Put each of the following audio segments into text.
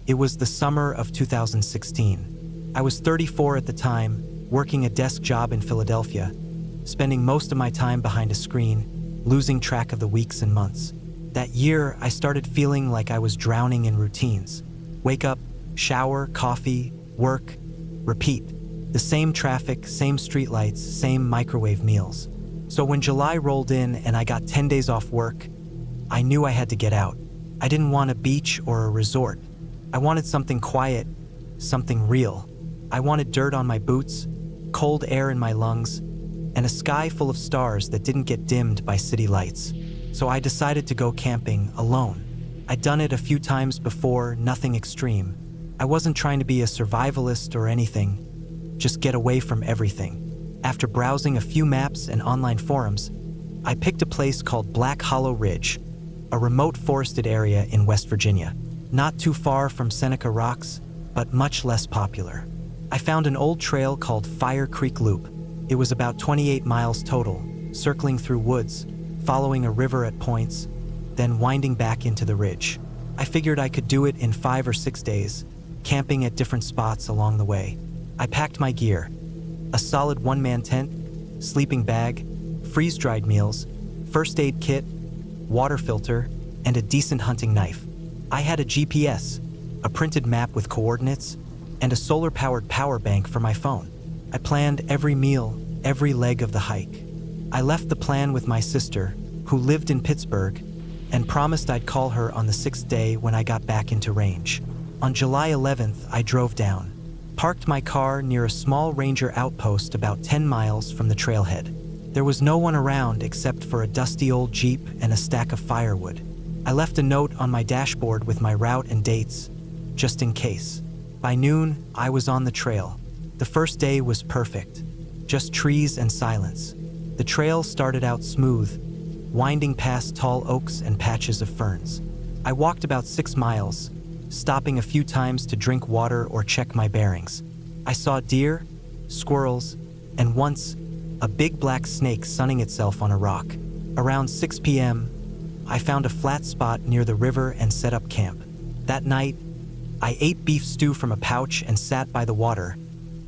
It was the summer of 2016. I was 34 at the time, working a desk job in Philadelphia, spending most of my time behind a screen, losing track of the weeks and months. That year, I started feeling like I was drowning in routines. Wake up, shower, coffee, work, repeat. The same traffic, same streetlights, same microwave meals. So when July rolled in and I got 10 days off work, I knew I had to get out. I didn't want a beach or a resort. I wanted something quiet, something real. I wanted dirt on my boots, cold air in my lungs, and a sky full of stars that didn't get dimmed by city lights. So I decided to go camping alone. I'd done it a few times before, nothing extreme. I wasn't trying to be a survivalist or anything, just get away from everything. After browsing a few maps and online forums, I picked a place called Black Hollow Ridge, a remote forested area in West Virginia. Not too far from Seneca Rocks, but much less popular. I found an old trail called Fire Creek Loop. It was about 28 miles total, circling through woods, following a river at points, then winding back into the ridge. I figured I could do it in 5 or 6 days, camping at different spots along the way. I packed my gear: a solid one-man tent, sleeping bag, freeze-dried meals, first aid kit, water filter, and a decent hunting knife. I had a GPS, a printed map with coordinates, and a solar-powered power bank for my phone. I planned every meal, every leg of the hike. I left the plan with my sister, who lived in Pittsburgh, and promised I'd call her on the 6th day when I got back into range. On July 11th, I drove down, parked my car near a small ranger outpost about 10 miles from the trailhead. There was no one around except for a dusty old Jeep and a stack of firewood. I left a note on my dashboard with my route and dates, just in case. By noon, I was on the trail. The first day was perfect, just trees and silence. The trail started out smooth, winding past tall oaks and patches of ferns. I walked about 6 miles, stopping a few times to drink water or check my bearings. I saw deer, squirrels, and once, a big black snake sunning itself on a rock. Around 6 p.m., I found a flat spot near the river and set up camp. That night, I ate beef stew from a pouch and sat by the water,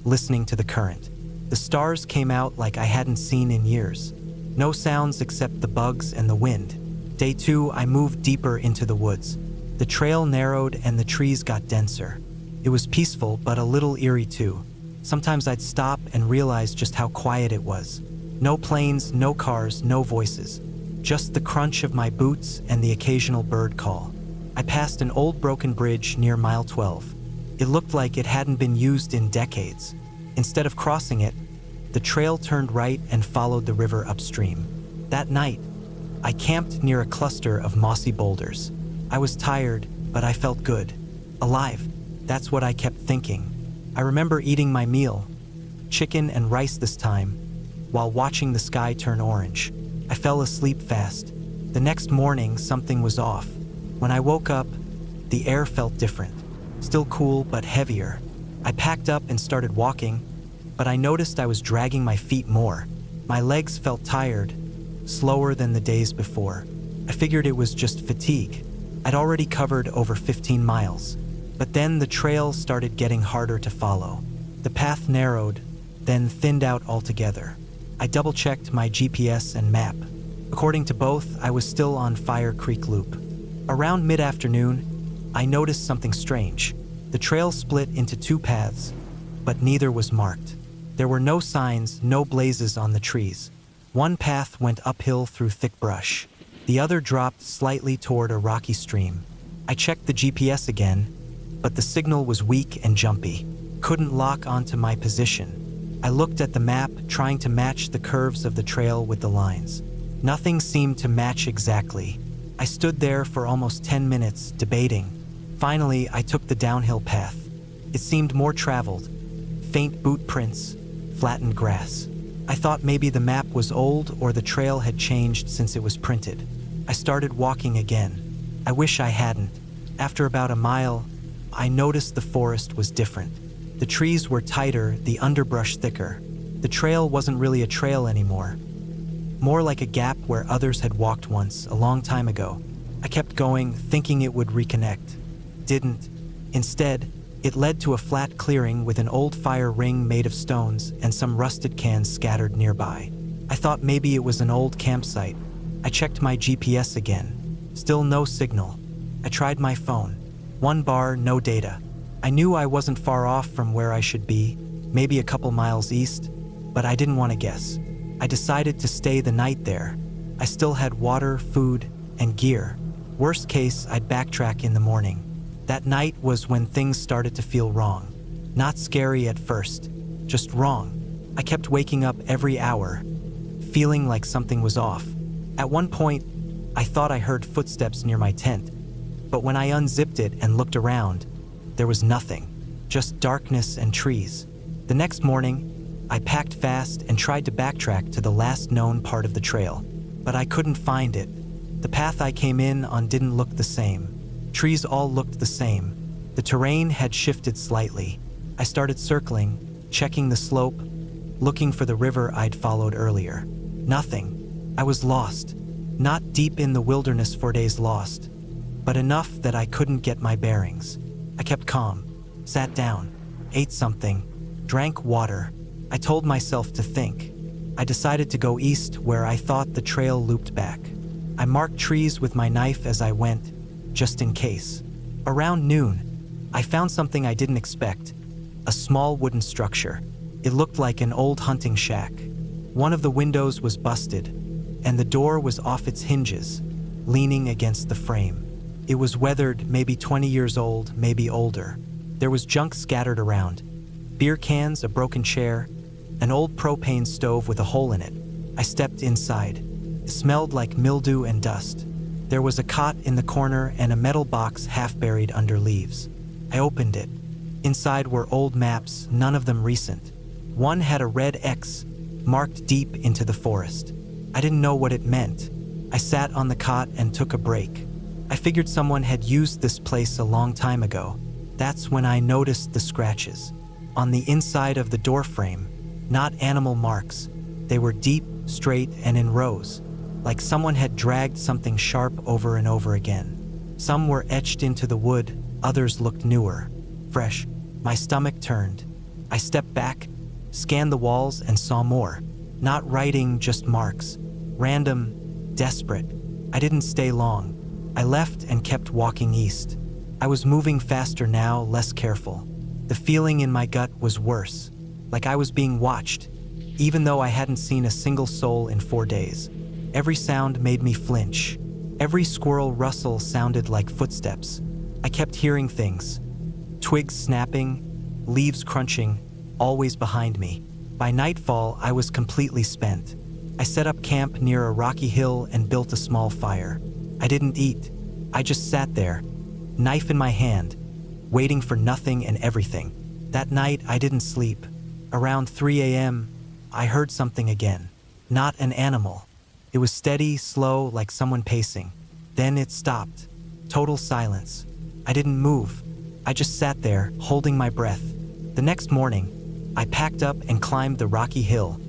listening to the current. The stars came out like I hadn't seen in years. No sounds except the bugs and the wind. Day 2, I moved deeper into the woods. The trail narrowed and the trees got denser. It was peaceful, but a little eerie too. Sometimes I'd stop and realize just how quiet it was. No planes, no cars, no voices. Just the crunch of my boots and the occasional bird call. I passed an old broken bridge near mile 12. It looked like it hadn't been used in decades. Instead of crossing it, the trail turned right and followed the river upstream. That night, I camped near a cluster of mossy boulders. I was tired, but I felt good. Alive. That's what I kept thinking. I remember eating my meal, chicken and rice this time, while watching the sky turn orange. I fell asleep fast. The next morning, something was off. When I woke up, the air felt different. Still cool, but heavier. I packed up and started walking, but I noticed I was dragging my feet more. My legs felt tired, slower than the days before. I figured it was just fatigue. I'd already covered over 15 miles. But then the trail started getting harder to follow. The path narrowed, then thinned out altogether. I double-checked my GPS and map. According to both, I was still on Fire Creek Loop. Around mid-afternoon, I noticed something strange. The trail split into 2 paths, but neither was marked. There were no signs, no blazes on the trees. One path went uphill through thick brush. The other dropped slightly toward a rocky stream. I checked the GPS again, but the signal was weak and jumpy. Couldn't lock onto my position. I looked at the map, trying to match the curves of the trail with the lines. Nothing seemed to match exactly. I stood there for almost 10 minutes, debating. Finally, I took the downhill path. It seemed more traveled. Faint boot prints, flattened grass. I thought maybe the map was old or the trail had changed since it was printed. I started walking again. I wish I hadn't. After about a mile, I noticed the forest was different. The trees were tighter, the underbrush thicker. The trail wasn't really a trail anymore. More like a gap where others had walked once, a long time ago. I kept going, thinking it would reconnect. Didn't. Instead, it led to a flat clearing with an old fire ring made of stones and some rusted cans scattered nearby. I thought maybe it was an old campsite. I checked my GPS again. Still no signal. I tried my phone. 1 bar, no data. I knew I wasn't far off from where I should be, maybe a couple miles east, but I didn't want to guess. I decided to stay the night there. I still had water, food, and gear. Worst case, I'd backtrack in the morning. That night was when things started to feel wrong. Not scary at first, just wrong. I kept waking up every hour, feeling like something was off. At one point, I thought I heard footsteps near my tent, but when I unzipped it and looked around, there was nothing, just darkness and trees. The next morning, I packed fast and tried to backtrack to the last known part of the trail, but I couldn't find it. The path I came in on didn't look the same. Trees all looked the same. The terrain had shifted slightly. I started circling, checking the slope, looking for the river I'd followed earlier. Nothing. I was lost. Not deep in the wilderness 4 days lost, but enough that I couldn't get my bearings. I kept calm, sat down, ate something, drank water. I told myself to think. I decided to go east where I thought the trail looped back. I marked trees with my knife as I went, just in case. Around noon, I found something I didn't expect. A small wooden structure. It looked like an old hunting shack. One of the windows was busted, and the door was off its hinges, leaning against the frame. It was weathered, maybe 20 years old, maybe older. There was junk scattered around. Beer cans, a broken chair, an old propane stove with a hole in it. I stepped inside. It smelled like mildew and dust. There was a cot in the corner and a metal box half buried under leaves. I opened it. Inside were old maps, none of them recent. One had a red X, marked deep into the forest. I didn't know what it meant. I sat on the cot and took a break. I figured someone had used this place a long time ago. That's when I noticed the scratches. On the inside of the door frame, not animal marks. They were deep, straight, and in rows, like someone had dragged something sharp over and over again. Some were etched into the wood, others looked newer, fresh. My stomach turned. I stepped back, scanned the walls, and saw more. Not writing, just marks. Random, desperate. I didn't stay long. I left and kept walking east. I was moving faster now, less careful. The feeling in my gut was worse, like I was being watched, even though I hadn't seen a single soul in 4 days. Every sound made me flinch. Every squirrel rustle sounded like footsteps. I kept hearing things. Twigs snapping, leaves crunching, always behind me. By nightfall, I was completely spent. I set up camp near a rocky hill and built a small fire. I didn't eat. I just sat there, knife in my hand, waiting for nothing and everything. That night, I didn't sleep. Around 3 a.m., I heard something again. Not an animal. It was steady, slow, like someone pacing. Then it stopped. Total silence. I didn't move. I just sat there, holding my breath. The next morning, I packed up and climbed the rocky hill,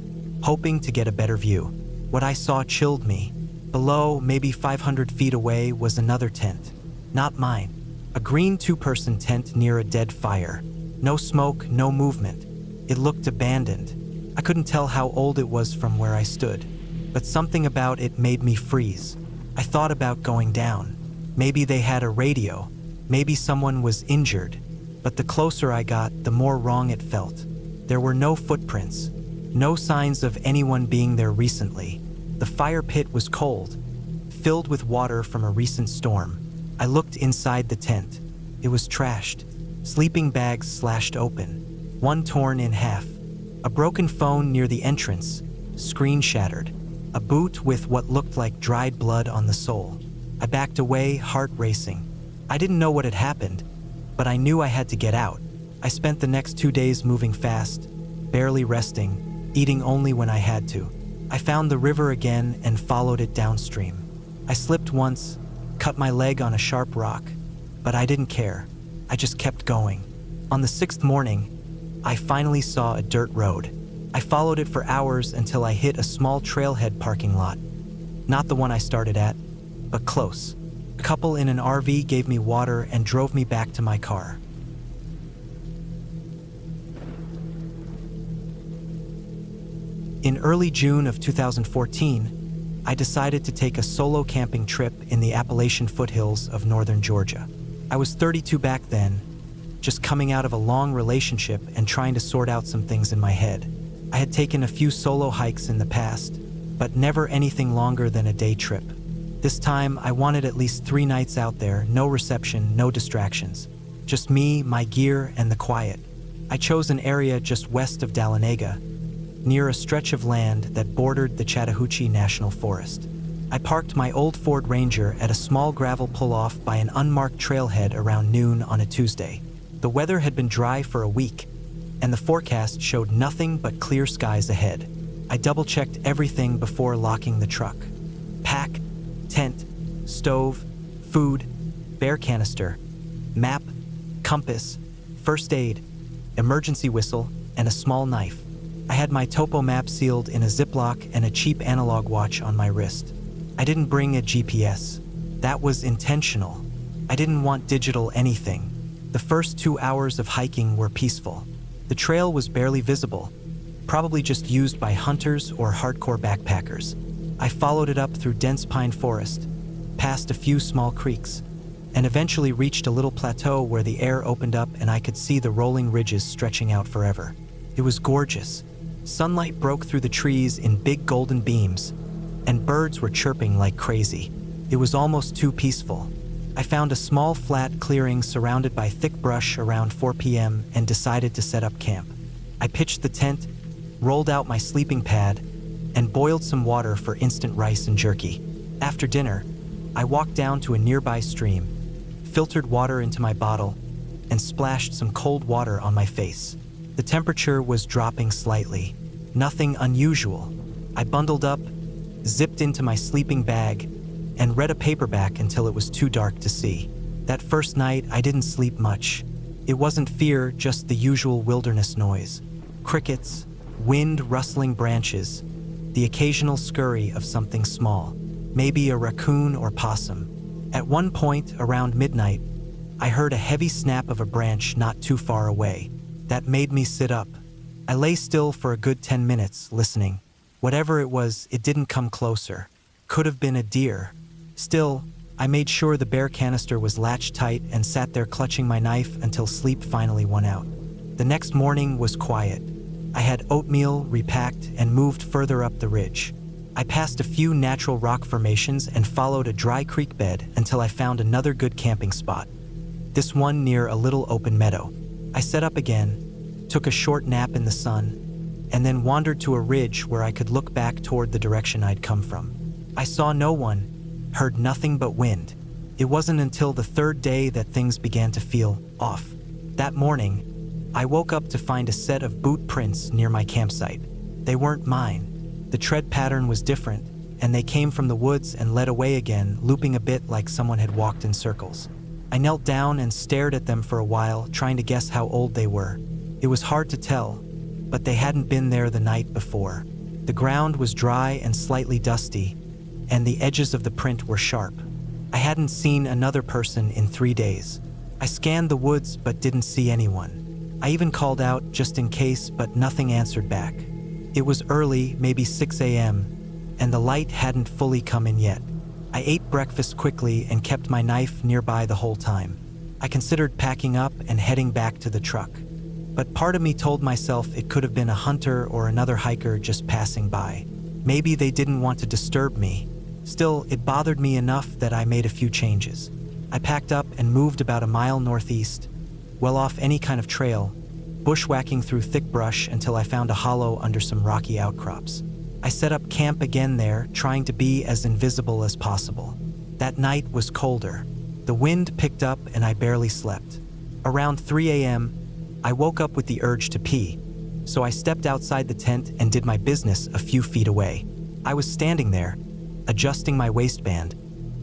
hoping to get a better view. What I saw chilled me. Below, maybe 500 feet away, was another tent. Not mine. A green 2-person tent near a dead fire. No smoke, no movement. It looked abandoned. I couldn't tell how old it was from where I stood, but something about it made me freeze. I thought about going down. Maybe they had a radio. Maybe someone was injured. But the closer I got, the more wrong it felt. There were no footprints. No signs of anyone being there recently. The fire pit was cold, filled with water from a recent storm. I looked inside the tent. It was trashed. Sleeping bags slashed open. One torn in half. A broken phone near the entrance. Screen shattered. A boot with what looked like dried blood on the sole. I backed away, heart racing. I didn't know what had happened, but I knew I had to get out. I spent the next 2 days moving fast, barely resting, eating only when I had to. I found the river again and followed it downstream. I slipped once, cut my leg on a sharp rock, but I didn't care. I just kept going. On the 6th morning, I finally saw a dirt road. I followed it for hours until I hit a small trailhead parking lot. Not the one I started at, but close. A couple in an RV gave me water and drove me back to my car. In early June of 2014, I decided to take a solo camping trip in the Appalachian foothills of northern Georgia. I was 32 back then, just coming out of a long relationship and trying to sort out some things in my head. I had taken a few solo hikes in the past, but never anything longer than a day trip. This time, I wanted at least 3 nights out there, no reception, no distractions. Just me, my gear, and the quiet. I chose an area just west of Dahlonega, near a stretch of land that bordered the Chattahoochee National Forest. I parked my old Ford Ranger at a small gravel pull-off by an unmarked trailhead around noon on a Tuesday. The weather had been dry for a week, and the forecast showed nothing but clear skies ahead. I double-checked everything before locking the truck. Pack, tent, stove, food, bear canister, map, compass, first aid, emergency whistle, and a small knife. I had my topo map sealed in a Ziploc and a cheap analog watch on my wrist. I didn't bring a GPS. That was intentional. I didn't want digital anything. The first 2 hours of hiking were peaceful. The trail was barely visible, probably just used by hunters or hardcore backpackers. I followed it up through dense pine forest, past a few small creeks, and eventually reached a little plateau where the air opened up and I could see the rolling ridges stretching out forever. It was gorgeous. Sunlight broke through the trees in big golden beams, and birds were chirping like crazy. It was almost too peaceful. I found a small flat clearing surrounded by thick brush around 4 p.m. and decided to set up camp. I pitched the tent, rolled out my sleeping pad, and boiled some water for instant rice and jerky. After dinner, I walked down to a nearby stream, filtered water into my bottle, and splashed some cold water on my face. The temperature was dropping slightly. Nothing unusual. I bundled up, zipped into my sleeping bag, and read a paperback until it was too dark to see. That first night, I didn't sleep much. It wasn't fear, just the usual wilderness noise. Crickets, wind rustling branches, the occasional scurry of something small, maybe a raccoon or possum. At one point, around midnight, I heard a heavy snap of a branch not too far away. That made me sit up. I lay still for a good 10 minutes, listening. Whatever it was, it didn't come closer. Could have been a deer. Still, I made sure the bear canister was latched tight and sat there clutching my knife until sleep finally won out. The next morning was quiet. I had oatmeal, repacked, and moved further up the ridge. I passed a few natural rock formations and followed a dry creek bed until I found another good camping spot. This one near a little open meadow. I set up again, took a short nap in the sun, and then wandered to a ridge where I could look back toward the direction I'd come from. I saw no one, heard nothing but wind. It wasn't until the 3rd day that things began to feel off. That morning, I woke up to find a set of boot prints near my campsite. They weren't mine. The tread pattern was different, and they came from the woods and led away again, looping a bit like someone had walked in circles. I knelt down and stared at them for a while, trying to guess how old they were. It was hard to tell, but they hadn't been there the night before. The ground was dry and slightly dusty, and the edges of the print were sharp. I hadn't seen another person in 3 days. I scanned the woods but didn't see anyone. I even called out just in case, but nothing answered back. It was early, maybe 6 a.m., and the light hadn't fully come in yet. I ate breakfast quickly and kept my knife nearby the whole time. I considered packing up and heading back to the truck. But part of me told myself it could have been a hunter or another hiker just passing by. Maybe they didn't want to disturb me. Still, it bothered me enough that I made a few changes. I packed up and moved about a mile northeast, well off any kind of trail, bushwhacking through thick brush until I found a hollow under some rocky outcrops. I set up camp again there, trying to be as invisible as possible. That night was colder. The wind picked up and I barely slept. Around 3 a.m., I woke up with the urge to pee, so I stepped outside the tent and did my business a few feet away. I was standing there, adjusting my waistband,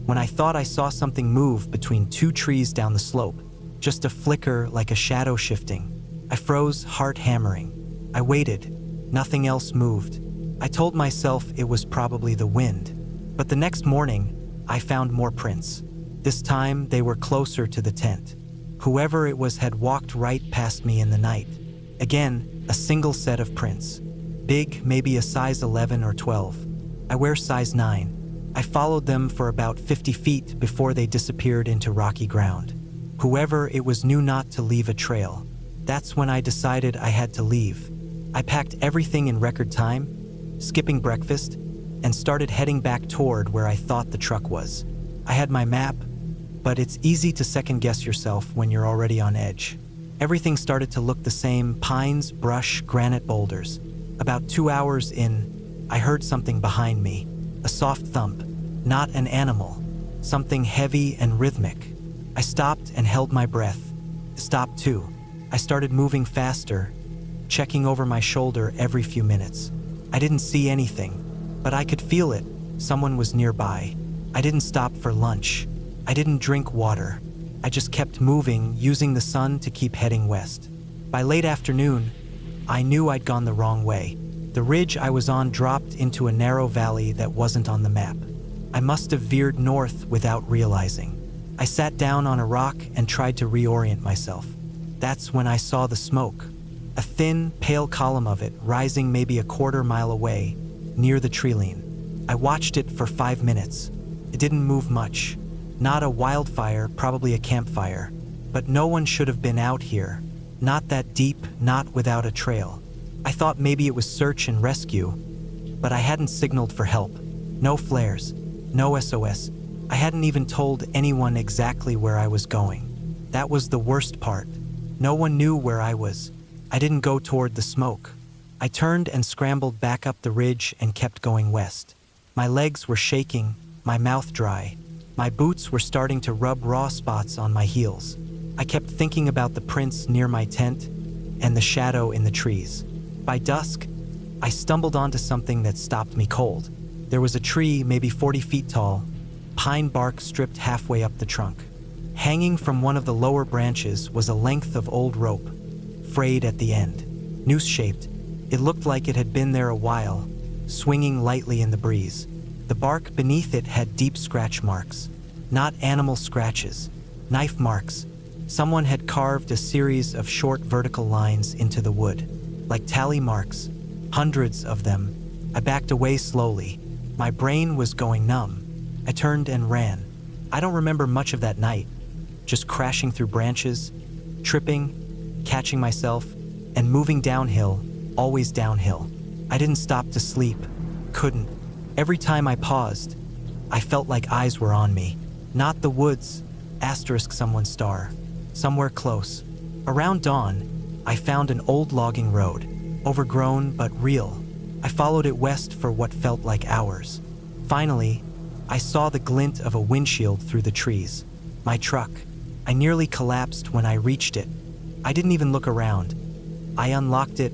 when I thought I saw something move between 2 trees down the slope, just a flicker like a shadow shifting. I froze, heart hammering. I waited. Nothing else moved. I told myself it was probably the wind. But the next morning, I found more prints. This time, they were closer to the tent. Whoever it was had walked right past me in the night. Again, a single set of prints. Big, maybe a size 11 or 12. I wear size 9. I followed them for about 50 feet before they disappeared into rocky ground. Whoever it was knew not to leave a trail. That's when I decided I had to leave. I packed everything in record time, skipping breakfast, and started heading back toward where I thought the truck was. I had my map, but it's easy to second-guess yourself when you're already on edge. Everything started to look the same: pines, brush, granite boulders. About 2 hours in, I heard something behind me. A soft thump, not an animal, something heavy and rhythmic. I stopped and held my breath. Stopped too. I started moving faster, checking over my shoulder every few minutes. I didn't see anything, but I could feel it. Someone was nearby. I didn't stop for lunch. I didn't drink water. I just kept moving, using the sun to keep heading west. By late afternoon, I knew I'd gone the wrong way. The ridge I was on dropped into a narrow valley that wasn't on the map. I must have veered north without realizing. I sat down on a rock and tried to reorient myself. That's when I saw the smoke. A thin, pale column of it rising maybe a quarter mile away, near the treeline. I watched it for 5 minutes. It didn't move much. Not a wildfire, probably a campfire. But no one should have been out here. Not that deep, not without a trail. I thought maybe it was search and rescue, but I hadn't signaled for help. No flares, no SOS. I hadn't even told anyone exactly where I was going. That was the worst part. No one knew where I was. I didn't go toward the smoke. I turned and scrambled back up the ridge and kept going west. My legs were shaking, my mouth dry. My boots were starting to rub raw spots on my heels. I kept thinking about the prints near my tent and the shadow in the trees. By dusk, I stumbled onto something that stopped me cold. There was a tree maybe 40 feet tall, pine bark stripped halfway up the trunk. Hanging from one of the lower branches was a length of old rope, frayed at the end. Noose-shaped, it looked like it had been there a while, swinging lightly in the breeze. The bark beneath it had deep scratch marks. Not animal scratches, knife marks. Someone had carved a series of short vertical lines into the wood, like tally marks, hundreds of them. I backed away slowly. My brain was going numb. I turned and ran. I don't remember much of that night, just crashing through branches, tripping, catching myself, and moving downhill, always downhill. I didn't stop to sleep, couldn't. Every time I paused, I felt like eyes were on me. Not the woods, asterisk someone's star, somewhere close. Around dawn, I found an old logging road, overgrown but real. I followed it west for what felt like hours. Finally, I saw the glint of a windshield through the trees. My truck. I nearly collapsed when I reached it. I didn't even look around. I unlocked it,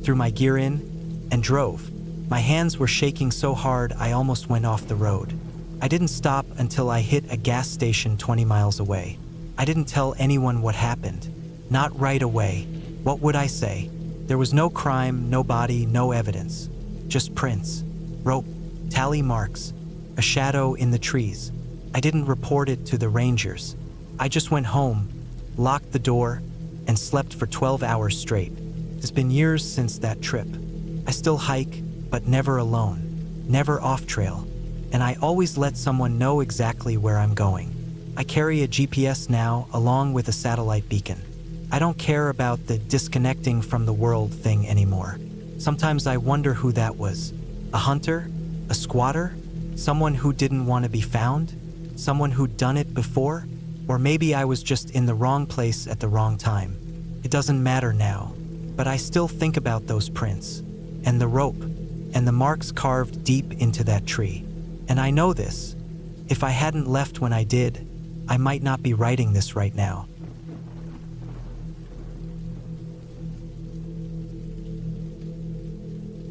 threw my gear in, and drove. My hands were shaking so hard I almost went off the road. I didn't stop until I hit a gas station 20 miles away. I didn't tell anyone what happened. Not right away. What would I say? There was no crime, no body, no evidence. Just prints, rope, tally marks, a shadow in the trees. I didn't report it to the rangers. I just went home, locked the door, and slept for 12 hours straight. It's been years since that trip. I still hike, but never alone, never off trail. And I always let someone know exactly where I'm going. I carry a GPS now, along with a satellite beacon. I don't care about the disconnecting from the world thing anymore. Sometimes I wonder who that was. A hunter? A squatter? Someone who didn't want to be found? Someone who'd done it before? Or maybe I was just in the wrong place at the wrong time. It doesn't matter now, but I still think about those prints, and the rope, and the marks carved deep into that tree. And I know this. If I hadn't left when I did, I might not be writing this right now.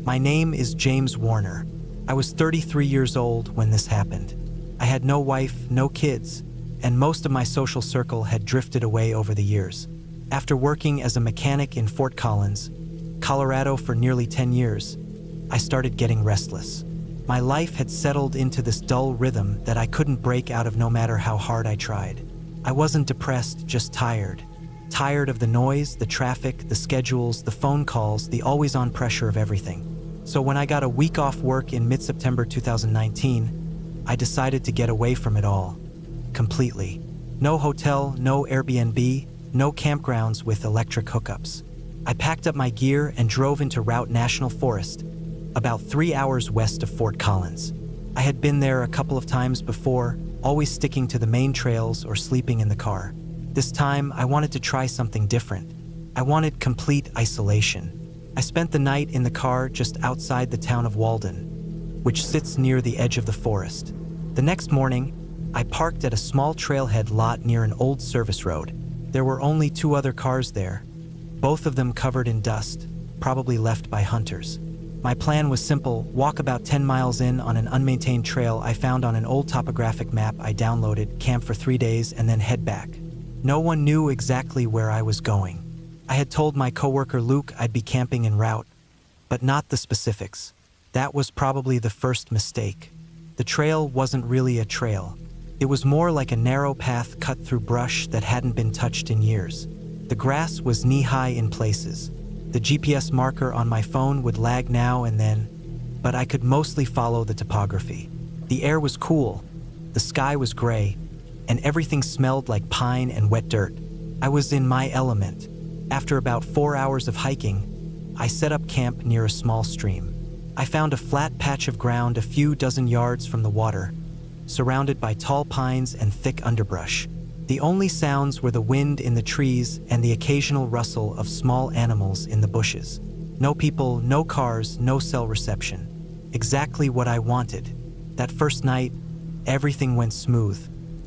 My name is James Warner. I was 33 years old when this happened. I had no wife, no kids, and most of my social circle had drifted away over the years. After working as a mechanic in Fort Collins, Colorado for nearly 10 years, I started getting restless. My life had settled into this dull rhythm that I couldn't break out of no matter how hard I tried. I wasn't depressed, just tired. Tired of the noise, the traffic, the schedules, the phone calls, the always-on pressure of everything. So when I got a week off work in mid-September 2019, I decided to get away from it all. Completely. No hotel, no Airbnb, no campgrounds with electric hookups. I packed up my gear and drove into Route National Forest, about 3 hours west of Fort Collins. I had been there a couple of times before, always sticking to the main trails or sleeping in the car. This time, I wanted to try something different. I wanted complete isolation. I spent the night in the car just outside the town of Walden, which sits near the edge of the forest. The next morning, I parked at a small trailhead lot near an old service road. There were only 2 other cars there, both of them covered in dust, probably left by hunters. My plan was simple: walk about 10 miles in on an unmaintained trail I found on an old topographic map I downloaded, camp for 3 days, and then head back. No one knew exactly where I was going. I had told my coworker Luke I'd be camping en route, but not the specifics. That was probably the first mistake. The trail wasn't really a trail. It was more like a narrow path cut through brush that hadn't been touched in years. The grass was knee-high in places. The GPS marker on my phone would lag now and then, but I could mostly follow the topography. The air was cool, the sky was gray, and everything smelled like pine and wet dirt. I was in my element. After about 4 hours of hiking, I set up camp near a small stream. I found a flat patch of ground a few dozen yards from the water, surrounded by tall pines and thick underbrush. The only sounds were the wind in the trees and the occasional rustle of small animals in the bushes. No people, no cars, no cell reception. Exactly what I wanted. That first night, everything went smooth.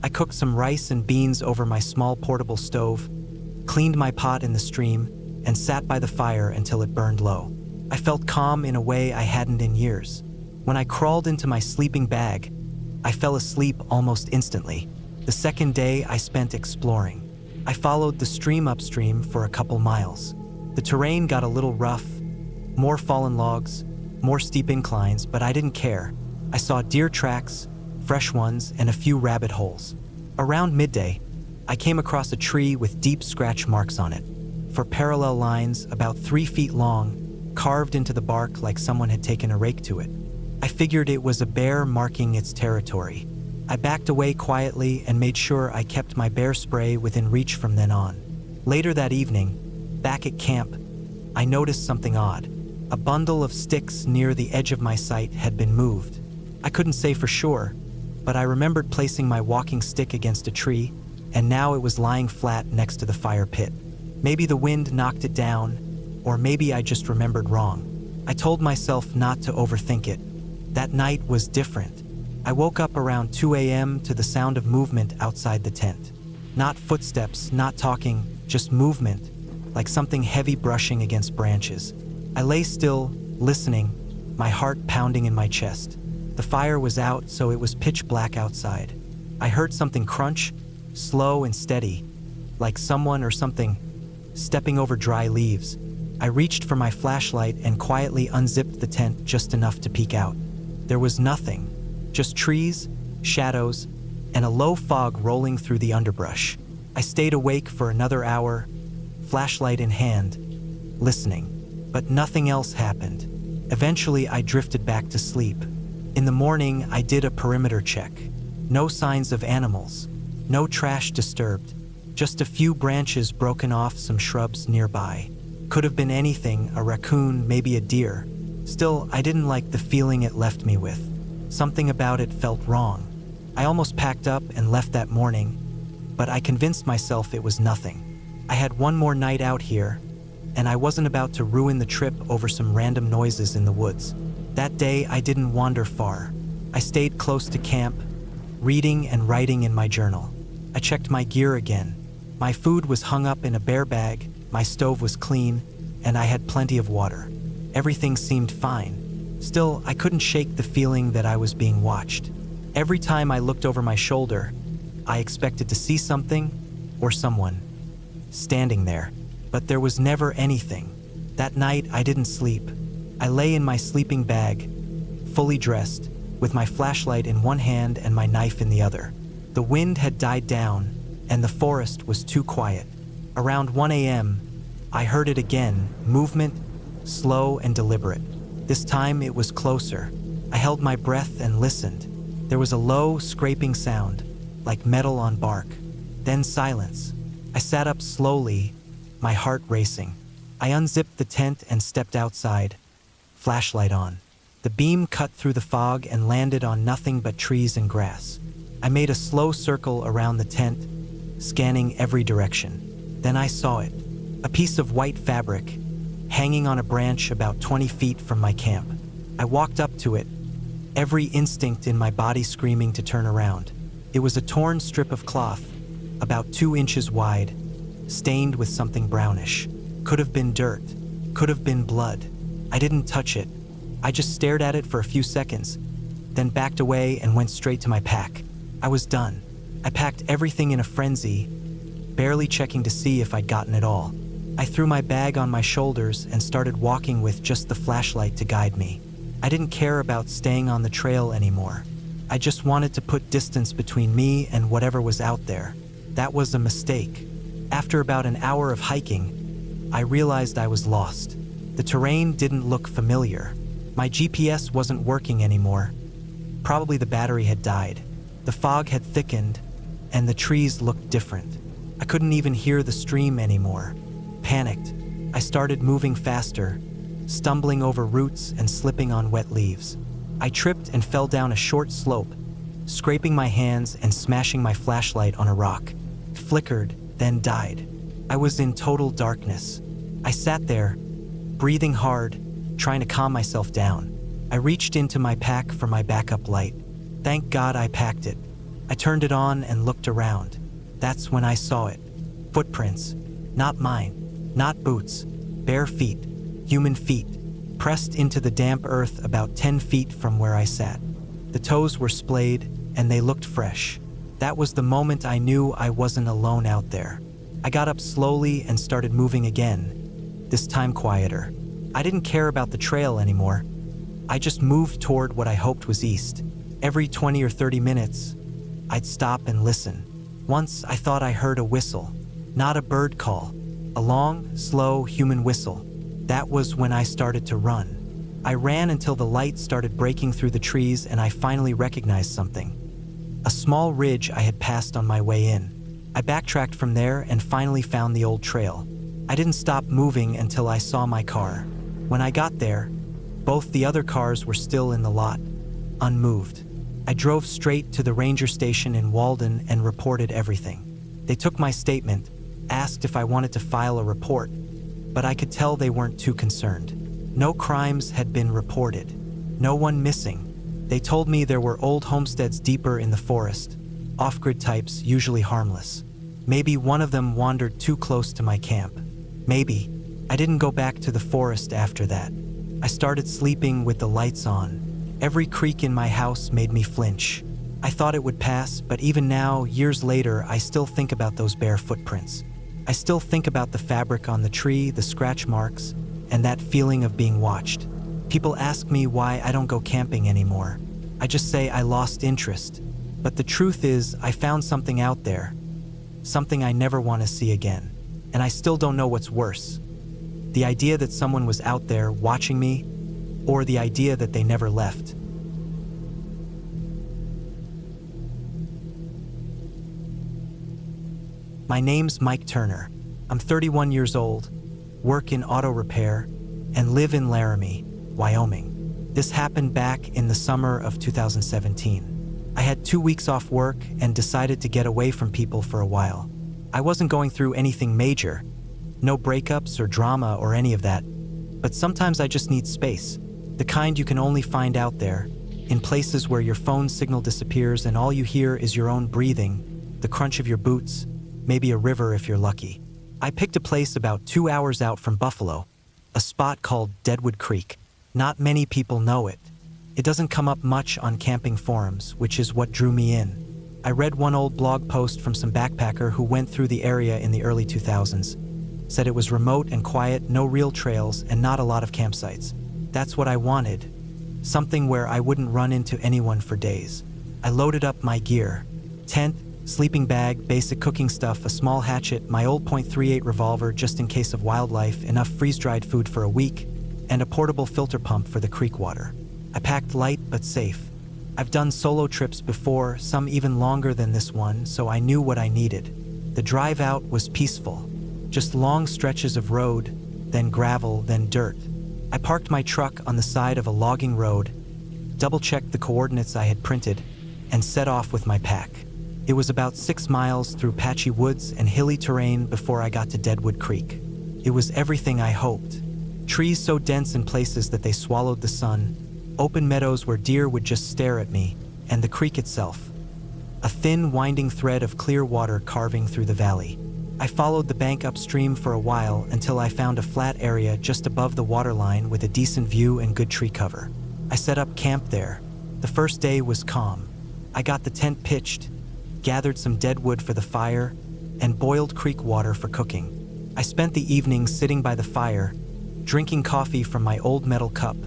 I cooked some rice and beans over my small portable stove, cleaned my pot in the stream, and sat by the fire until it burned low. I felt calm in a way I hadn't in years. When I crawled into my sleeping bag, I fell asleep almost instantly. The second day I spent exploring. I followed the stream upstream for a couple miles. The terrain got a little rough, more fallen logs, more steep inclines, but I didn't care. I saw deer tracks, fresh ones, and a few rabbit holes. Around midday, I came across a tree with deep scratch marks on it, for parallel lines about 3 feet long, carved into the bark like someone had taken a rake to it. I figured it was a bear marking its territory. I backed away quietly and made sure I kept my bear spray within reach from then on. Later that evening, back at camp, I noticed something odd. A bundle of sticks near the edge of my sight had been moved. I couldn't say for sure, but I remembered placing my walking stick against a tree, and now it was lying flat next to the fire pit. Maybe the wind knocked it down, or maybe I just remembered wrong. I told myself not to overthink it. That night was different. I woke up around 2 a.m. to the sound of movement outside the tent. Not footsteps, not talking, just movement, like something heavy brushing against branches. I lay still, listening, my heart pounding in my chest. The fire was out, so it was pitch black outside. I heard something crunch, slow and steady, like someone or something stepping over dry leaves. I reached for my flashlight and quietly unzipped the tent just enough to peek out. There was nothing. Just trees, shadows, and a low fog rolling through the underbrush. I stayed awake for another hour, flashlight in hand, listening, but nothing else happened. Eventually, I drifted back to sleep. In the morning, I did a perimeter check. No signs of animals, no trash disturbed, just a few branches broken off some shrubs nearby. Could have been anything, a raccoon, maybe a deer. Still, I didn't like the feeling it left me with. Something about it felt wrong. I almost packed up and left that morning, but I convinced myself it was nothing. I had one more night out here, and I wasn't about to ruin the trip over some random noises in the woods. That day, I didn't wander far. I stayed close to camp, reading and writing in my journal. I checked my gear again. My food was hung up in a bear bag, my stove was clean, and I had plenty of water. Everything seemed fine. Still, I couldn't shake the feeling that I was being watched. Every time I looked over my shoulder, I expected to see something or someone standing there, but there was never anything. That night, I didn't sleep. I lay in my sleeping bag, fully dressed, with my flashlight in one hand and my knife in the other. The wind had died down, and the forest was too quiet. Around 1 a.m., I heard it again, movement, slow and deliberate. This time it was closer. I held my breath and listened. There was a low, scraping sound, like metal on bark. Then silence. I sat up slowly, my heart racing. I unzipped the tent and stepped outside, flashlight on. The beam cut through the fog and landed on nothing but trees and grass. I made a slow circle around the tent, scanning every direction. Then I saw it, a piece of white fabric, hanging on a branch about 20 feet from my camp. I walked up to it, every instinct in my body screaming to turn around. It was a torn strip of cloth, about 2 inches wide, stained with something brownish. Could have been dirt, could have been blood. I didn't touch it. I just stared at it for a few seconds, then backed away and went straight to my pack. I was done. I packed everything in a frenzy, barely checking to see if I'd gotten it all. I threw my bag on my shoulders and started walking with just the flashlight to guide me. I didn't care about staying on the trail anymore. I just wanted to put distance between me and whatever was out there. That was a mistake. After about an hour of hiking, I realized I was lost. The terrain didn't look familiar. My GPS wasn't working anymore. Probably the battery had died. The fog had thickened, and the trees looked different. I couldn't even hear the stream anymore. Panicked, I started moving faster, stumbling over roots and slipping on wet leaves. I tripped and fell down a short slope, scraping my hands and smashing my flashlight on a rock. It flickered, then died. I was in total darkness. I sat there, breathing hard, trying to calm myself down. I reached into my pack for my backup light. Thank God I packed it. I turned it on and looked around. That's when I saw it. Footprints. Not mine. Not boots. Bare feet. Human feet. Pressed into the damp earth about 10 feet from where I sat. The toes were splayed, and they looked fresh. That was the moment I knew I wasn't alone out there. I got up slowly and started moving again, this time quieter. I didn't care about the trail anymore. I just moved toward what I hoped was east. Every 20 or 30 minutes, I'd stop and listen. Once I thought I heard a whistle, not a bird call, a long, slow human whistle. That was when I started to run. I ran until the light started breaking through the trees and I finally recognized something. A small ridge I had passed on my way in. I backtracked from there and finally found the old trail. I didn't stop moving until I saw my car. When I got there, both the other cars were still in the lot, unmoved. I drove straight to the ranger station in Walden and reported everything. They took my statement, asked if I wanted to file a report, but I could tell they weren't too concerned. No crimes had been reported. No one missing. They told me there were old homesteads deeper in the forest, off-grid types, usually harmless. Maybe one of them wandered too close to my camp. Maybe. I didn't go back to the forest after that. I started sleeping with the lights on. Every creak in my house made me flinch. I thought it would pass, but even now, years later, I still think about those bare footprints. I still think about the fabric on the tree, the scratch marks, and that feeling of being watched. People ask me why I don't go camping anymore. I just say I lost interest. But the truth is, I found something out there. Something I never want to see again. And I still don't know what's worse. The idea that someone was out there watching me, or the idea that they never left. My name's Mike Turner. I'm 31 years old, work in auto repair, and live in Laramie, Wyoming. This happened back in the summer of 2017. I had 2 weeks off work and decided to get away from people for a while. I wasn't going through anything major, no breakups or drama or any of that, but sometimes I just need space, the kind you can only find out there, in places where your phone signal disappears and all you hear is your own breathing, the crunch of your boots, maybe a river if you're lucky. I picked a place about 2 hours out from Buffalo, a spot called Deadwood Creek. Not many people know it. It doesn't come up much on camping forums, which is what drew me in. I read one old blog post from some backpacker who went through the area in the early 2000s. Said it was remote and quiet, no real trails, and not a lot of campsites. That's what I wanted. Something where I wouldn't run into anyone for days. I loaded up my gear. Tent, sleeping bag, basic cooking stuff, a small hatchet, my old .38 revolver just in case of wildlife, enough freeze-dried food for a week, and a portable filter pump for the creek water. I packed light but safe. I've done solo trips before, some even longer than this one, so I knew what I needed. The drive out was peaceful. Just long stretches of road, then gravel, then dirt. I parked my truck on the side of a logging road, double-checked the coordinates I had printed, and set off with my pack. It was about 6 miles through patchy woods and hilly terrain before I got to Deadwood Creek. It was everything I hoped. Trees so dense in places that they swallowed the sun, open meadows where deer would just stare at me, and the creek itself. A thin, winding thread of clear water carving through the valley. I followed the bank upstream for a while until I found a flat area just above the waterline with a decent view and good tree cover. I set up camp there. The first day was calm. I got the tent pitched, gathered some deadwood for the fire, and boiled creek water for cooking. I spent the evening sitting by the fire, drinking coffee from my old metal cup,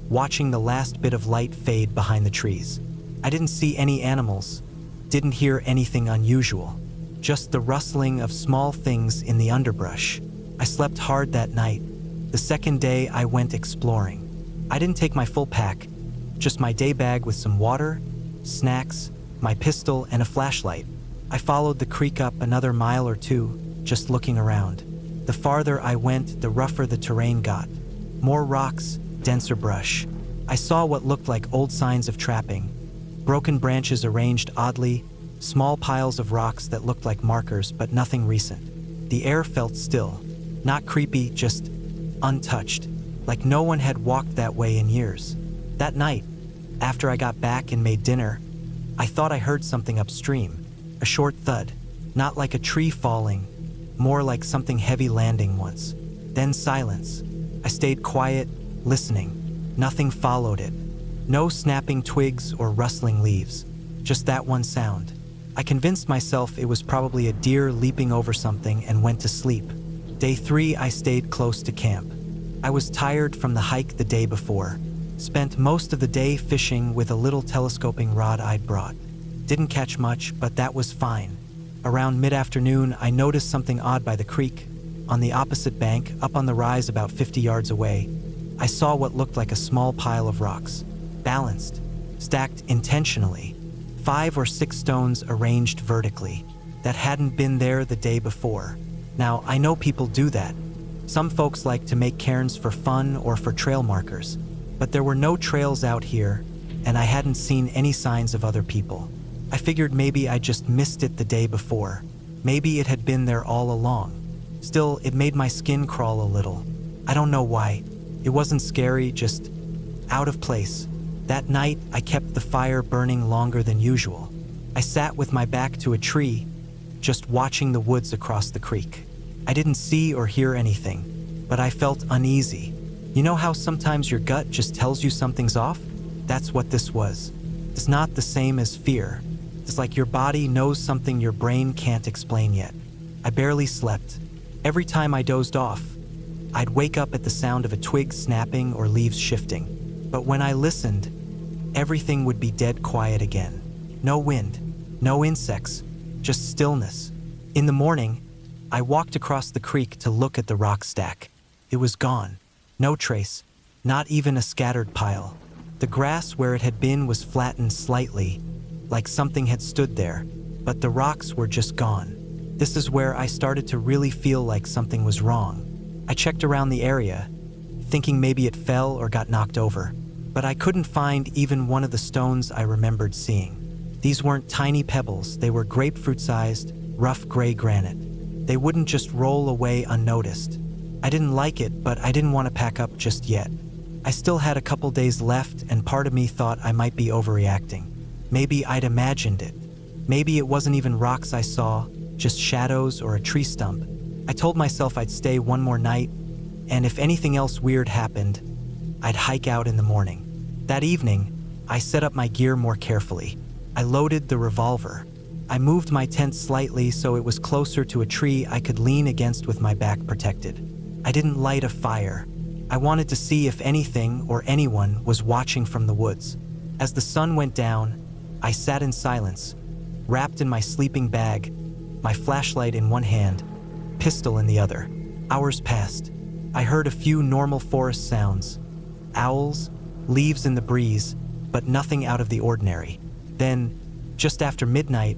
watching the last bit of light fade behind the trees. I didn't see any animals, didn't hear anything unusual, just the rustling of small things in the underbrush. I slept hard that night. The second day I went exploring. I didn't take my full pack, just my day bag with some water, snacks, my pistol, and a flashlight. I followed the creek up another mile or two, just looking around. The farther I went, the rougher the terrain got. More rocks, denser brush. I saw what looked like old signs of trapping. Broken branches arranged oddly, small piles of rocks that looked like markers, but nothing recent. The air felt still. Not creepy, just untouched. Like no one had walked that way in years. That night, after I got back and made dinner, I thought I heard something upstream. A short thud. Not like a tree falling, more like something heavy landing once. Then silence. I stayed quiet, listening. Nothing followed it. No snapping twigs or rustling leaves. Just that one sound. I convinced myself it was probably a deer leaping over something and went to sleep. Day 3, I stayed close to camp. I was tired from the hike the day before. Spent most of the day fishing with a little telescoping rod I'd brought. Didn't catch much, but that was fine. Around mid-afternoon, I noticed something odd by the creek. On the opposite bank, up on the rise about 50 yards away, I saw what looked like a small pile of rocks. Balanced, stacked intentionally. 5 or 6 stones arranged vertically. That hadn't been there the day before. Now, I know people do that. Some folks like to make cairns for fun or for trail markers. But there were no trails out here, and I hadn't seen any signs of other people. I figured maybe I just missed it the day before. Maybe it had been there all along. Still, it made my skin crawl a little. I don't know why. It wasn't scary, just out of place. That night, I kept the fire burning longer than usual. I sat with my back to a tree, just watching the woods across the creek. I didn't see or hear anything, but I felt uneasy. You know how sometimes your gut just tells you something's off? That's what this was. It's not the same as fear. It's like your body knows something your brain can't explain yet. I barely slept. Every time I dozed off, I'd wake up at the sound of a twig snapping or leaves shifting. But when I listened, everything would be dead quiet again. No wind, no insects, just stillness. In the morning, I walked across the creek to look at the rock stack. It was gone. No trace, not even a scattered pile. The grass where it had been was flattened slightly, like something had stood there, but the rocks were just gone. This is where I started to really feel like something was wrong. I checked around the area, thinking maybe it fell or got knocked over, but I couldn't find even one of the stones I remembered seeing. These weren't tiny pebbles, they were grapefruit-sized, rough gray granite. They wouldn't just roll away unnoticed. I didn't like it, but I didn't want to pack up just yet. I still had a couple days left, and part of me thought I might be overreacting. Maybe I'd imagined it. Maybe it wasn't even rocks I saw, just shadows or a tree stump. I told myself I'd stay one more night, and if anything else weird happened, I'd hike out in the morning. That evening, I set up my gear more carefully. I loaded the revolver. I moved my tent slightly so it was closer to a tree I could lean against with my back protected. I didn't light a fire. I wanted to see if anything or anyone was watching from the woods. As the sun went down, I sat in silence, wrapped in my sleeping bag, my flashlight in one hand, pistol in the other. Hours passed. I heard a few normal forest sounds. Owls, leaves in the breeze, but nothing out of the ordinary. Then, just after midnight,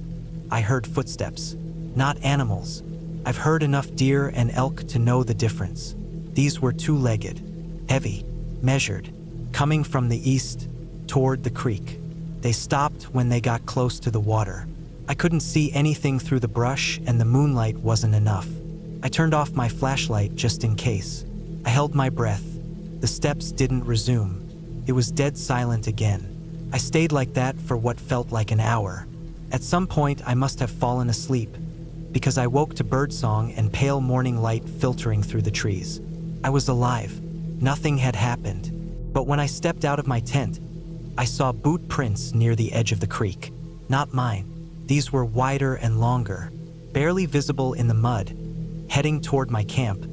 I heard footsteps. Not animals. I've heard enough deer and elk to know the difference. These were two-legged, heavy, measured, coming from the east toward the creek. They stopped when they got close to the water. I couldn't see anything through the brush, and the moonlight wasn't enough. I turned off my flashlight just in case. I held my breath. The steps didn't resume. It was dead silent again. I stayed like that for what felt like an hour. At some point, I must have fallen asleep, because I woke to birdsong and pale morning light filtering through the trees. I was alive. Nothing had happened. But when I stepped out of my tent, I saw boot prints near the edge of the creek. Not mine. These were wider and longer, barely visible in the mud, heading toward my camp,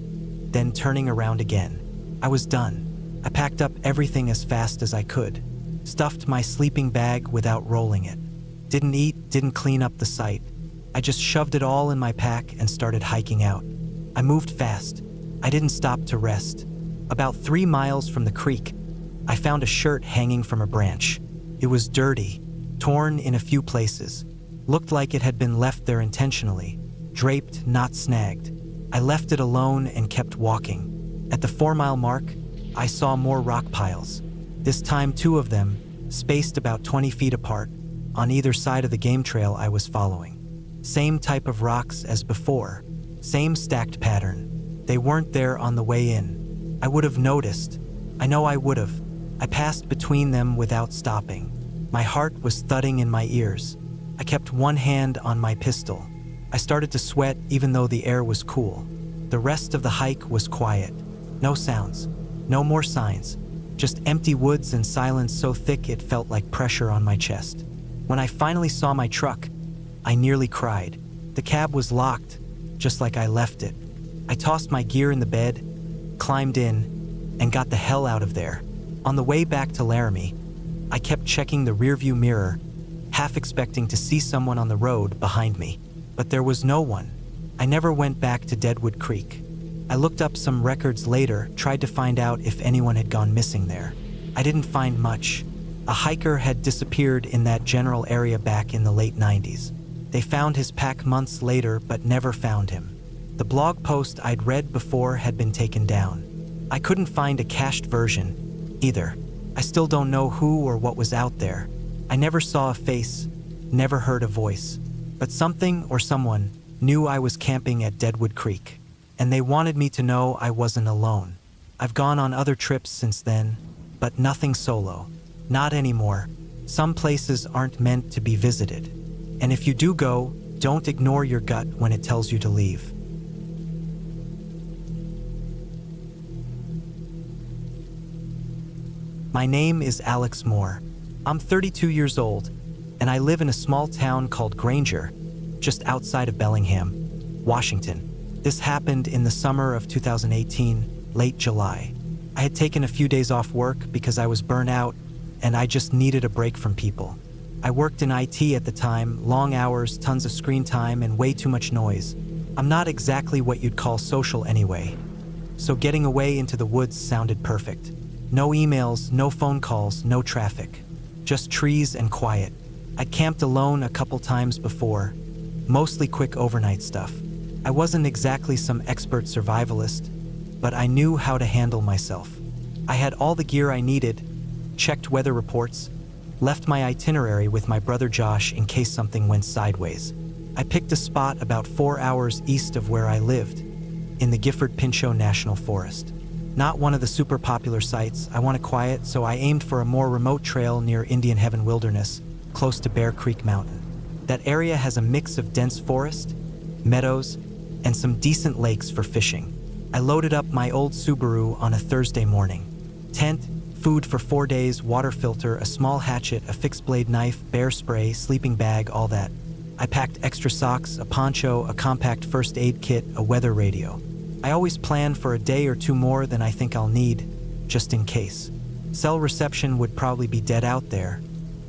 then turning around again. I was done. I packed up everything as fast as I could, stuffed my sleeping bag without rolling it. Didn't eat, didn't clean up the site. I just shoved it all in my pack and started hiking out. I moved fast. I didn't stop to rest. About 3 miles from the creek, I found a shirt hanging from a branch. It was dirty, torn in a few places. Looked like it had been left there intentionally, draped, not snagged. I left it alone and kept walking. At the 4-mile mark, I saw more rock piles. This time 2 of them, spaced about 20 feet apart, on either side of the game trail I was following. Same type of rocks as before, same stacked pattern. They weren't there on the way in. I would have noticed. I know I would have. I passed between them without stopping. My heart was thudding in my ears. I kept one hand on my pistol. I started to sweat even though the air was cool. The rest of the hike was quiet. No sounds. No more signs. Just empty woods and silence so thick it felt like pressure on my chest. When I finally saw my truck, I nearly cried. The cab was locked, just like I left it. I tossed my gear in the bed, climbed in, and got the hell out of there. On the way back to Laramie, I kept checking the rearview mirror, half expecting to see someone on the road behind me. But there was no one. I never went back to Deadwood Creek. I looked up some records later, tried to find out if anyone had gone missing there. I didn't find much. A hiker had disappeared in that general area back in the late 90s. They found his pack months later, but never found him. The blog post I'd read before had been taken down. I couldn't find a cached version, either. I still don't know who or what was out there. I never saw a face, never heard a voice. But something or someone knew I was camping at Deadwood Creek, and they wanted me to know I wasn't alone. I've gone on other trips since then, but nothing solo. Not anymore. Some places aren't meant to be visited. And if you do go, don't ignore your gut when it tells you to leave. My name is Alex Moore. I'm 32 years old, and I live in a small town called Granger, just outside of Bellingham, Washington. This happened in the summer of 2018, late July. I had taken a few days off work because I was burnt out, and I just needed a break from people. I worked in IT at the time, long hours, tons of screen time, and way too much noise. I'm not exactly what you'd call social anyway, so getting away into the woods sounded perfect. No emails, no phone calls, no traffic. Just trees and quiet. I'd camped alone a couple times before, mostly quick overnight stuff. I wasn't exactly some expert survivalist, but I knew how to handle myself. I had all the gear I needed, checked weather reports, left my itinerary with my brother Josh in case something went sideways. I picked a spot about 4 hours east of where I lived, in the Gifford-Pinchot National Forest. Not one of the super popular sites. I wanted quiet, so I aimed for a more remote trail near Indian Heaven Wilderness, close to Bear Creek Mountain. That area has a mix of dense forest, meadows, and some decent lakes for fishing. I loaded up my old Subaru on a Thursday morning. Tent, food for 4 days, water filter, a small hatchet, a fixed blade knife, bear spray, sleeping bag, all that. I packed extra socks, a poncho, a compact first aid kit, a weather radio. I always plan for a day or 2 more than I think I'll need, just in case. Cell reception would probably be dead out there,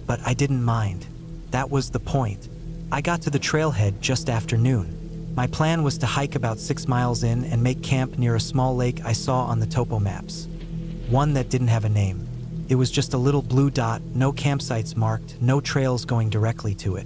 but I didn't mind. That was the point. I got to the trailhead just after noon. My plan was to hike about 6 miles in and make camp near a small lake I saw on the topo maps. One that didn't have a name. It was just a little blue dot, no campsites marked, no trails going directly to it.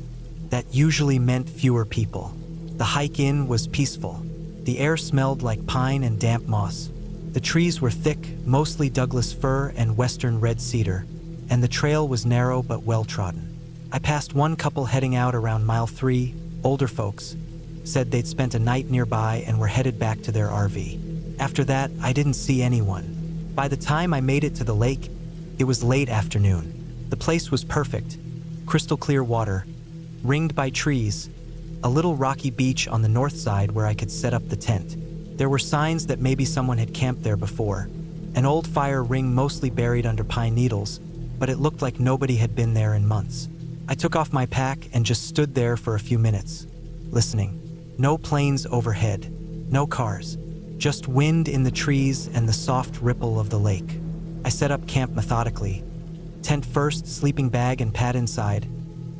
That usually meant fewer people. The hike in was peaceful. The air smelled like pine and damp moss. The trees were thick, mostly Douglas fir and western red cedar, and the trail was narrow but well-trodden. I passed one couple heading out around mile 3, older folks, said they'd spent a night nearby and were headed back to their RV. After that, I didn't see anyone. By the time I made it to the lake, it was late afternoon. The place was perfect. Crystal clear water, ringed by trees, a little rocky beach on the north side where I could set up the tent. There were signs that maybe someone had camped there before. An old fire ring mostly buried under pine needles, but it looked like nobody had been there in months. I took off my pack and just stood there for a few minutes, listening. No planes overhead, no cars, just wind in the trees and the soft ripple of the lake. I set up camp methodically. Tent first, sleeping bag and pad inside.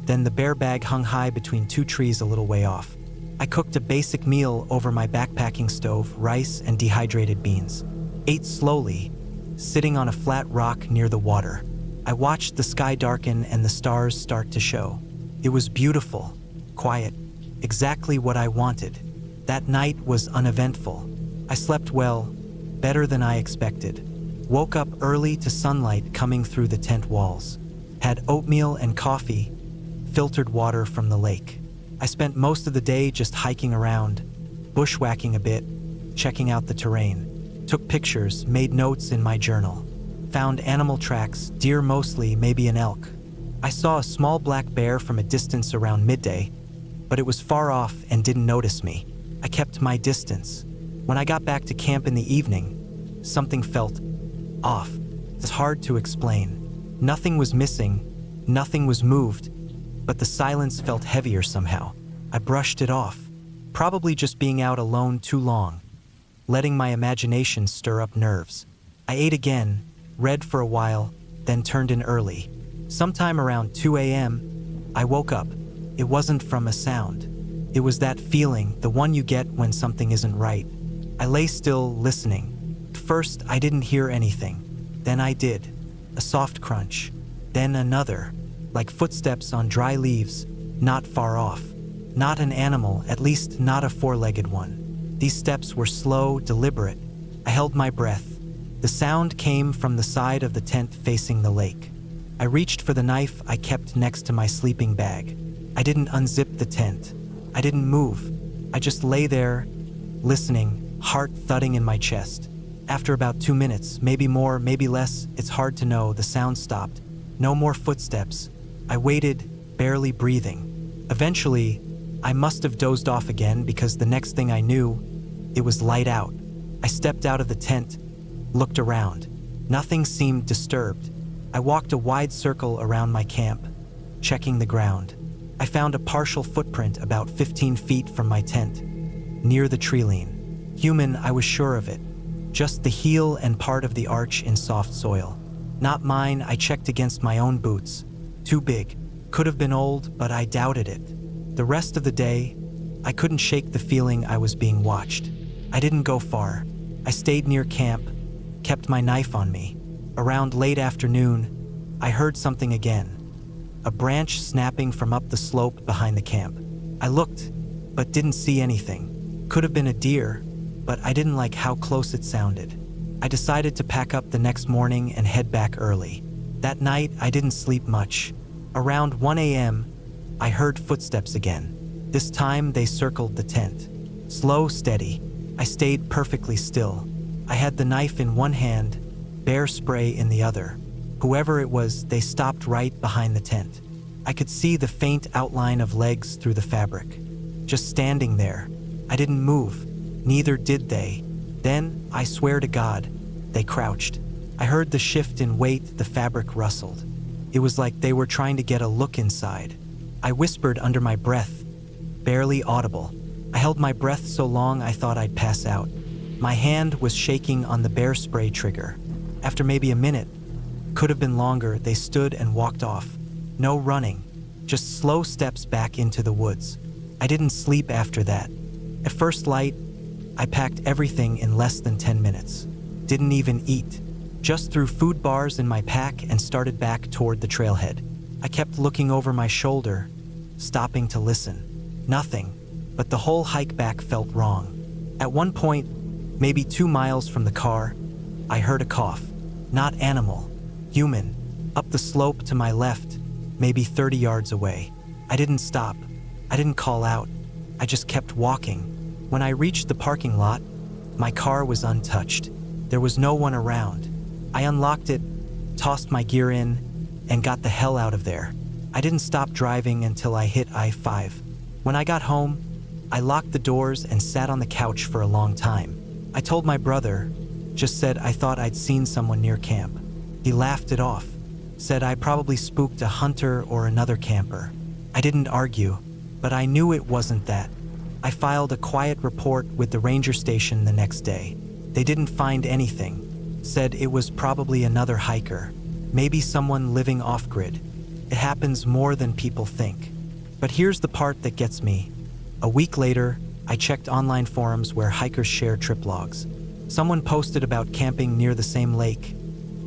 Then the bear bag hung high between 2 trees a little way off. I cooked a basic meal over my backpacking stove, rice and dehydrated beans. Ate slowly, sitting on a flat rock near the water. I watched the sky darken and the stars start to show. It was beautiful, quiet, exactly what I wanted. That night was uneventful. I slept well, better than I expected. Woke up early to sunlight coming through the tent walls. Had oatmeal and coffee, filtered water from the lake. I spent most of the day just hiking around, bushwhacking a bit, checking out the terrain. Took pictures, made notes in my journal. Found animal tracks, deer mostly, maybe an elk. I saw a small black bear from a distance around midday, but it was far off and didn't notice me. I kept my distance. When I got back to camp in the evening, something felt off. It's hard to explain. Nothing was missing, nothing was moved, but the silence felt heavier somehow. I brushed it off, probably just being out alone too long, letting my imagination stir up nerves. I ate again, read for a while, then turned in early. Sometime around 2 a.m., I woke up. It wasn't from a sound. It was that feeling, the one you get when something isn't right. I lay still, listening. At first, I didn't hear anything. Then I did. A soft crunch. Then another, like footsteps on dry leaves, not far off. Not an animal, at least not a 4-legged one. These steps were slow, deliberate. I held my breath. The sound came from the side of the tent facing the lake. I reached for the knife I kept next to my sleeping bag. I didn't unzip the tent. I didn't move. I just lay there, listening, heart thudding in my chest. After about 2 minutes, maybe more, maybe less, it's hard to know, the sound stopped. No more footsteps. I waited, barely breathing. Eventually, I must have dozed off again because the next thing I knew, it was light out. I stepped out of the tent, looked around. Nothing seemed disturbed. I walked a wide circle around my camp, checking the ground. I found a partial footprint about 15 feet from my tent, near the tree-line. Human, I was sure of it. Just the heel and part of the arch in soft soil. Not mine, I checked against my own boots. Too big. Could have been old, but I doubted it. The rest of the day, I couldn't shake the feeling I was being watched. I didn't go far. I stayed near camp, kept my knife on me. Around late afternoon, I heard something again. A branch snapping from up the slope behind the camp. I looked, but didn't see anything. Could have been a deer, but I didn't like how close it sounded. I decided to pack up the next morning and head back early. That night, I didn't sleep much. Around 1 a.m., I heard footsteps again. This time, they circled the tent. Slow, steady. I stayed perfectly still. I had the knife in one hand, bear spray in the other. Whoever it was, they stopped right behind the tent. I could see the faint outline of legs through the fabric. Just standing there. I didn't move. Neither did they. Then, I swear to God, they crouched. I heard the shift in weight, the fabric rustled. It was like they were trying to get a look inside. I whispered under my breath, barely audible. I held my breath so long I thought I'd pass out. My hand was shaking on the bear spray trigger. After maybe a minute, could have been longer, they stood and walked off. No running, just slow steps back into the woods. I didn't sleep after that. At first light, I packed everything in less than 10 minutes. Didn't even eat. Just threw food bars in my pack and started back toward the trailhead. I kept looking over my shoulder, stopping to listen. Nothing, but the whole hike back felt wrong. At one point, maybe 2 miles from the car, I heard a cough. Not animal, human, up the slope to my left, maybe 30 yards away. I didn't stop. I didn't call out. I just kept walking. When I reached the parking lot, my car was untouched. There was no one around. I unlocked it, tossed my gear in, and got the hell out of there. I didn't stop driving until I hit I-5. When I got home, I locked the doors and sat on the couch for a long time. I told my brother, just said I thought I'd seen someone near camp. He laughed it off, said I probably spooked a hunter or another camper. I didn't argue, but I knew it wasn't that. I filed a quiet report with the ranger station the next day. They didn't find anything, said it was probably another hiker, maybe someone living off-grid. It happens more than people think. But here's the part that gets me. A week later, I checked online forums where hikers share trip logs. Someone posted about camping near the same lake.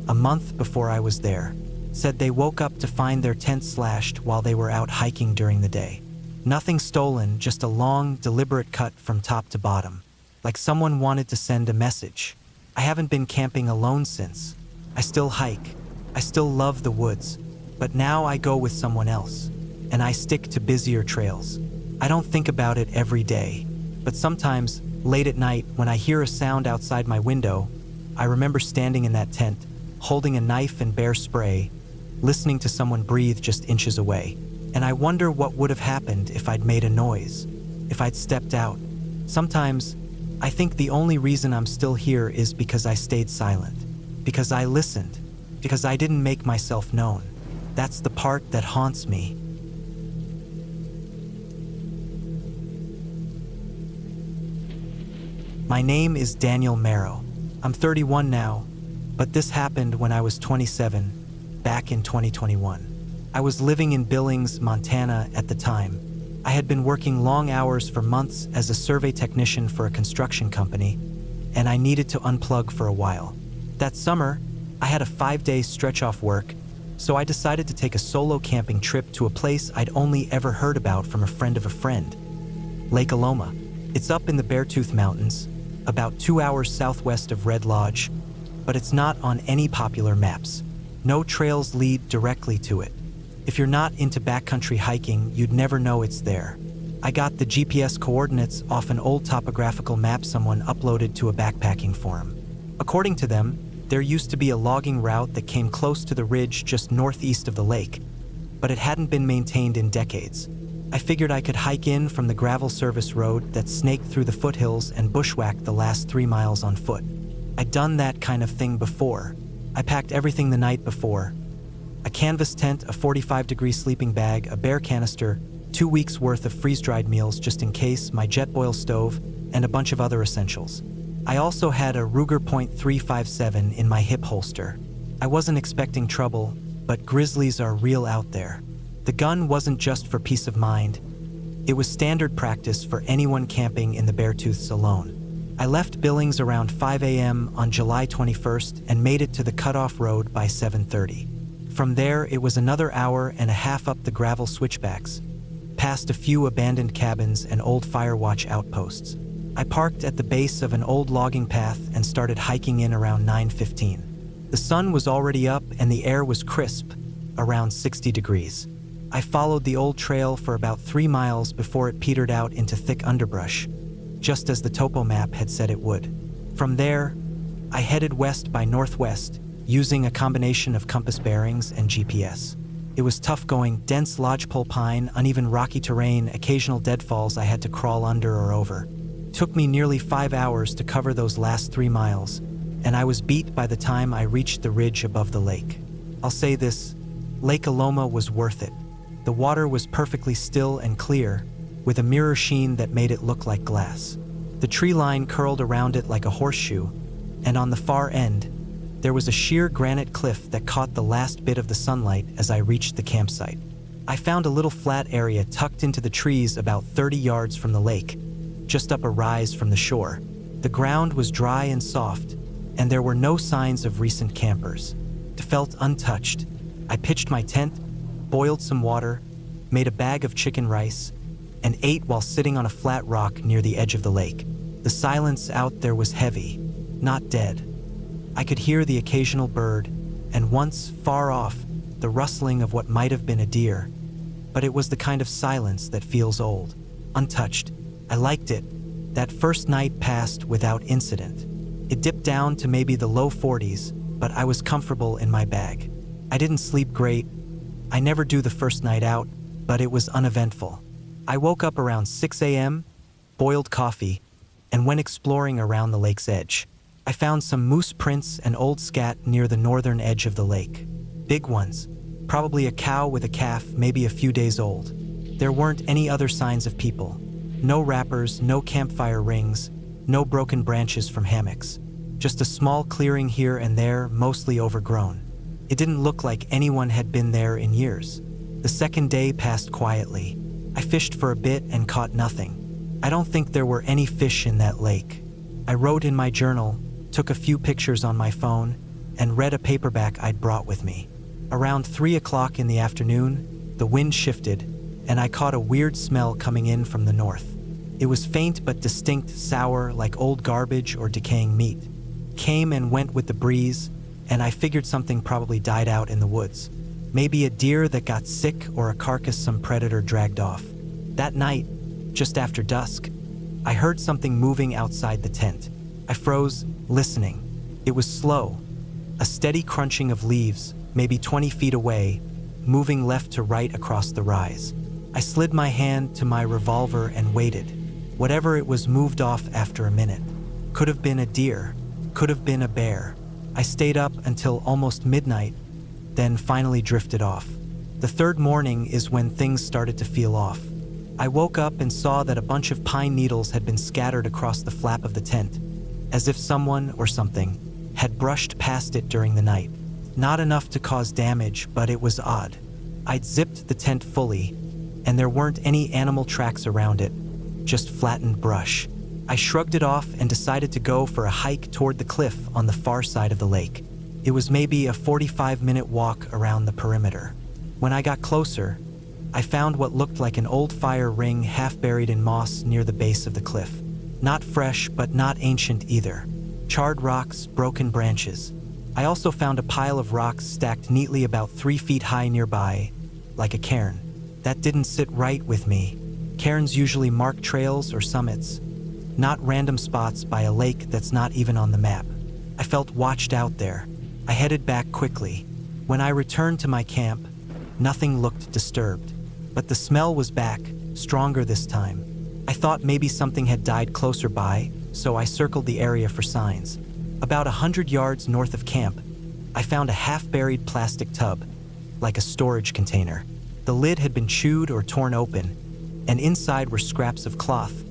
A month before I was there, said they woke up to find their tent slashed while they were out hiking during the day. Nothing stolen, just a long, deliberate cut from top to bottom. Like someone wanted to send a message. I haven't been camping alone since. I still hike. I still love the woods. But now I go with someone else. And I stick to busier trails. I don't think about it every day. But sometimes, late at night, when I hear a sound outside my window, I remember standing in that tent, holding a knife and bear spray, listening to someone breathe just inches away. And I wonder what would have happened if I'd made a noise, if I'd stepped out. Sometimes, I think the only reason I'm still here is because I stayed silent, because I listened, because I didn't make myself known. That's the part that haunts me. My name is Daniel Marrow. I'm 31 now, but this happened when I was 27, back in 2021. I was living in Billings, Montana at the time. I had been working long hours for months as a survey technician for a construction company, and I needed to unplug for a while. That summer, I had a 5-day stretch off work, so I decided to take a solo camping trip to a place I'd only ever heard about from a friend of a friend, Lake Aloma. It's up in the Barefoot Mountains, about 2 hours southwest of Red Lodge, but it's not on any popular maps. No trails lead directly to it. If you're not into backcountry hiking, you'd never know it's there. I got the GPS coordinates off an old topographical map someone uploaded to a backpacking forum. According to them, there used to be a logging route that came close to the ridge just northeast of the lake, but it hadn't been maintained in decades. I figured I could hike in from the gravel service road that snaked through the foothills and bushwhack the last 3 miles on foot. I'd done that kind of thing before. I packed everything the night before. A canvas tent, a 45-degree sleeping bag, a bear canister, 2 weeks worth of freeze-dried meals just in case, my Jetboil stove, and a bunch of other essentials. I also had a Ruger .357 in my hip holster. I wasn't expecting trouble, but grizzlies are real out there. The gun wasn't just for peace of mind. It was standard practice for anyone camping in the Beartooths alone. I left Billings around 5 a.m. on July 21st and made it to the cutoff road by 7:30. From there, it was another hour and a half up the gravel switchbacks, past a few abandoned cabins and old fire watch outposts. I parked at the base of an old logging path and started hiking in around 9:15. The sun was already up and the air was crisp, around 60 degrees. I followed the old trail for about 3 miles before it petered out into thick underbrush, just as the topo map had said it would. From there, I headed west by northwest, using a combination of compass bearings and GPS. It was tough going, dense lodgepole pine, uneven rocky terrain, occasional deadfalls I had to crawl under or over. It took me nearly 5 hours to cover those last 3 miles, and I was beat by the time I reached the ridge above the lake. I'll say this, Lake Aloma was worth it. The water was perfectly still and clear, with a mirror sheen that made it look like glass. The tree line curled around it like a horseshoe, and on the far end, there was a sheer granite cliff that caught the last bit of the sunlight as I reached the campsite. I found a little flat area tucked into the trees about 30 yards from the lake, just up a rise from the shore. The ground was dry and soft, and there were no signs of recent campers. It felt untouched. I pitched my tent, boiled some water, made a bag of chicken rice, and ate while sitting on a flat rock near the edge of the lake. The silence out there was heavy, not dead. I could hear the occasional bird, and once, far off, the rustling of what might have been a deer. But it was the kind of silence that feels old, untouched. I liked it. That first night passed without incident. It dipped down to maybe the low 40s, but I was comfortable in my bag. I didn't sleep great. I never do the first night out, but it was uneventful. I woke up around 6 a.m., boiled coffee, and went exploring around the lake's edge. I found some moose prints and old scat near the northern edge of the lake. Big ones, probably a cow with a calf, maybe a few days old. There weren't any other signs of people. No wrappers, no campfire rings, no broken branches from hammocks. Just a small clearing here and there, mostly overgrown. It didn't look like anyone had been there in years. The second day passed quietly. I fished for a bit and caught nothing. I don't think there were any fish in that lake. I wrote in my journal, took a few pictures on my phone, and read a paperback I'd brought with me. Around 3 o'clock in the afternoon, the wind shifted, and I caught a weird smell coming in from the north. It was faint but distinct, sour, like old garbage or decaying meat. Came and went with the breeze, and I figured something probably died out in the woods. Maybe a deer that got sick or a carcass some predator dragged off. That night, just after dusk, I heard something moving outside the tent. I froze, listening. It was slow, a steady crunching of leaves, maybe 20 feet away, moving left to right across the rise. I slid my hand to my revolver and waited. Whatever it was moved off after a minute. Could have been a deer, could have been a bear. I stayed up until almost midnight, then finally drifted off. The third morning is when things started to feel off. I woke up and saw that a bunch of pine needles had been scattered across the flap of the tent, as if someone or something had brushed past it during the night. Not enough to cause damage, but it was odd. I'd zipped the tent fully, and there weren't any animal tracks around it, just flattened brush. I shrugged it off and decided to go for a hike toward the cliff on the far side of the lake. It was maybe a 45-minute walk around the perimeter. When I got closer, I found what looked like an old fire ring half buried in moss near the base of the cliff. Not fresh, but not ancient either. Charred rocks, broken branches. I also found a pile of rocks stacked neatly about 3 feet high nearby, like a cairn. That didn't sit right with me. Cairns usually mark trails or summits, not random spots by a lake that's not even on the map. I felt watched out there. I headed back quickly. When I returned to my camp, nothing looked disturbed. But the smell was back, stronger this time. I thought maybe something had died closer by, so I circled the area for signs. About 100 yards north of camp, I found a half-buried plastic tub, like a storage container. The lid had been chewed or torn open, and inside were scraps of cloth,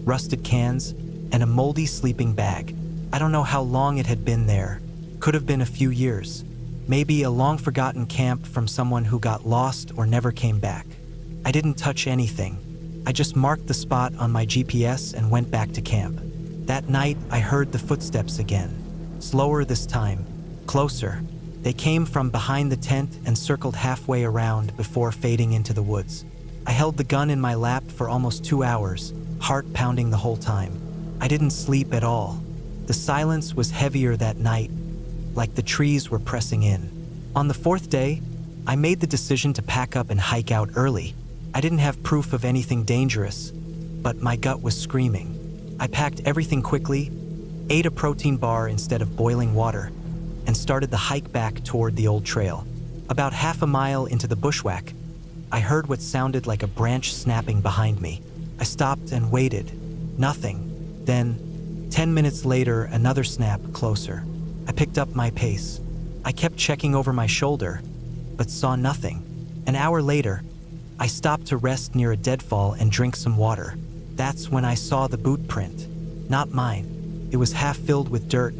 rusted cans, and a moldy sleeping bag. I don't know how long it had been there. Could have been a few years. Maybe a long-forgotten camp from someone who got lost or never came back. I didn't touch anything. I just marked the spot on my GPS and went back to camp. That night, I heard the footsteps again. Slower this time. Closer. They came from behind the tent and circled halfway around before fading into the woods. I held the gun in my lap for almost 2 hours, heart pounding the whole time. I didn't sleep at all. The silence was heavier that night, like the trees were pressing in. On the fourth day, I made the decision to pack up and hike out early. I didn't have proof of anything dangerous, but my gut was screaming. I packed everything quickly, ate a protein bar instead of boiling water, and started the hike back toward the old trail. About half a mile into the bushwhack, I heard what sounded like a branch snapping behind me. I stopped and waited. Nothing. Then, 10 minutes later, another snap closer. I picked up my pace. I kept checking over my shoulder, but saw nothing. An hour later, I stopped to rest near a deadfall and drink some water. That's when I saw the boot print. Not mine. It was half filled with dirt,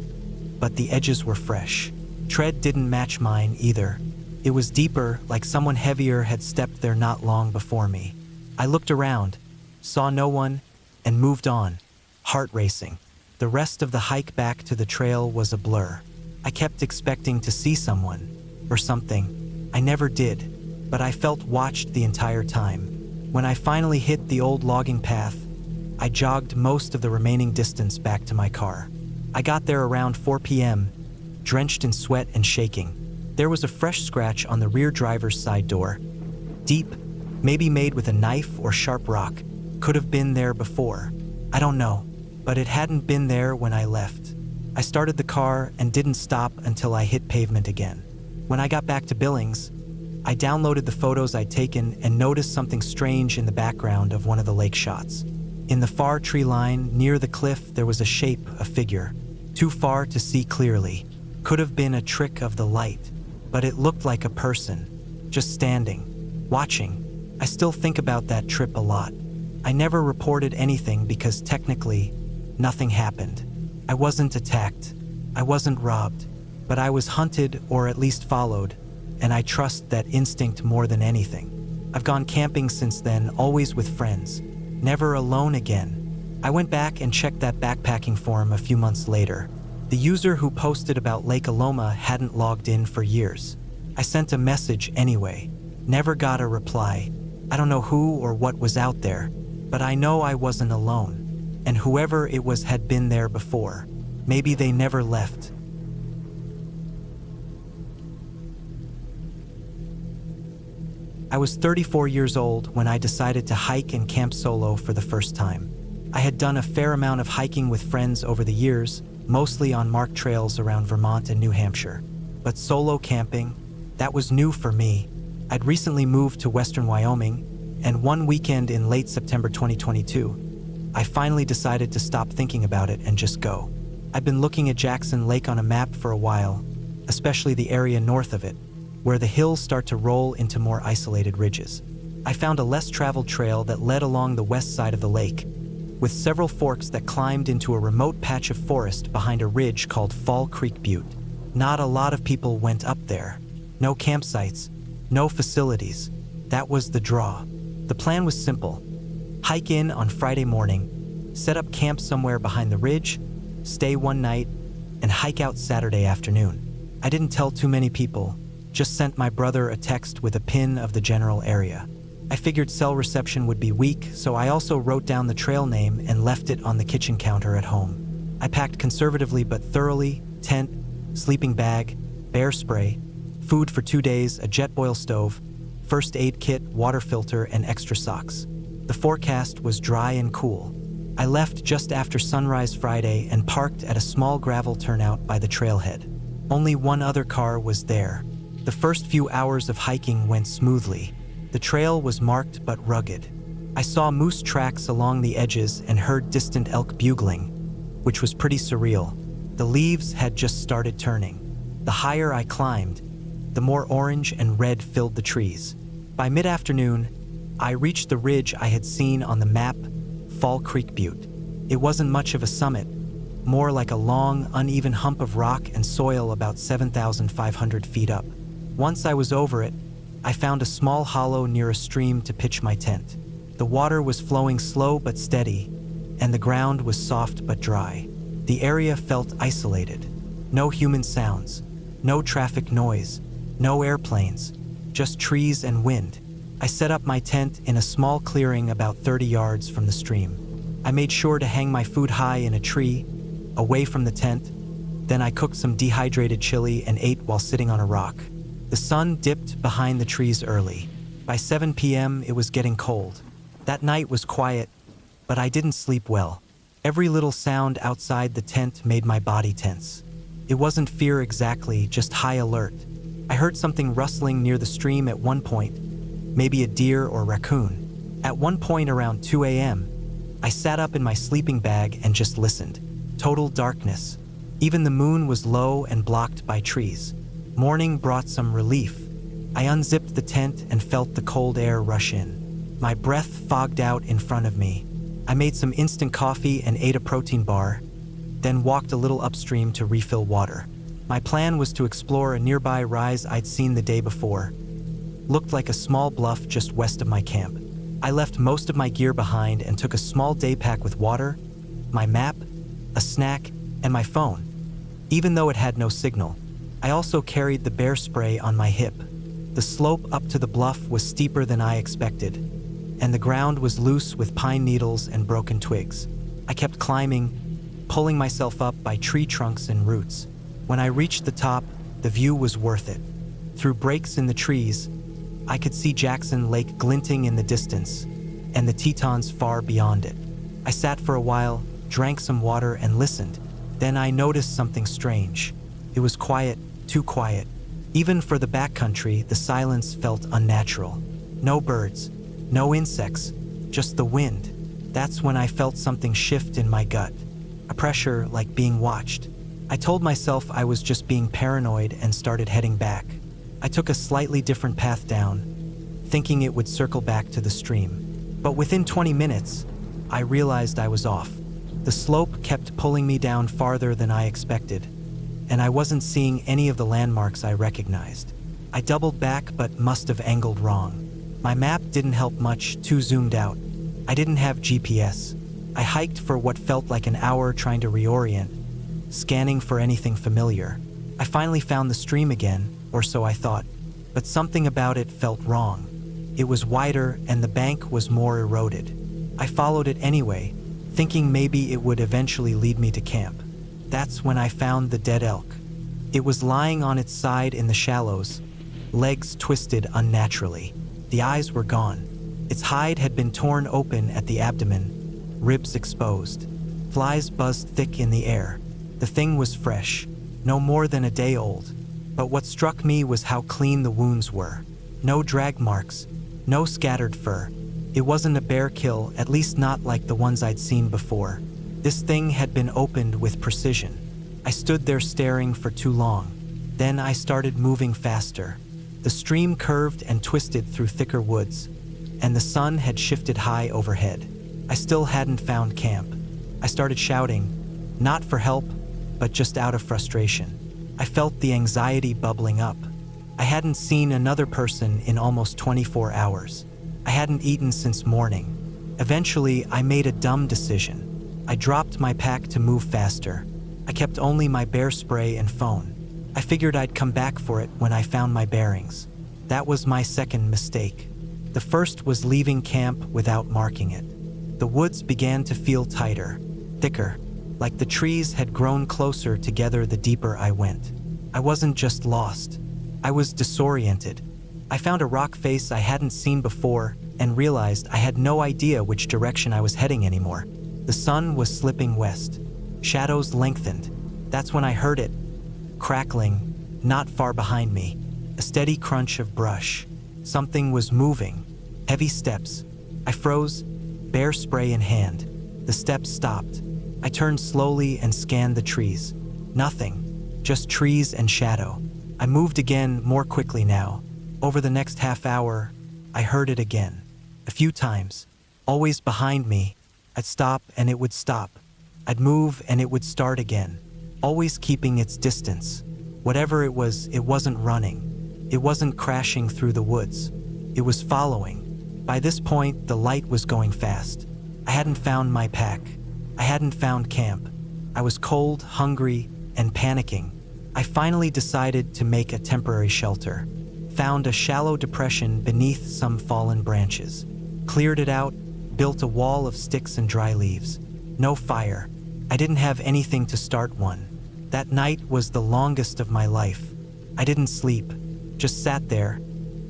but the edges were fresh. Tread didn't match mine either. It was deeper, like someone heavier had stepped there not long before me. I looked around, saw no one, and moved on, heart racing. The rest of the hike back to the trail was a blur. I kept expecting to see someone, or something. I never did, but I felt watched the entire time. When I finally hit the old logging path, I jogged most of the remaining distance back to my car. I got there around 4 p.m., drenched in sweat and shaking. There was a fresh scratch on the rear driver's side door. Deep, maybe made with a knife or sharp rock. Could have been there before. I don't know, but it hadn't been there when I left. I started the car and didn't stop until I hit pavement again. When I got back to Billings, I downloaded the photos I'd taken and noticed something strange in the background of one of the lake shots. In the far tree line near the cliff, there was a shape, a figure. Too far to see clearly. Could have been a trick of the light, but it looked like a person, just standing, watching. I still think about that trip a lot. I never reported anything because technically, nothing happened. I wasn't attacked. I wasn't robbed, but I was hunted or at least followed, and I trust that instinct more than anything. I've gone camping since then, always with friends, never alone again. I went back and checked that backpacking forum a few months later. The user who posted about Lake Aloma hadn't logged in for years. I sent a message anyway, never got a reply. I don't know who or what was out there, but I know I wasn't alone, and whoever it was had been there before. Maybe they never left. I was 34 years old when I decided to hike and camp solo for the first time. I had done a fair amount of hiking with friends over the years, mostly on marked trails around Vermont and New Hampshire. But solo camping, that was new for me. I'd recently moved to western Wyoming, and one weekend in late September 2022, I finally decided to stop thinking about it and just go. I'd been looking at Jackson Lake on a map for a while, especially the area north of it, where the hills start to roll into more isolated ridges. I found a less traveled trail that led along the west side of the lake, with several forks that climbed into a remote patch of forest behind a ridge called Fall Creek Butte. Not a lot of people went up there. No campsites, no facilities. That was the draw. The plan was simple. Hike in on Friday morning, set up camp somewhere behind the ridge, stay one night, and hike out Saturday afternoon. I didn't tell too many people, just sent my brother a text with a pin of the general area. I figured cell reception would be weak, so I also wrote down the trail name and left it on the kitchen counter at home. I packed conservatively but thoroughly: tent, sleeping bag, bear spray, food for 2 days, a Jetboil stove, first aid kit, water filter, and extra socks. The forecast was dry and cool. I left just after sunrise Friday and parked at a small gravel turnout by the trailhead. Only one other car was there. The first few hours of hiking went smoothly. The trail was marked but rugged. I saw moose tracks along the edges and heard distant elk bugling, which was pretty surreal. The leaves had just started turning. The higher I climbed, the more orange and red filled the trees. By mid-afternoon, I reached the ridge I had seen on the map, Fall Creek Butte. It wasn't much of a summit, more like a long, uneven hump of rock and soil about 7,500 feet up. Once I was over it, I found a small hollow near a stream to pitch my tent. The water was flowing slow but steady, and the ground was soft but dry. The area felt isolated. No human sounds, no traffic noise, no airplanes, just trees and wind. I set up my tent in a small clearing about 30 yards from the stream. I made sure to hang my food high in a tree, away from the tent. Then I cooked some dehydrated chili and ate while sitting on a rock. The sun dipped behind the trees early. By 7 p.m., it was getting cold. That night was quiet, but I didn't sleep well. Every little sound outside the tent made my body tense. It wasn't fear exactly, just high alert. I heard something rustling near the stream at one point, maybe a deer or raccoon. At one point around 2 a.m., I sat up in my sleeping bag and just listened. Total darkness. Even the moon was low and blocked by trees. Morning brought some relief. I unzipped the tent and felt the cold air rush in. My breath fogged out in front of me. I made some instant coffee and ate a protein bar, then walked a little upstream to refill water. My plan was to explore a nearby rise I'd seen the day before. Looked like a small bluff just west of my camp. I left most of my gear behind and took a small day pack with water, my map, a snack, and my phone. Even though it had no signal, I also carried the bear spray on my hip. The slope up to the bluff was steeper than I expected, and the ground was loose with pine needles and broken twigs. I kept climbing, pulling myself up by tree trunks and roots. When I reached the top, the view was worth it. Through breaks in the trees, I could see Jackson Lake glinting in the distance, and the Tetons far beyond it. I sat for a while, drank some water, and listened. Then I noticed something strange. It was quiet, too quiet. Even for the backcountry, the silence felt unnatural. No birds, no insects, just the wind. That's when I felt something shift in my gut, a pressure like being watched. I told myself I was just being paranoid and started heading back. I took a slightly different path down, thinking it would circle back to the stream. But within 20 minutes, I realized I was off. The slope kept pulling me down farther than I expected, and I wasn't seeing any of the landmarks I recognized. I doubled back but must have angled wrong. My map didn't help much, too zoomed out. I didn't have GPS. I hiked for what felt like an hour trying to reorient, scanning for anything familiar. I finally found the stream again, or so I thought, but something about it felt wrong. It was wider and the bank was more eroded. I followed it anyway, thinking maybe it would eventually lead me to camp. That's when I found the dead elk. It was lying on its side in the shallows, legs twisted unnaturally. The eyes were gone. Its hide had been torn open at the abdomen, ribs exposed. Flies buzzed thick in the air. The thing was fresh, no more than a day old. But what struck me was how clean the wounds were. No drag marks, no scattered fur. It wasn't a bear kill, at least not like the ones I'd seen before. This thing had been opened with precision. I stood there staring for too long. Then I started moving faster. The stream curved and twisted through thicker woods, and the sun had shifted high overhead. I still hadn't found camp. I started shouting, not for help, but just out of frustration. I felt the anxiety bubbling up. I hadn't seen another person in almost 24 hours. I hadn't eaten since morning. Eventually, I made a dumb decision. I dropped my pack to move faster. I kept only my bear spray and phone. I figured I'd come back for it when I found my bearings. That was my second mistake. The first was leaving camp without marking it. The woods began to feel tighter, thicker, like the trees had grown closer together the deeper I went. I wasn't just lost. I was disoriented. I found a rock face I hadn't seen before and realized I had no idea which direction I was heading anymore. The sun was slipping west. Shadows lengthened. That's when I heard it, crackling, not far behind me. A steady crunch of brush. Something was moving. Heavy steps. I froze, bear spray in hand. The steps stopped. I turned slowly and scanned the trees. Nothing, just trees and shadow. I moved again, more quickly now. Over the next half hour, I heard it again. A few times, always behind me. I'd stop and it would stop. I'd move and it would start again, always keeping its distance. Whatever it wasn't running. It wasn't crashing through the woods. It was following. By this point, the light was going fast. I hadn't found my pack. I hadn't found camp. I was cold, hungry, and panicking. I finally decided to make a temporary shelter. Found a shallow depression beneath some fallen branches. Cleared it out, built a wall of sticks and dry leaves. No fire. I didn't have anything to start one. That night was the longest of my life. I didn't sleep, just sat there,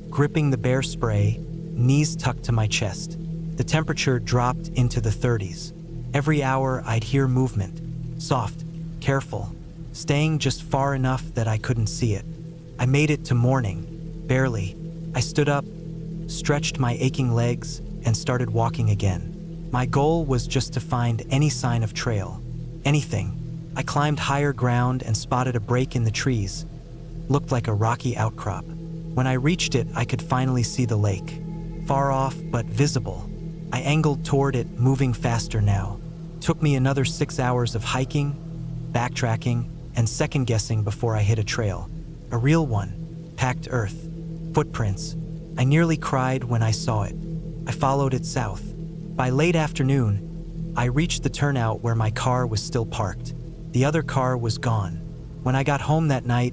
gripping the bear spray, knees tucked to my chest. The temperature dropped into the 30s. Every hour I'd hear movement, soft, careful, staying just far enough that I couldn't see it. I made it to morning, barely. I stood up, stretched my aching legs, and started walking again. My goal was just to find any sign of trail, anything. I climbed higher ground and spotted a break in the trees. Looked like a rocky outcrop. When I reached it, I could finally see the lake. Far off, but visible. I angled toward it, moving faster now. Took me another 6 hours of hiking, backtracking, and second-guessing before I hit a trail. A real one, packed earth, footprints. I nearly cried when I saw it. I followed it south. By late afternoon, I reached the turnout where my car was still parked. The other car was gone. When I got home that night,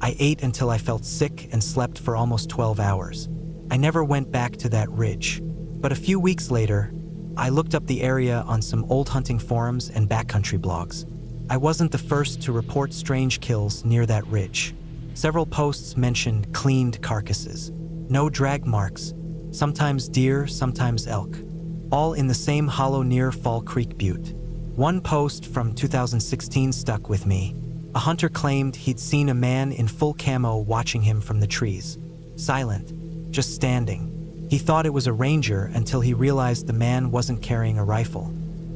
I ate until I felt sick and slept for almost 12 hours. I never went back to that ridge. But a few weeks later, I looked up the area on some old hunting forums and backcountry blogs. I wasn't the first to report strange kills near that ridge. Several posts mentioned cleaned carcasses, no drag marks, sometimes deer, sometimes elk, all in the same hollow near Fall Creek Butte. One post from 2016 stuck with me. A hunter claimed he'd seen a man in full camo watching him from the trees, silent, just standing. He thought it was a ranger until he realized the man wasn't carrying a rifle,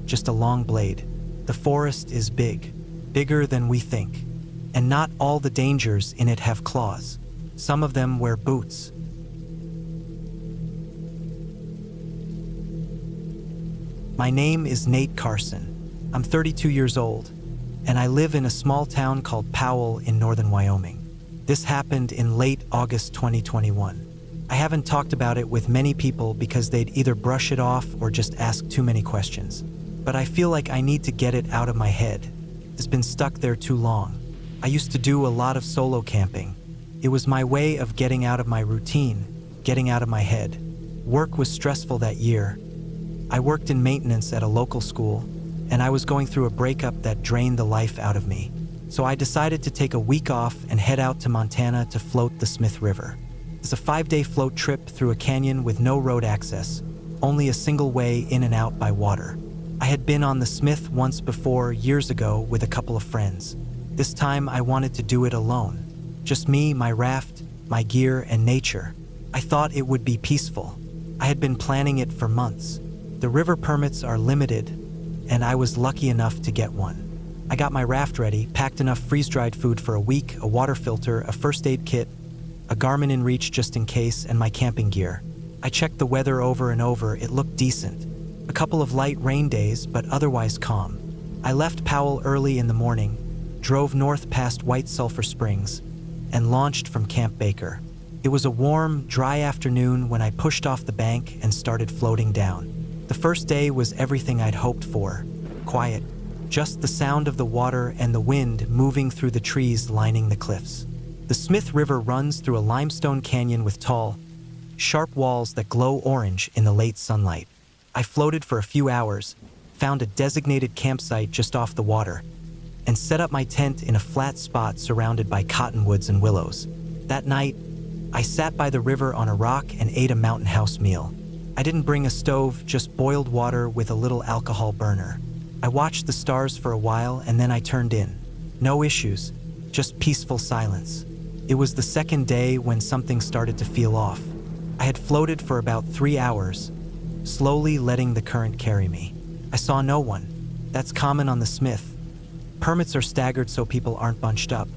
just a long blade. The forest is big, bigger than we think, and not all the dangers in it have claws. Some of them wear boots. My name is Nate Carson. I'm 32 years old, and I live in a small town called Powell in northern Wyoming. This happened in late August 2021. I haven't talked about it with many people because they'd either brush it off or just ask too many questions. But I feel like I need to get it out of my head. It's been stuck there too long. I used to do a lot of solo camping. It was my way of getting out of my routine, getting out of my head. Work was stressful that year. I worked in maintenance at a local school, and I was going through a breakup that drained the life out of me. So I decided to take a week off and head out to Montana to float the Smith River. It's a 5-day float trip through a canyon with no road access, only a single way in and out by water. I had been on the Smith once before, years ago, with a couple of friends. This time I wanted to do it alone. Just me, my raft, my gear, and nature. I thought it would be peaceful. I had been planning it for months. The river permits are limited, and I was lucky enough to get one. I got my raft ready, packed enough freeze-dried food for a week, a water filter, a first aid kit, a Garmin inReach just in case, and my camping gear. I checked the weather over and over. It looked decent. A couple of light rain days, but otherwise calm. I left Powell early in the morning, drove north past White Sulphur Springs, and launched from Camp Baker. It was a warm, dry afternoon when I pushed off the bank and started floating down. The first day was everything I'd hoped for. Quiet, just the sound of the water and the wind moving through the trees lining the cliffs. The Smith River runs through a limestone canyon with tall, sharp walls that glow orange in the late sunlight. I floated for a few hours, found a designated campsite just off the water, and set up my tent in a flat spot surrounded by cottonwoods and willows. That night, I sat by the river on a rock and ate a mountain house meal. I didn't bring a stove, just boiled water with a little alcohol burner. I watched the stars for a while and then I turned in. No issues, just peaceful silence. It was the second day when something started to feel off. I had floated for about 3 hours, slowly letting the current carry me. I saw no one. That's common on the Smith. Permits are staggered so people aren't bunched up,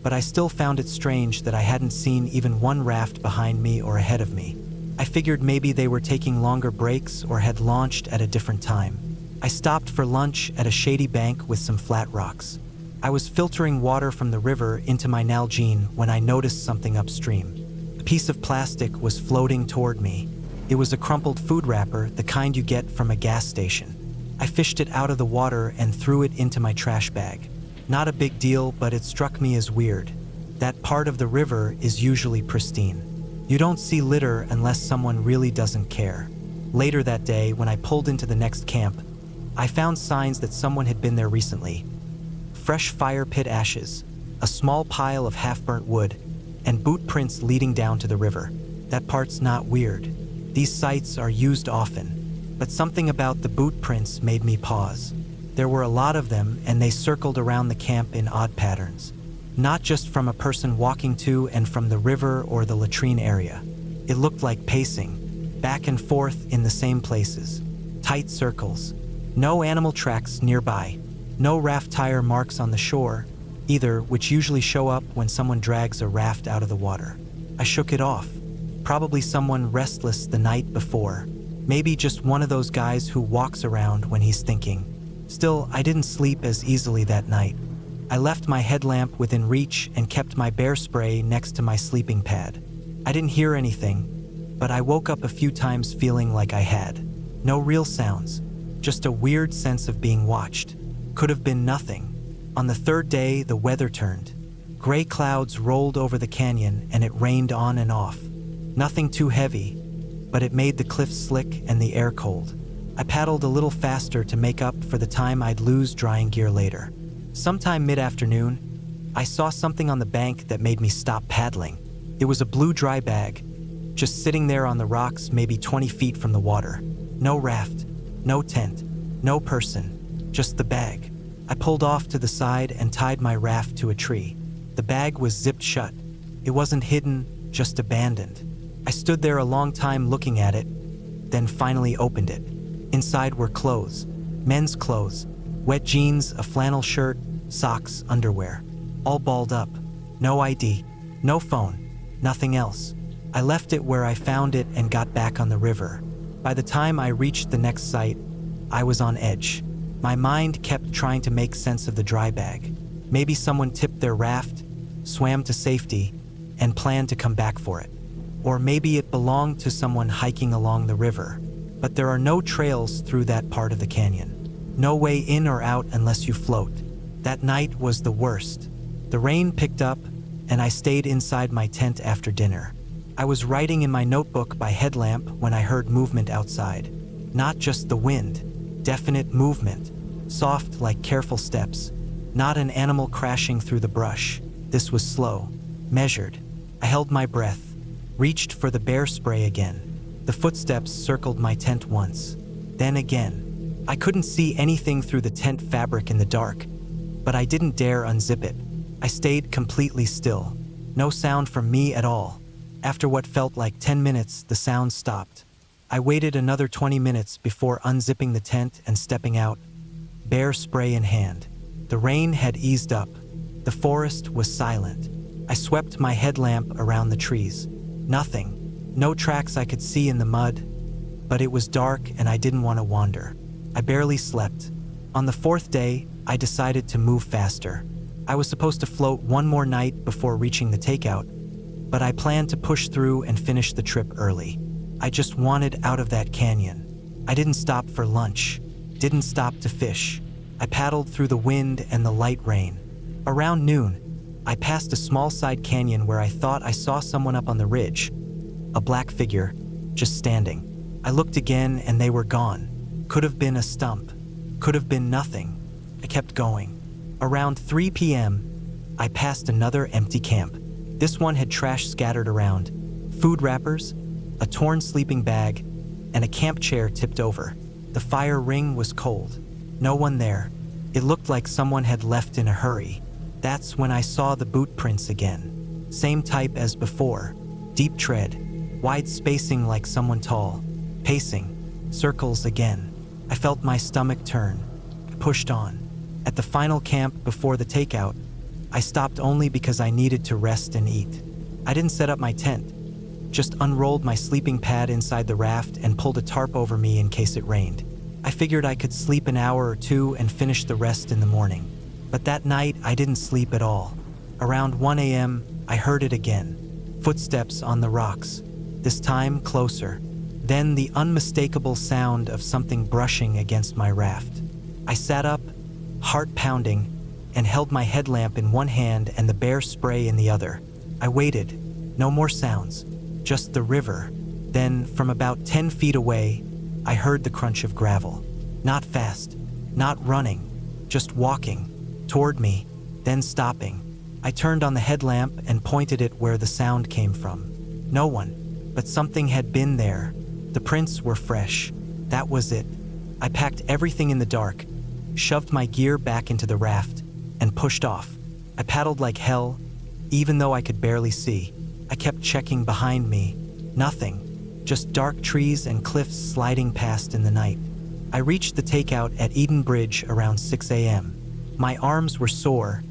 but I still found it strange that I hadn't seen even one raft behind me or ahead of me. I figured maybe they were taking longer breaks or had launched at a different time. I stopped for lunch at a shady bank with some flat rocks. I was filtering water from the river into my Nalgene when I noticed something upstream. A piece of plastic was floating toward me. It was a crumpled food wrapper, the kind you get from a gas station. I fished it out of the water and threw it into my trash bag. Not a big deal, but it struck me as weird. That part of the river is usually pristine. You don't see litter unless someone really doesn't care. Later that day, when I pulled into the next camp, I found signs that someone had been there recently. Fresh fire pit ashes, a small pile of half-burnt wood, and boot prints leading down to the river. That part's not weird. These sites are used often, but something about the boot prints made me pause. There were a lot of them, and they circled around the camp in odd patterns. Not just from a person walking to and from the river or the latrine area. It looked like pacing, back and forth in the same places. Tight circles. No animal tracks nearby. No raft tire marks on the shore, either, which usually show up when someone drags a raft out of the water. I shook it off. Probably someone restless the night before. Maybe just one of those guys who walks around when he's thinking. Still, I didn't sleep as easily that night. I left my headlamp within reach and kept my bear spray next to my sleeping pad. I didn't hear anything, but I woke up a few times feeling like I had. No real sounds, just a weird sense of being watched. Could have been nothing. On the third day, the weather turned. Gray clouds rolled over the canyon and it rained on and off. Nothing too heavy, but it made the cliffs slick and the air cold. I paddled a little faster to make up for the time I'd lose drying gear later. Sometime mid-afternoon, I saw something on the bank that made me stop paddling. It was a blue dry bag, just sitting there on the rocks maybe 20 feet from the water. No raft, no tent, no person, just the bag. I pulled off to the side and tied my raft to a tree. The bag was zipped shut. It wasn't hidden, just abandoned. I stood there a long time looking at it, then finally opened it. Inside were clothes, men's clothes, wet jeans, a flannel shirt, socks, underwear, all balled up. No ID, no phone, nothing else. I left it where I found it and got back on the river. By the time I reached the next site, I was on edge. My mind kept trying to make sense of the dry bag. Maybe someone tipped their raft, swam to safety, and planned to come back for it. Or maybe it belonged to someone hiking along the river. But there are no trails through that part of the canyon. No way in or out unless you float. That night was the worst. The rain picked up, and I stayed inside my tent after dinner. I was writing in my notebook by headlamp when I heard movement outside. Not just the wind, definite movement, soft like careful steps. Not an animal crashing through the brush. This was slow, measured. I held my breath, reached for the bear spray again. The footsteps circled my tent once, then again. I couldn't see anything through the tent fabric in the dark, but I didn't dare unzip it. I stayed completely still. No sound from me at all. After what felt like 10 minutes, the sound stopped. I waited another 20 minutes before unzipping the tent and stepping out, bear spray in hand. The rain had eased up. The forest was silent. I swept my headlamp around the trees. Nothing. No tracks I could see in the mud, but it was dark and I didn't want to wander. I barely slept. On the fourth day, I decided to move faster. I was supposed to float one more night before reaching the takeout, but I planned to push through and finish the trip early. I just wanted out of that canyon. I didn't stop for lunch, didn't stop to fish. I paddled through the wind and the light rain. Around noon, I passed a small side canyon where I thought I saw someone up on the ridge. A black figure, just standing. I looked again and they were gone. Could have been a stump. Could have been nothing. I kept going. Around 3 p.m., I passed another empty camp. This one had trash scattered around, food wrappers, a torn sleeping bag, and a camp chair tipped over. The fire ring was cold. No one there. It looked like someone had left in a hurry. That's when I saw the boot prints again. Same type as before. Deep tread. Wide spacing like someone tall, pacing, circles again. I felt my stomach turn, pushed on. At the final camp before the takeout, I stopped only because I needed to rest and eat. I didn't set up my tent, just unrolled my sleeping pad inside the raft and pulled a tarp over me in case it rained. I figured I could sleep an hour or two and finish the rest in the morning. But that night, I didn't sleep at all. Around 1 a.m., I heard it again. Footsteps on the rocks. This time closer. Then the unmistakable sound of something brushing against my raft. I sat up, heart pounding, and held my headlamp in one hand and the bear spray in the other. I waited. No more sounds. Just the river. Then, from about 10 feet away, I heard the crunch of gravel. Not fast. Not running. Just walking. Toward me. Then stopping. I turned on the headlamp and pointed it where the sound came from. No one. But something had been there. The prints were fresh. That was it. I packed everything in the dark, shoved my gear back into the raft, and pushed off. I paddled like hell, even though I could barely see. I kept checking behind me. Nothing. Just dark trees and cliffs sliding past in the night. I reached the takeout at Eden Bridge around 6 a.m. My arms were sore,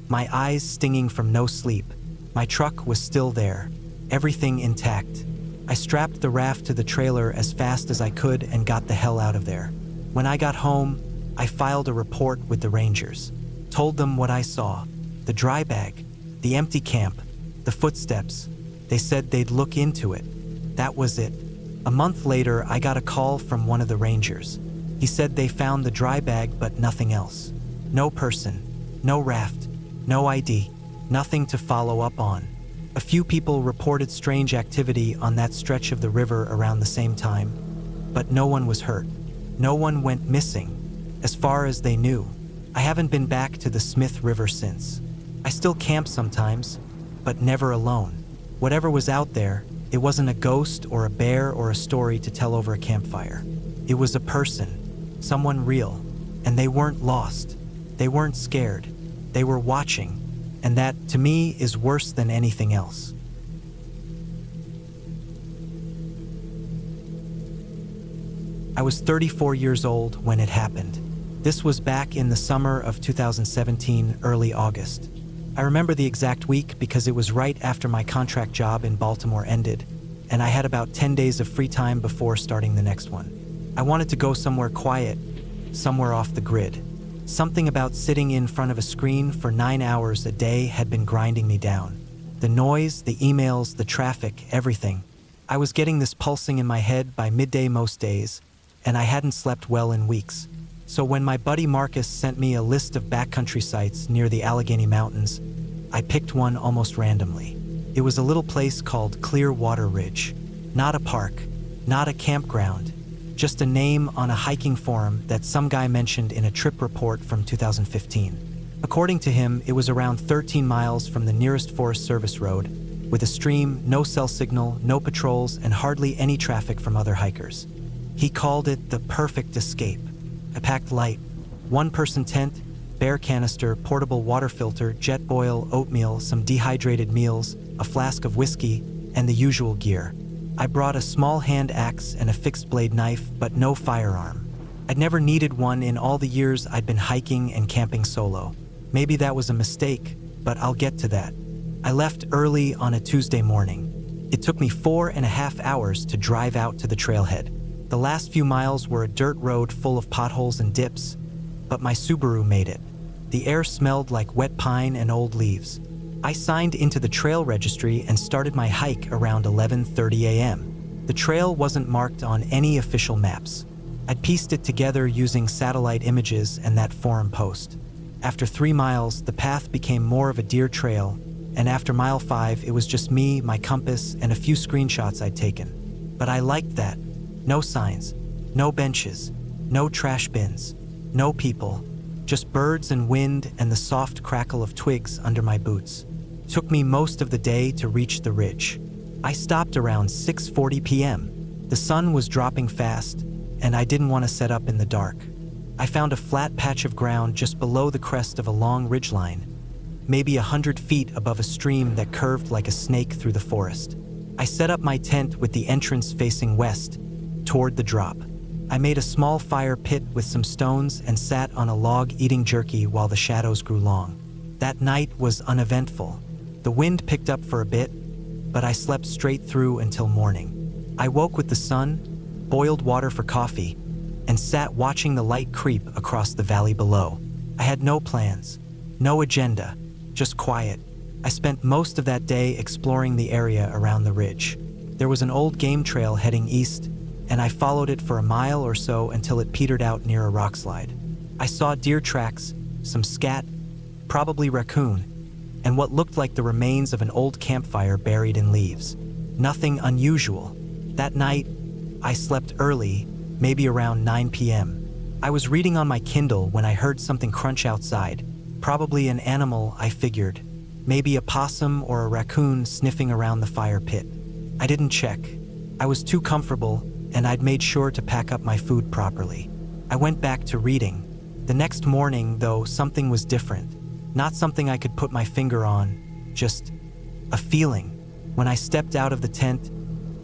my eyes stinging from no sleep. My truck was still there, everything intact. I strapped the raft to the trailer as fast as I could and got the hell out of there. When I got home, I filed a report with the rangers. Told them what I saw. The dry bag, the empty camp, the footsteps. They said they'd look into it. That was it. A month later, I got a call from one of the rangers. He said they found the dry bag but nothing else. No person, no raft, no ID, nothing to follow up on. A few people reported strange activity on that stretch of the river around the same time, but no one was hurt. No one went missing, as far as they knew. I haven't been back to the Smith River since. I still camp sometimes, but never alone. Whatever was out there, it wasn't a ghost or a bear or a story to tell over a campfire. It was a person, someone real, and they weren't lost. They weren't scared. They were watching, and that, to me, is worse than anything else. I was 34 years old when it happened. This was back in the summer of 2017, early August. I remember the exact week because it was right after my contract job in Baltimore ended, and I had about 10 days of free time before starting the next one. I wanted to go somewhere quiet, somewhere off the grid. Something about sitting in front of a screen for 9 hours a day had been grinding me down. The noise, the emails, the traffic, everything. I was getting this pulsing in my head by midday most days, and I hadn't slept well in weeks. So when my buddy Marcus sent me a list of backcountry sites near the Allegheny Mountains, I picked one almost randomly. It was a little place called Clearwater Ridge. Not a park, not a campground, just a name on a hiking forum that some guy mentioned in a trip report from 2015. According to him, it was around 13 miles from the nearest Forest Service road, with a stream, no cell signal, no patrols, and hardly any traffic from other hikers. He called it the perfect escape. I packed light, one-person tent, bear canister, portable water filter, jet boil, oatmeal, some dehydrated meals, a flask of whiskey, and the usual gear. I brought a small hand axe and a fixed-blade knife, but no firearm. I'd never needed one in all the years I'd been hiking and camping solo. Maybe that was a mistake, but I'll get to that. I left early on a Tuesday morning. It took me 4.5 hours to drive out to the trailhead. The last few miles were a dirt road full of potholes and dips, but my Subaru made it. The air smelled like wet pine and old leaves. I signed into the trail registry and started my hike around 11:30 a.m. The trail wasn't marked on any official maps. I'd pieced it together using satellite images and that forum post. After 3 miles, the path became more of a deer trail, and after mile 5, it was just me, my compass, and a few screenshots I'd taken. But I liked that. No signs, no benches, no trash bins, no people, just birds and wind and the soft crackle of twigs under my boots. Took me most of the day to reach the ridge. I stopped around 6:40 p.m. The sun was dropping fast, and I didn't want to set up in the dark. I found a flat patch of ground just below the crest of a long ridgeline, maybe 100 feet above a stream that curved like a snake through the forest. I set up my tent with the entrance facing west, toward the drop. I made a small fire pit with some stones and sat on a log eating jerky while the shadows grew long. That night was uneventful. The wind picked up for a bit, but I slept straight through until morning. I woke with the sun, boiled water for coffee, and sat watching the light creep across the valley below. I had no plans, no agenda, just quiet. I spent most of that day exploring the area around the ridge. There was an old game trail heading east, and I followed it for a mile or so until it petered out near a rock slide. I saw deer tracks, some scat, probably raccoon, and what looked like the remains of an old campfire buried in leaves. Nothing unusual. That night, I slept early, maybe around 9 p.m. I was reading on my Kindle when I heard something crunch outside, probably an animal, I figured. Maybe a possum or a raccoon sniffing around the fire pit. I didn't check. I was too comfortable, and I'd made sure to pack up my food properly. I went back to reading. The next morning, though, something was different. Not something I could put my finger on, just a feeling. When I stepped out of the tent,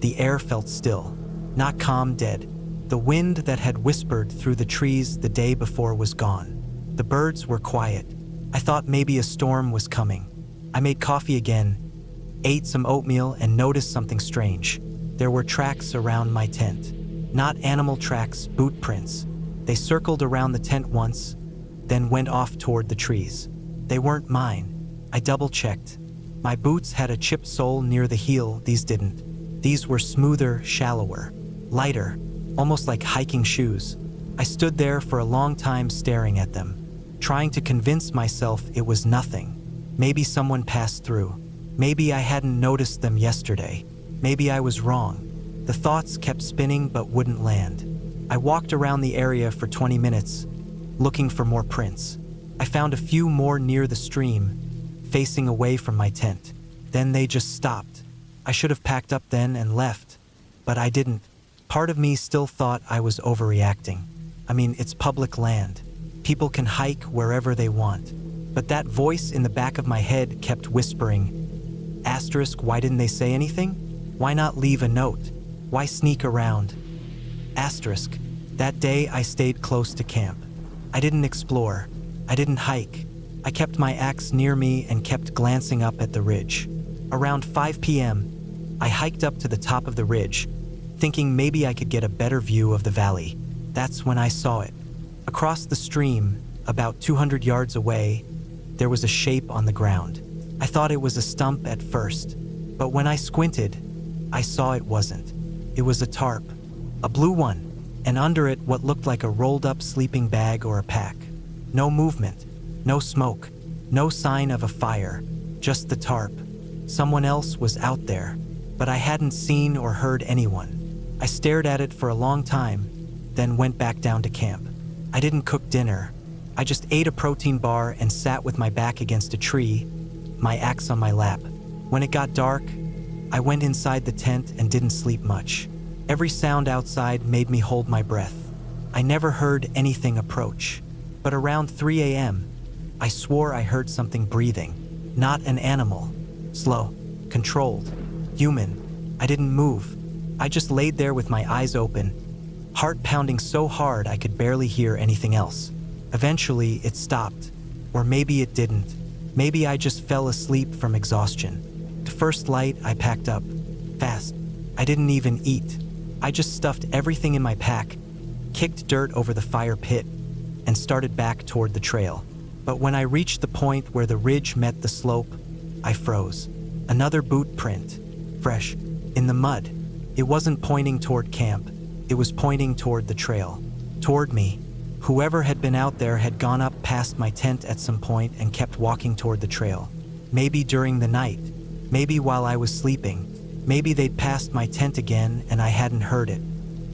the air felt still, not calm, dead. The wind that had whispered through the trees the day before was gone. The birds were quiet. I thought maybe a storm was coming. I made coffee again, ate some oatmeal, and noticed something strange. There were tracks around my tent. Not animal tracks, boot prints. They circled around the tent once, then went off toward the trees. They weren't mine. I double-checked. My boots had a chipped sole near the heel, these didn't. These were smoother, shallower, lighter, almost like hiking shoes. I stood there for a long time staring at them, trying to convince myself it was nothing. Maybe someone passed through. Maybe I hadn't noticed them yesterday. Maybe I was wrong. The thoughts kept spinning but wouldn't land. I walked around the area for 20 minutes, looking for more prints. I found a few more near the stream, facing away from my tent. Then they just stopped. I should have packed up then and left, but I didn't. Part of me still thought I was overreacting. I mean, it's public land. People can hike wherever they want. But that voice in the back of my head kept whispering, asterisk, why didn't they say anything? Why not leave a note? Why sneak around? Asterisk, that day I stayed close to camp. I didn't explore. I didn't hike. I kept my axe near me and kept glancing up at the ridge. Around 5 p.m., I hiked up to the top of the ridge, thinking maybe I could get a better view of the valley. That's when I saw it. Across the stream, about 200 yards away, there was a shape on the ground. I thought it was a stump at first, but when I squinted, I saw it wasn't. It was a tarp, a blue one, and under it what looked like a rolled-up sleeping bag or a pack. No movement, no smoke, no sign of a fire, just the tarp. Someone else was out there, but I hadn't seen or heard anyone. I stared at it for a long time, then went back down to camp. I didn't cook dinner. I just ate a protein bar and sat with my back against a tree, my axe on my lap. When it got dark, I went inside the tent and didn't sleep much. Every sound outside made me hold my breath. I never heard anything approach. But around 3 a.m., I swore I heard something breathing. Not an animal. Slow, controlled, human. I didn't move. I just laid there with my eyes open, heart pounding so hard I could barely hear anything else. Eventually, it stopped. Or maybe it didn't. Maybe I just fell asleep from exhaustion. The first light, I packed up. Fast. I didn't even eat. I just stuffed everything in my pack, kicked dirt over the fire pit, and started back toward the trail. But when I reached the point where the ridge met the slope, I froze. Another boot print. Fresh. In the mud. It wasn't pointing toward camp. It was pointing toward the trail. Toward me. Whoever had been out there had gone up past my tent at some point and kept walking toward the trail. Maybe during the night. Maybe while I was sleeping. Maybe they'd passed my tent again and I hadn't heard it.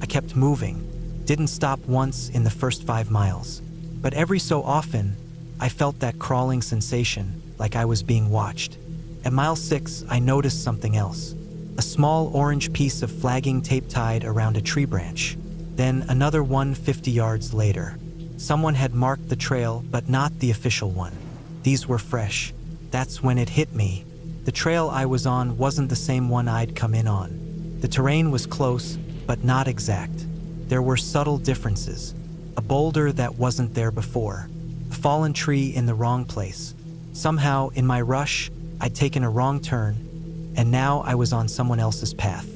I kept moving. Didn't stop once in the first 5 miles. But every so often, I felt that crawling sensation, like I was being watched. At mile 6, I noticed something else. A small orange piece of flagging tape tied around a tree branch. Then another one 50 yards later. Someone had marked the trail, but not the official one. These were fresh. That's when it hit me. The trail I was on wasn't the same one I'd come in on. The terrain was close, but not exact. There were subtle differences. A boulder that wasn't there before. A fallen tree in the wrong place. Somehow, in my rush, I'd taken a wrong turn, and now I was on someone else's path.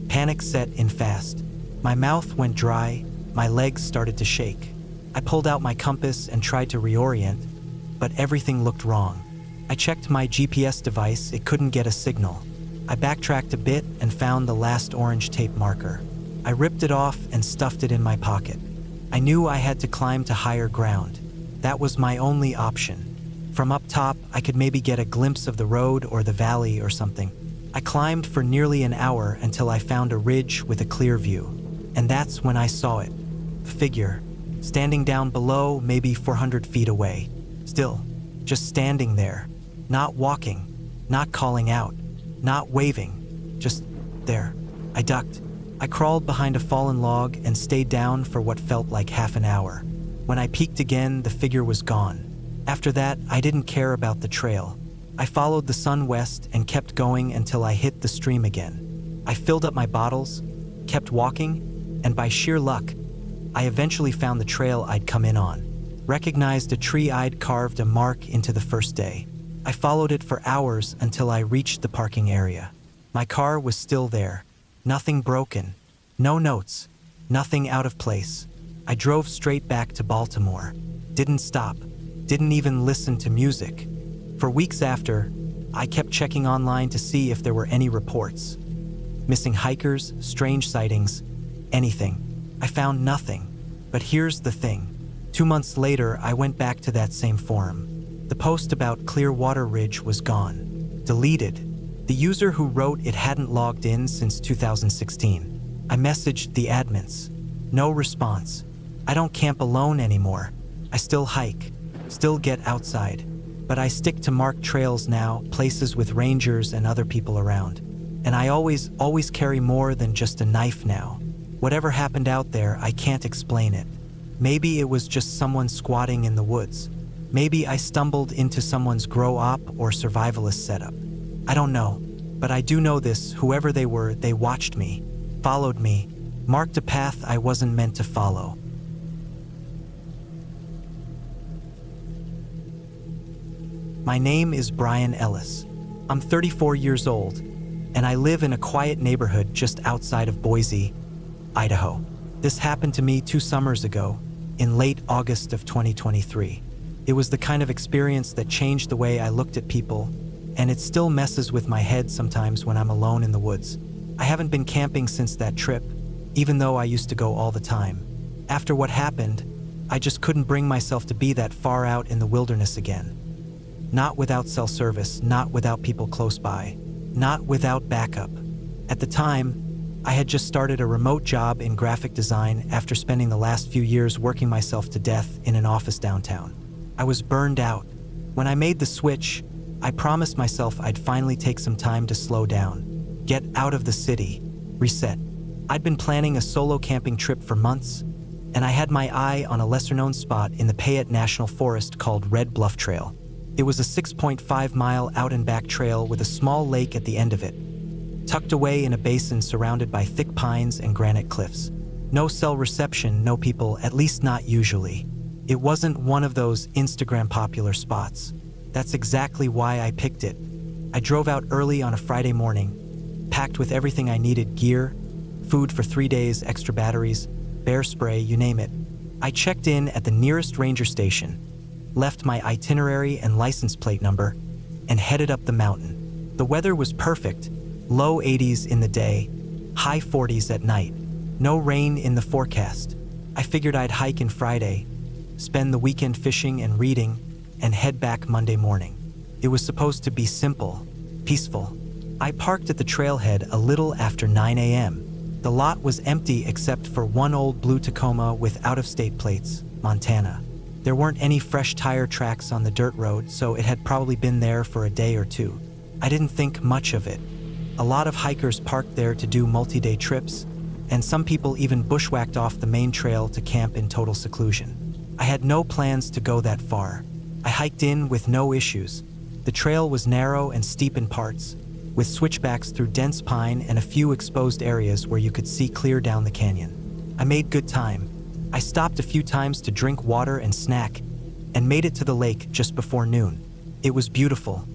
Panic set in fast. My mouth went dry, my legs started to shake. I pulled out my compass and tried to reorient, but everything looked wrong. I checked my GPS device, it couldn't get a signal. I backtracked a bit and found the last orange tape marker. I ripped it off and stuffed it in my pocket. I knew I had to climb to higher ground. That was my only option. From up top, I could maybe get a glimpse of the road or the valley or something. I climbed for nearly an hour until I found a ridge with a clear view. And that's when I saw it. A figure, standing down below, maybe 400 feet away. Still, just standing there. Not walking, not calling out, not waving, just there. I ducked. I crawled behind a fallen log and stayed down for what felt like half an hour. When I peeked again, the figure was gone. After that, I didn't care about the trail. I followed the sun west and kept going until I hit the stream again. I filled up my bottles, kept walking, and by sheer luck, I eventually found the trail I'd come in on. Recognized a tree I'd carved a mark into the first day. I followed it for hours until I reached the parking area. My car was still there. Nothing broken. No notes. Nothing out of place. I drove straight back to Baltimore. Didn't stop. Didn't even listen to music. For weeks after, I kept checking online to see if there were any reports. Missing hikers, strange sightings, anything. I found nothing. But here's the thing. 2 months later, I went back to that same forum. The post about Clearwater Ridge was gone. Deleted. The user who wrote it hadn't logged in since 2016. I messaged the admins. No response. I don't camp alone anymore. I still hike, still get outside. But I stick to marked trails now, places with rangers and other people around. And I always carry more than just a knife now. Whatever happened out there, I can't explain it. Maybe it was just someone squatting in the woods. Maybe I stumbled into someone's grow-op or survivalist setup. I don't know, but I do know this: whoever they were, they watched me, followed me, marked a path I wasn't meant to follow. My name is Brian Ellis. I'm 34 years old, and I live in a quiet neighborhood just outside of Boise, Idaho. This happened to me 2 summers ago, in late August of 2023. It was the kind of experience that changed the way I looked at people, and it still messes with my head sometimes when I'm alone in the woods. I haven't been camping since that trip, even though I used to go all the time. After what happened, I just couldn't bring myself to be that far out in the wilderness again. Not without cell service, not without people close by, not without backup. At the time, I had just started a remote job in graphic design after spending the last few years working myself to death in an office downtown. I was burned out. When I made the switch, I promised myself I'd finally take some time to slow down, get out of the city, reset. I'd been planning a solo camping trip for months, and I had my eye on a lesser-known spot in the Payette National Forest called Red Bluff Trail. It was a 6.5-mile out-and-back trail with a small lake at the end of it, tucked away in a basin surrounded by thick pines and granite cliffs. No cell reception, no people, at least not usually. It wasn't one of those Instagram popular spots. That's exactly why I picked it. I drove out early on a Friday morning, packed with everything I needed: gear, food for 3 days, extra batteries, bear spray, you name it. I checked in at the nearest ranger station, left my itinerary and license plate number, and headed up the mountain. The weather was perfect. Low 80s in the day, high 40s at night. No rain in the forecast. I figured I'd hike in Friday, spend the weekend fishing and reading, and head back Monday morning. It was supposed to be simple, peaceful. I parked at the trailhead a little after 9 a.m. The lot was empty except for one old blue Tacoma with out-of-state plates, Montana. There weren't any fresh tire tracks on the dirt road, so it had probably been there for a day or two. I didn't think much of it. A lot of hikers parked there to do multi-day trips, and some people even bushwhacked off the main trail to camp in total seclusion. I had no plans to go that far. I hiked in with no issues. The trail was narrow and steep in parts, with switchbacks through dense pine and a few exposed areas where you could see clear down the canyon. I made good time. I stopped a few times to drink water and snack, and made it to the lake just before noon. It was beautiful,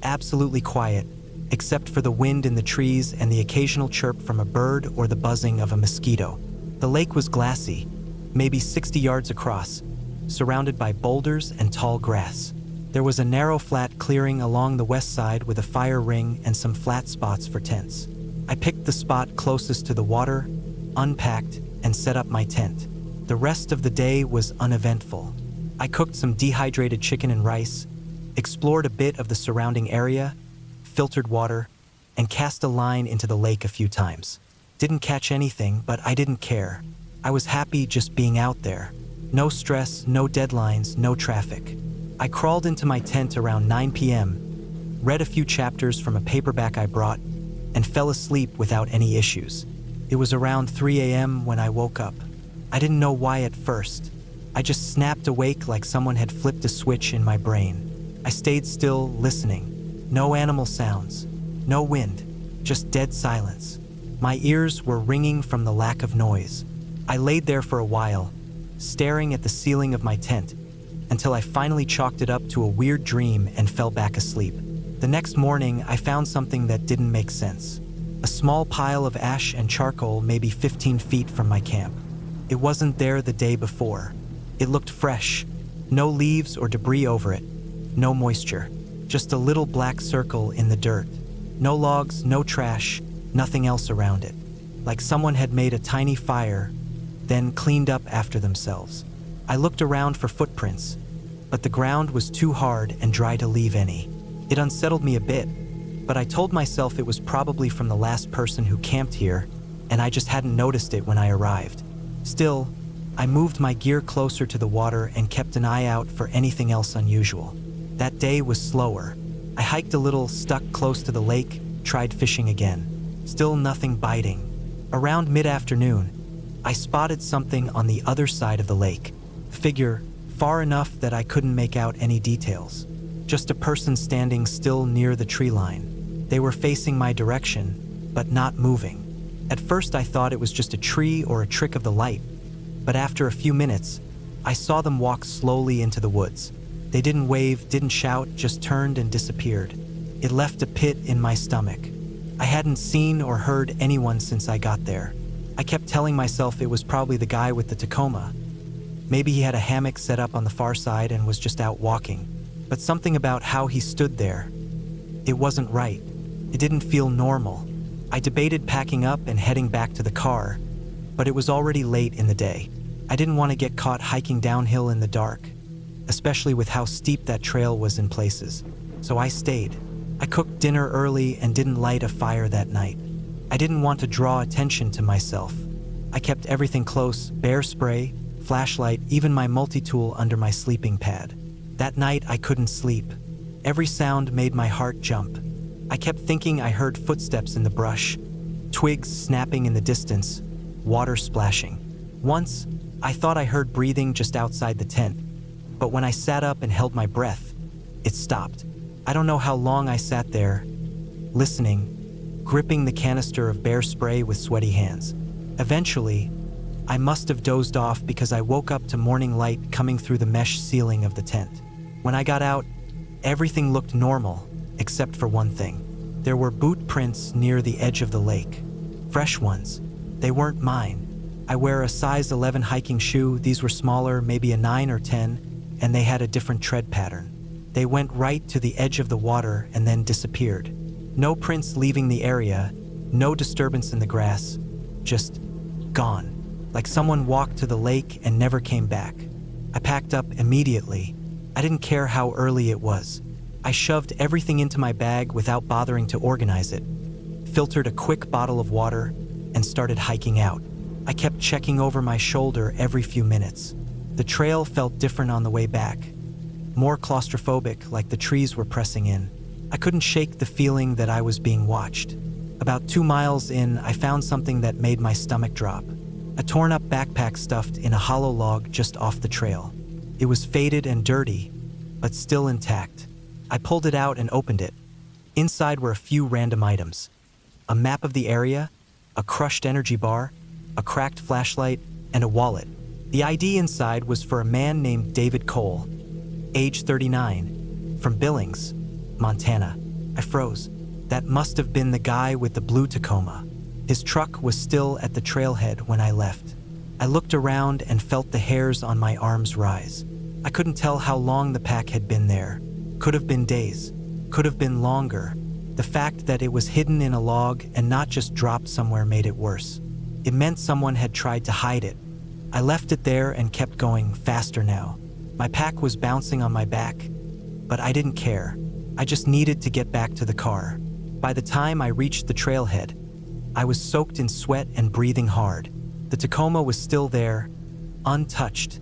absolutely quiet, except for the wind in the trees and the occasional chirp from a bird or the buzzing of a mosquito. The lake was glassy, maybe 60 yards across, surrounded by boulders and tall grass. There was a narrow flat clearing along the west side with a fire ring and some flat spots for tents. I picked the spot closest to the water, unpacked, and set up my tent. The rest of the day was uneventful. I cooked some dehydrated chicken and rice, explored a bit of the surrounding area, filtered water, and cast a line into the lake a few times. Didn't catch anything, but I didn't care. I was happy just being out there. No stress, no deadlines, no traffic. I crawled into my tent around 9 p.m., read a few chapters from a paperback I brought, and fell asleep without any issues. It was around 3 a.m. when I woke up. I didn't know why at first. I just snapped awake like someone had flipped a switch in my brain. I stayed still, listening. No animal sounds, no wind, just dead silence. My ears were ringing from the lack of noise. I laid there for a while, staring at the ceiling of my tent, until I finally chalked it up to a weird dream and fell back asleep. The next morning, I found something that didn't make sense. A small pile of ash and charcoal maybe 15 feet from my camp. It wasn't there the day before. It looked fresh, no leaves or debris over it, no moisture. Just a little black circle in the dirt. No logs, no trash, nothing else around it. Like someone had made a tiny fire, then cleaned up after themselves. I looked around for footprints, but the ground was too hard and dry to leave any. It unsettled me a bit, but I told myself it was probably from the last person who camped here, and I just hadn't noticed it when I arrived. Still, I moved my gear closer to the water and kept an eye out for anything else unusual. That day was slower. I hiked a little, stuck close to the lake, tried fishing again. Still nothing biting. Around mid-afternoon, I spotted something on the other side of the lake. Figure far enough that I couldn't make out any details. Just a person standing still near the tree line. They were facing my direction, but not moving. At first I thought it was just a tree or a trick of the light, but after a few minutes, I saw them walk slowly into the woods. They didn't wave, didn't shout, just turned and disappeared. It left a pit in my stomach. I hadn't seen or heard anyone since I got there. I kept telling myself it was probably the guy with the Tacoma. Maybe he had a hammock set up on the far side and was just out walking. But something about how he stood there, it wasn't right. It didn't feel normal. I debated packing up and heading back to the car, but it was already late in the day. I didn't want to get caught hiking downhill in the dark, especially with how steep that trail was in places. So I stayed. I cooked dinner early and didn't light a fire that night. I didn't want to draw attention to myself. I kept everything close, bear spray, flashlight, even my multi-tool under my sleeping pad. That night I couldn't sleep. Every sound made my heart jump. I kept thinking I heard footsteps in the brush, twigs snapping in the distance, water splashing. Once, I thought I heard breathing just outside the tent, but when I sat up and held my breath, it stopped. I don't know how long I sat there, listening, gripping the canister of bear spray with sweaty hands. Eventually, I must have dozed off because I woke up to morning light coming through the mesh ceiling of the tent. When I got out, everything looked normal, except for one thing. There were boot prints near the edge of the lake. Fresh ones. They weren't mine. I wear a size 11 hiking shoe. These were smaller, maybe a 9 or 10, and they had a different tread pattern. They went right to the edge of the water and then disappeared. No prints leaving the area, no disturbance in the grass, just gone. Like someone walked to the lake and never came back. I packed up immediately. I didn't care how early it was. I shoved everything into my bag without bothering to organize it, filtered a quick bottle of water, and started hiking out. I kept checking over my shoulder every few minutes. The trail felt different on the way back. More claustrophobic, like the trees were pressing in. I couldn't shake the feeling that I was being watched. About 2 miles in, I found something that made my stomach drop. A torn-up backpack stuffed in a hollow log just off the trail. It was faded and dirty, but still intact. I pulled it out and opened it. Inside were a few random items. A map of the area, a crushed energy bar, a cracked flashlight, and a wallet. The ID inside was for a man named David Cole, age 39, from Billings, Montana. I froze. That must have been the guy with the blue Tacoma. His truck was still at the trailhead when I left. I looked around and felt the hairs on my arms rise. I couldn't tell how long the pack had been there. Could have been days. Could have been longer. The fact that it was hidden in a log and not just dropped somewhere made it worse. It meant someone had tried to hide it. I left it there and kept going faster now. My pack was bouncing on my back, but I didn't care. I just needed to get back to the car. By the time I reached the trailhead, I was soaked in sweat and breathing hard. The Tacoma was still there, untouched,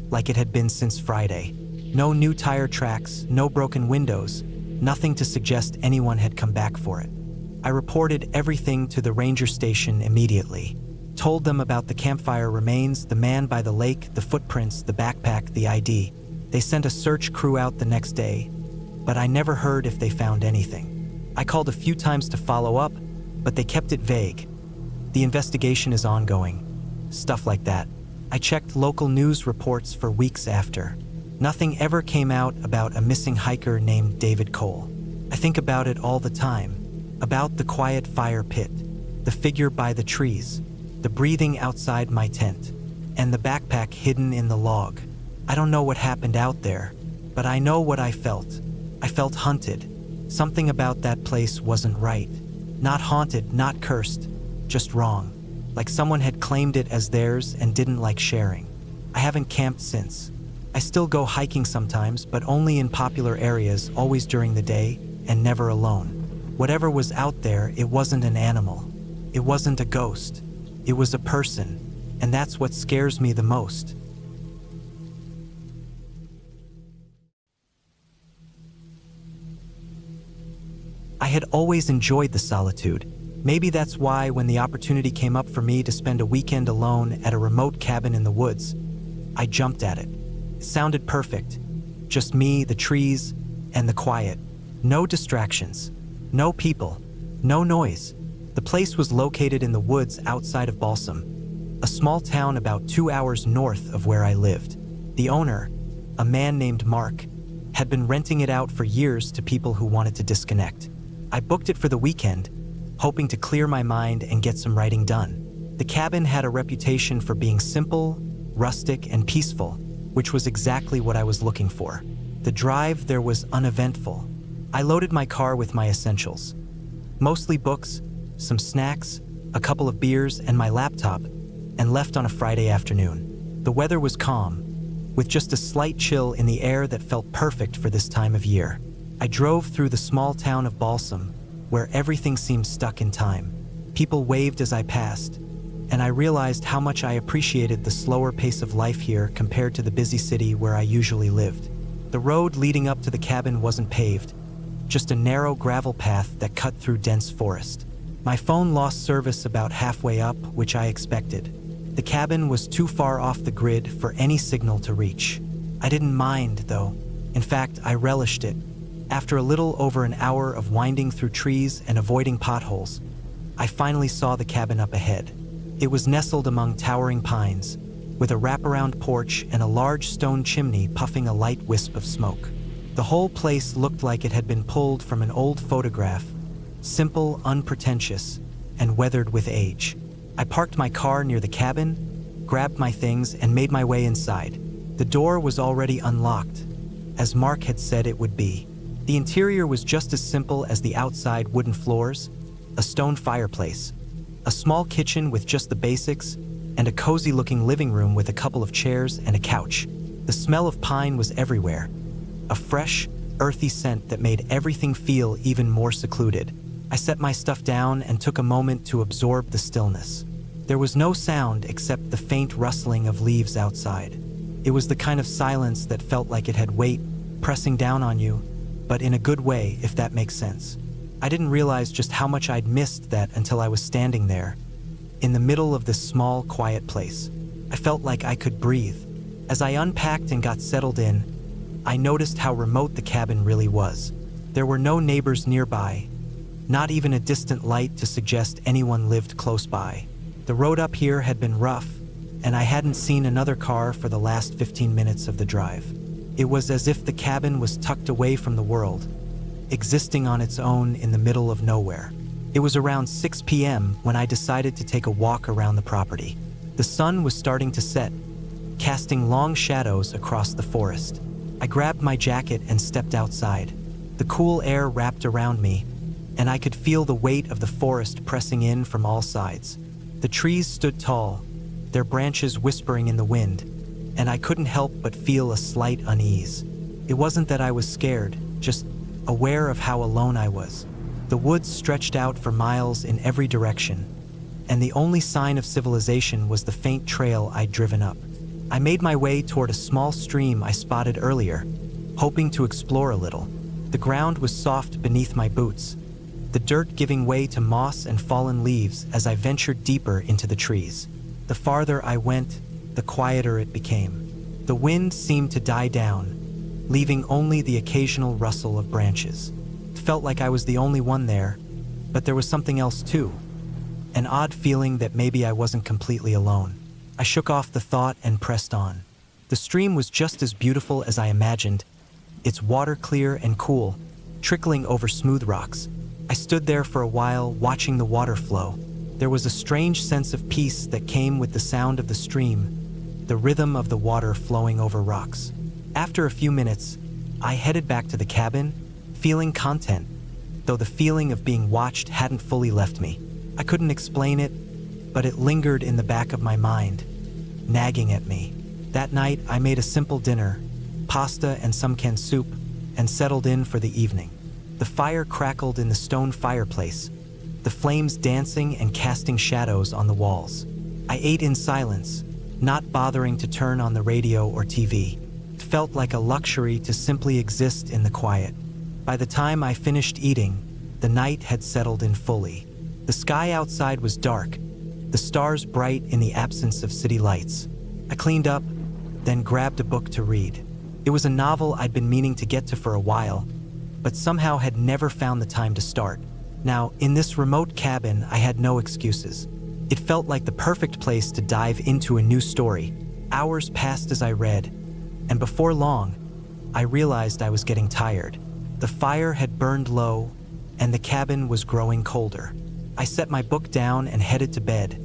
like it had been since Friday. No new tire tracks, no broken windows, nothing to suggest anyone had come back for it. I reported everything to the ranger station immediately. Told them about the campfire remains, the man by the lake, the footprints, the backpack, the ID. They sent a search crew out the next day, but I never heard if they found anything. I called a few times to follow up, but they kept it vague. The investigation is ongoing. Stuff like that. I checked local news reports for weeks after. Nothing ever came out about a missing hiker named David Cole. I think about it all the time. About the quiet fire pit, the figure by the trees, the breathing outside my tent, and the backpack hidden in the log. I don't know what happened out there, but I know what I felt. I felt hunted. Something about that place wasn't right. Not haunted, not cursed, just wrong. Like someone had claimed it as theirs and didn't like sharing. I haven't camped since. I still go hiking sometimes, but only in popular areas, always during the day, and never alone. Whatever was out there, it wasn't an animal. It wasn't a ghost. It was a person, and that's what scares me the most. I had always enjoyed the solitude. Maybe that's why when the opportunity came up for me to spend a weekend alone at a remote cabin in the woods, I jumped at it. It sounded perfect. Just me, the trees, and the quiet. No distractions. No people. No noise. The place was located in the woods outside of Balsam, a small town about 2 hours north of where I lived. The owner, a man named Mark, had been renting it out for years to people who wanted to disconnect. I booked it for the weekend, hoping to clear my mind and get some writing done. The cabin had a reputation for being simple, rustic, and peaceful, which was exactly what I was looking for. The drive there was uneventful. I loaded my car with my essentials, mostly books, some snacks, a couple of beers, and my laptop, and left on a Friday afternoon. The weather was calm, with just a slight chill in the air that felt perfect for this time of year. I drove through the small town of Balsam, where everything seemed stuck in time. People waved as I passed, and I realized how much I appreciated the slower pace of life here compared to the busy city where I usually lived. The road leading up to the cabin wasn't paved, just a narrow gravel path that cut through dense forest. My phone lost service about halfway up, which I expected. The cabin was too far off the grid for any signal to reach. I didn't mind, though. In fact, I relished it. After a little over an hour of winding through trees and avoiding potholes, I finally saw the cabin up ahead. It was nestled among towering pines, with a wraparound porch and a large stone chimney puffing a light wisp of smoke. The whole place looked like it had been pulled from an old photograph, simple, unpretentious, and weathered with age. I parked my car near the cabin, grabbed my things, and made my way inside. The door was already unlocked, as Mark had said it would be. The interior was just as simple as the outside: wooden floors, a stone fireplace, a small kitchen with just the basics, and a cozy-looking living room with a couple of chairs and a couch. The smell of pine was everywhere, a fresh, earthy scent that made everything feel even more secluded. I set my stuff down and took a moment to absorb the stillness. There was no sound except the faint rustling of leaves outside. It was the kind of silence that felt like it had weight pressing down on you, but in a good way, if that makes sense. I didn't realize just how much I'd missed that until I was standing there, in the middle of this small, quiet place. I felt like I could breathe. As I unpacked and got settled in, I noticed how remote the cabin really was. There were no neighbors nearby, not even a distant light to suggest anyone lived close by. The road up here had been rough, and I hadn't seen another car for the last 15 minutes of the drive. It was as if the cabin was tucked away from the world, existing on its own in the middle of nowhere. It was around 6 p.m. when I decided to take a walk around the property. The sun was starting to set, casting long shadows across the forest. I grabbed my jacket and stepped outside. The cool air wrapped around me, and I could feel the weight of the forest pressing in from all sides. The trees stood tall, their branches whispering in the wind, and I couldn't help but feel a slight unease. It wasn't that I was scared, just aware of how alone I was. The woods stretched out for miles in every direction, and the only sign of civilization was the faint trail I'd driven up. I made my way toward a small stream I spotted earlier, hoping to explore a little. The ground was soft beneath my boots, the dirt giving way to moss and fallen leaves as I ventured deeper into the trees. The farther I went, the quieter it became. The wind seemed to die down, leaving only the occasional rustle of branches. It felt like I was the only one there, but there was something else too. An odd feeling that maybe I wasn't completely alone. I shook off the thought and pressed on. The stream was just as beautiful as I imagined, its water clear and cool, trickling over smooth rocks. I stood there for a while, watching the water flow. There was a strange sense of peace that came with the sound of the stream, the rhythm of the water flowing over rocks. After a few minutes, I headed back to the cabin, feeling content, though the feeling of being watched hadn't fully left me. I couldn't explain it, but it lingered in the back of my mind, nagging at me. That night, I made a simple dinner, pasta and some canned soup, and settled in for the evening. The fire crackled in the stone fireplace, the flames dancing and casting shadows on the walls. I ate in silence, not bothering to turn on the radio or TV. It felt like a luxury to simply exist in the quiet. By the time I finished eating, the night had settled in fully. The sky outside was dark, the stars bright in the absence of city lights. I cleaned up, then grabbed a book to read. It was a novel I'd been meaning to get to for a while, but somehow had never found the time to start. Now, in this remote cabin, I had no excuses. It felt like the perfect place to dive into a new story. Hours passed as I read, and before long, I realized I was getting tired. The fire had burned low, and the cabin was growing colder. I set my book down and headed to bed,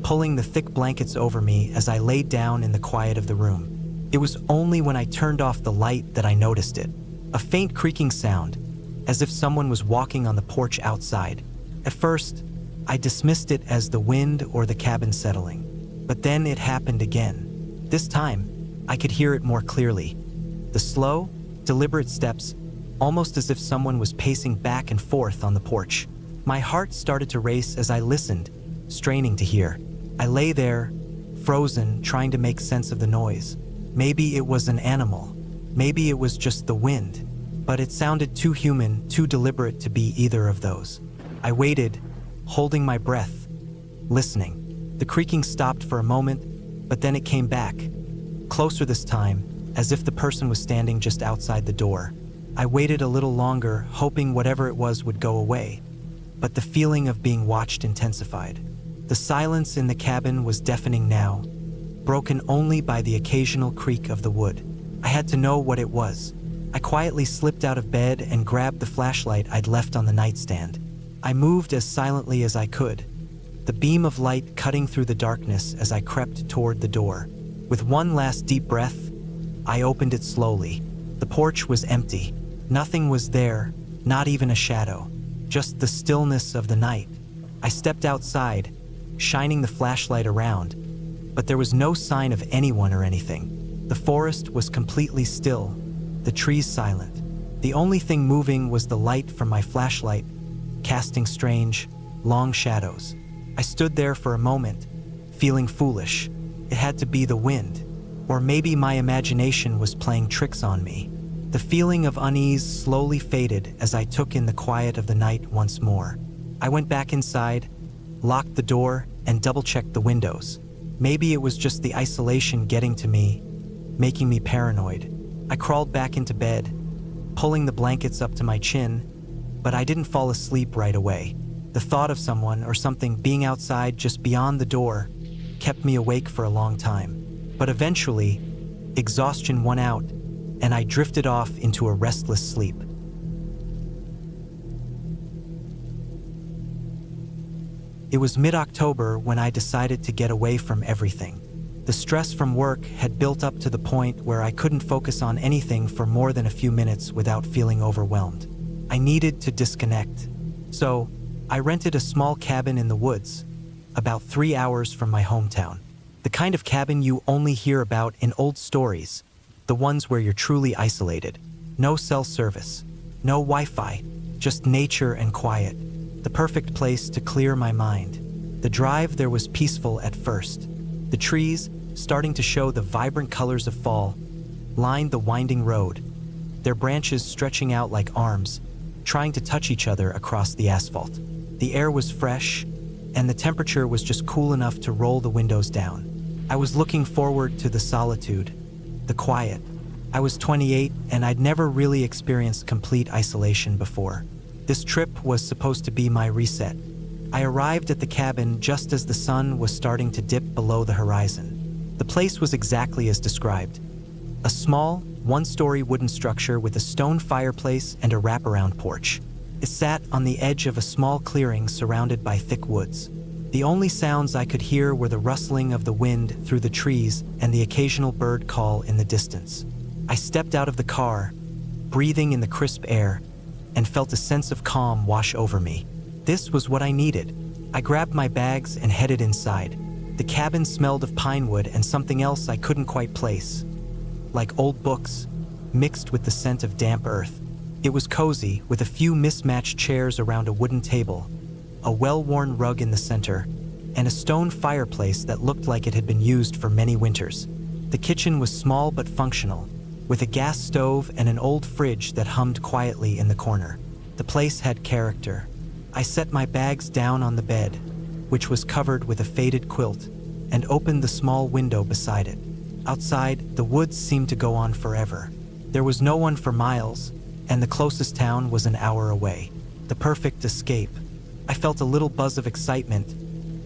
pulling the thick blankets over me as I laid down in the quiet of the room. It was only when I turned off the light that I noticed it. A faint creaking sound, as if someone was walking on the porch outside. At first, I dismissed it as the wind or the cabin settling. But then it happened again. This time, I could hear it more clearly. The slow, deliberate steps, almost as if someone was pacing back and forth on the porch. My heart started to race as I listened, straining to hear. I lay there, frozen, trying to make sense of the noise. Maybe it was an animal. Maybe it was just the wind. But it sounded too human, too deliberate to be either of those. I waited, holding my breath, listening. The creaking stopped for a moment, but then it came back, closer this time, as if the person was standing just outside the door. I waited a little longer, hoping whatever it was would go away, but the feeling of being watched intensified. The silence in the cabin was deafening now, broken only by the occasional creak of the wood. I had to know what it was. I quietly slipped out of bed and grabbed the flashlight I'd left on the nightstand. I moved as silently as I could, the beam of light cutting through the darkness as I crept toward the door. With one last deep breath, I opened it slowly. The porch was empty. Nothing was there, not even a shadow, just the stillness of the night. I stepped outside, shining the flashlight around, but there was no sign of anyone or anything. The forest was completely still, the trees silent. The only thing moving was the light from my flashlight, casting strange, long shadows. I stood there for a moment, feeling foolish. It had to be the wind, or maybe my imagination was playing tricks on me. The feeling of unease slowly faded as I took in the quiet of the night once more. I went back inside, locked the door, and double-checked the windows. Maybe it was just the isolation getting to me, making me paranoid. I crawled back into bed, pulling the blankets up to my chin, but I didn't fall asleep right away. The thought of someone or something being outside just beyond the door kept me awake for a long time. But eventually, exhaustion won out, and I drifted off into a restless sleep. It was mid-October when I decided to get away from everything. The stress from work had built up to the point where I couldn't focus on anything for more than a few minutes without feeling overwhelmed. I needed to disconnect. So, I rented a small cabin in the woods, about 3 hours from my hometown. The kind of cabin you only hear about in old stories, the ones where you're truly isolated. No cell service, no Wi-Fi, just nature and quiet. The perfect place to clear my mind. The drive there was peaceful at first. The trees, starting to show the vibrant colors of fall, lined the winding road, their branches stretching out like arms, trying to touch each other across the asphalt. The air was fresh, and the temperature was just cool enough to roll the windows down. I was looking forward to the solitude, the quiet. I was 28, and I'd never really experienced complete isolation before. This trip was supposed to be my reset. I arrived at the cabin just as the sun was starting to dip below the horizon. The place was exactly as described. A small, one-story wooden structure with a stone fireplace and a wraparound porch. It sat on the edge of a small clearing surrounded by thick woods. The only sounds I could hear were the rustling of the wind through the trees and the occasional bird call in the distance. I stepped out of the car, breathing in the crisp air, and felt a sense of calm wash over me. This was what I needed. I grabbed my bags and headed inside. The cabin smelled of pine wood and something else I couldn't quite place, like old books, mixed with the scent of damp earth. It was cozy, with a few mismatched chairs around a wooden table, a well-worn rug in the center, and a stone fireplace that looked like it had been used for many winters. The kitchen was small but functional, with a gas stove and an old fridge that hummed quietly in the corner. The place had character. I set my bags down on the bed, which was covered with a faded quilt, and opened the small window beside it. Outside, the woods seemed to go on forever. There was no one for miles, and the closest town was an hour away. The perfect escape. I felt a little buzz of excitement,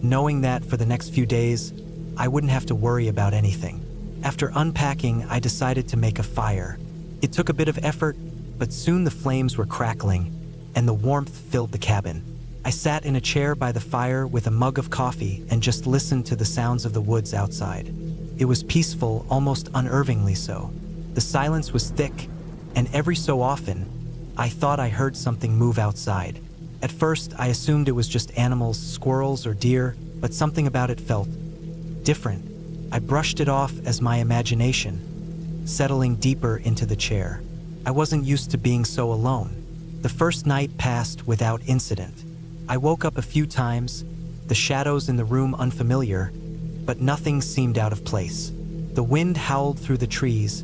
knowing that for the next few days, I wouldn't have to worry about anything. After unpacking, I decided to make a fire. It took a bit of effort, but soon the flames were crackling, and the warmth filled the cabin. I sat in a chair by the fire with a mug of coffee and just listened to the sounds of the woods outside. It was peaceful, almost unnervingly so. The silence was thick, and every so often, I thought I heard something move outside. At first, I assumed it was just animals, squirrels or deer, but something about it felt different. I brushed it off as my imagination, settling deeper into the chair. I wasn't used to being so alone. The first night passed without incident. I woke up a few times, the shadows in the room unfamiliar, but nothing seemed out of place. The wind howled through the trees,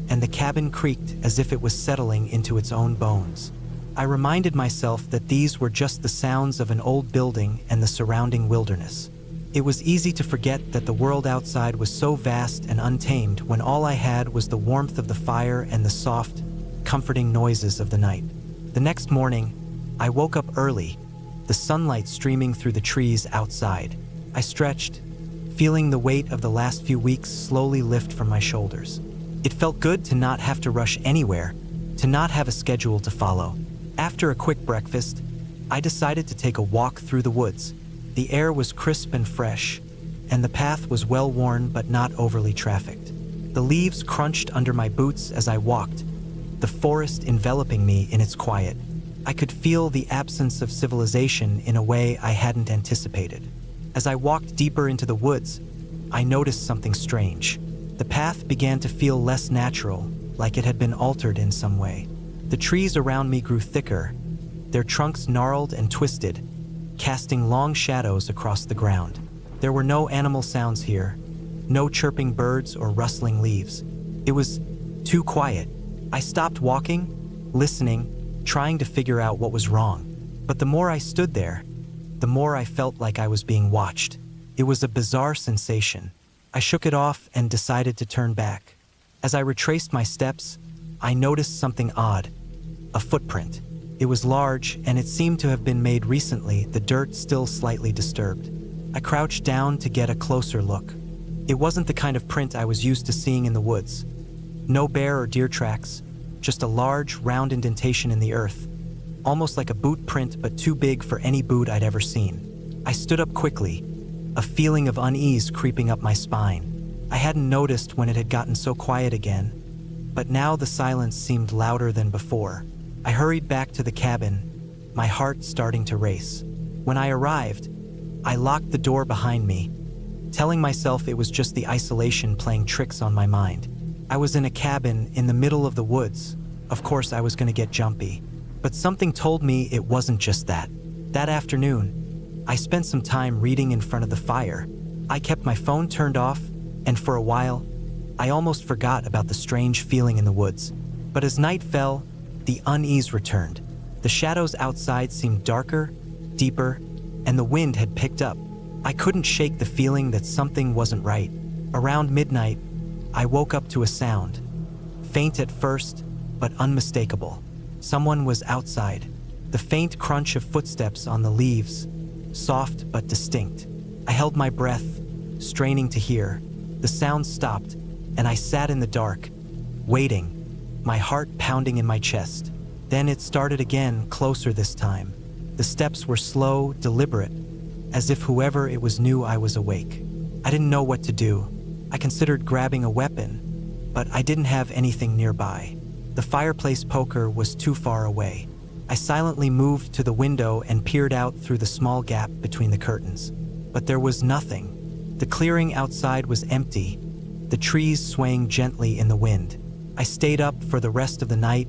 and the cabin creaked as if it was settling into its own bones. I reminded myself that these were just the sounds of an old building and the surrounding wilderness. It was easy to forget that the world outside was so vast and untamed when all I had was the warmth of the fire and the soft, comforting noises of the night. The next morning, I woke up early, the sunlight streaming through the trees outside. I stretched, feeling the weight of the last few weeks slowly lift from my shoulders. It felt good to not have to rush anywhere, to not have a schedule to follow. After a quick breakfast, I decided to take a walk through the woods. The air was crisp and fresh, and the path was well-worn but not overly trafficked. The leaves crunched under my boots as I walked, the forest enveloping me in its quiet. I could feel the absence of civilization in a way I hadn't anticipated. As I walked deeper into the woods, I noticed something strange. The path began to feel less natural, like it had been altered in some way. The trees around me grew thicker, their trunks gnarled and twisted, casting long shadows across the ground. There were no animal sounds here, no chirping birds or rustling leaves. It was too quiet. I stopped walking, listening, trying to figure out what was wrong. But the more I stood there, the more I felt like I was being watched. It was a bizarre sensation. I shook it off and decided to turn back. As I retraced my steps, I noticed something odd. A footprint. It was large, and it seemed to have been made recently, the dirt still slightly disturbed. I crouched down to get a closer look. It wasn't the kind of print I was used to seeing in the woods. No bear or deer tracks, just a large, round indentation in the earth, almost like a boot print but too big for any boot I'd ever seen. I stood up quickly, a feeling of unease creeping up my spine. I hadn't noticed when it had gotten so quiet again, but now the silence seemed louder than before. I hurried back to the cabin, my heart starting to race. When I arrived, I locked the door behind me, telling myself it was just the isolation playing tricks on my mind. I was in a cabin in the middle of the woods. Of course, I was going to get jumpy. But something told me it wasn't just that. That afternoon, I spent some time reading in front of the fire. I kept my phone turned off, and for a while, I almost forgot about the strange feeling in the woods. But as night fell, the unease returned. The shadows outside seemed darker, deeper, and the wind had picked up. I couldn't shake the feeling that something wasn't right. Around midnight, I woke up to a sound. Faint at first, but unmistakable. Someone was outside. The faint crunch of footsteps on the leaves, soft but distinct. I held my breath, straining to hear. The sound stopped, and I sat in the dark, waiting, my heart pounding in my chest. Then it started again, closer this time. The steps were slow, deliberate, as if whoever it was knew I was awake. I didn't know what to do. I considered grabbing a weapon, but I didn't have anything nearby. The fireplace poker was too far away. I silently moved to the window and peered out through the small gap between the curtains. But there was nothing. The clearing outside was empty, the trees swaying gently in the wind. I stayed up for the rest of the night,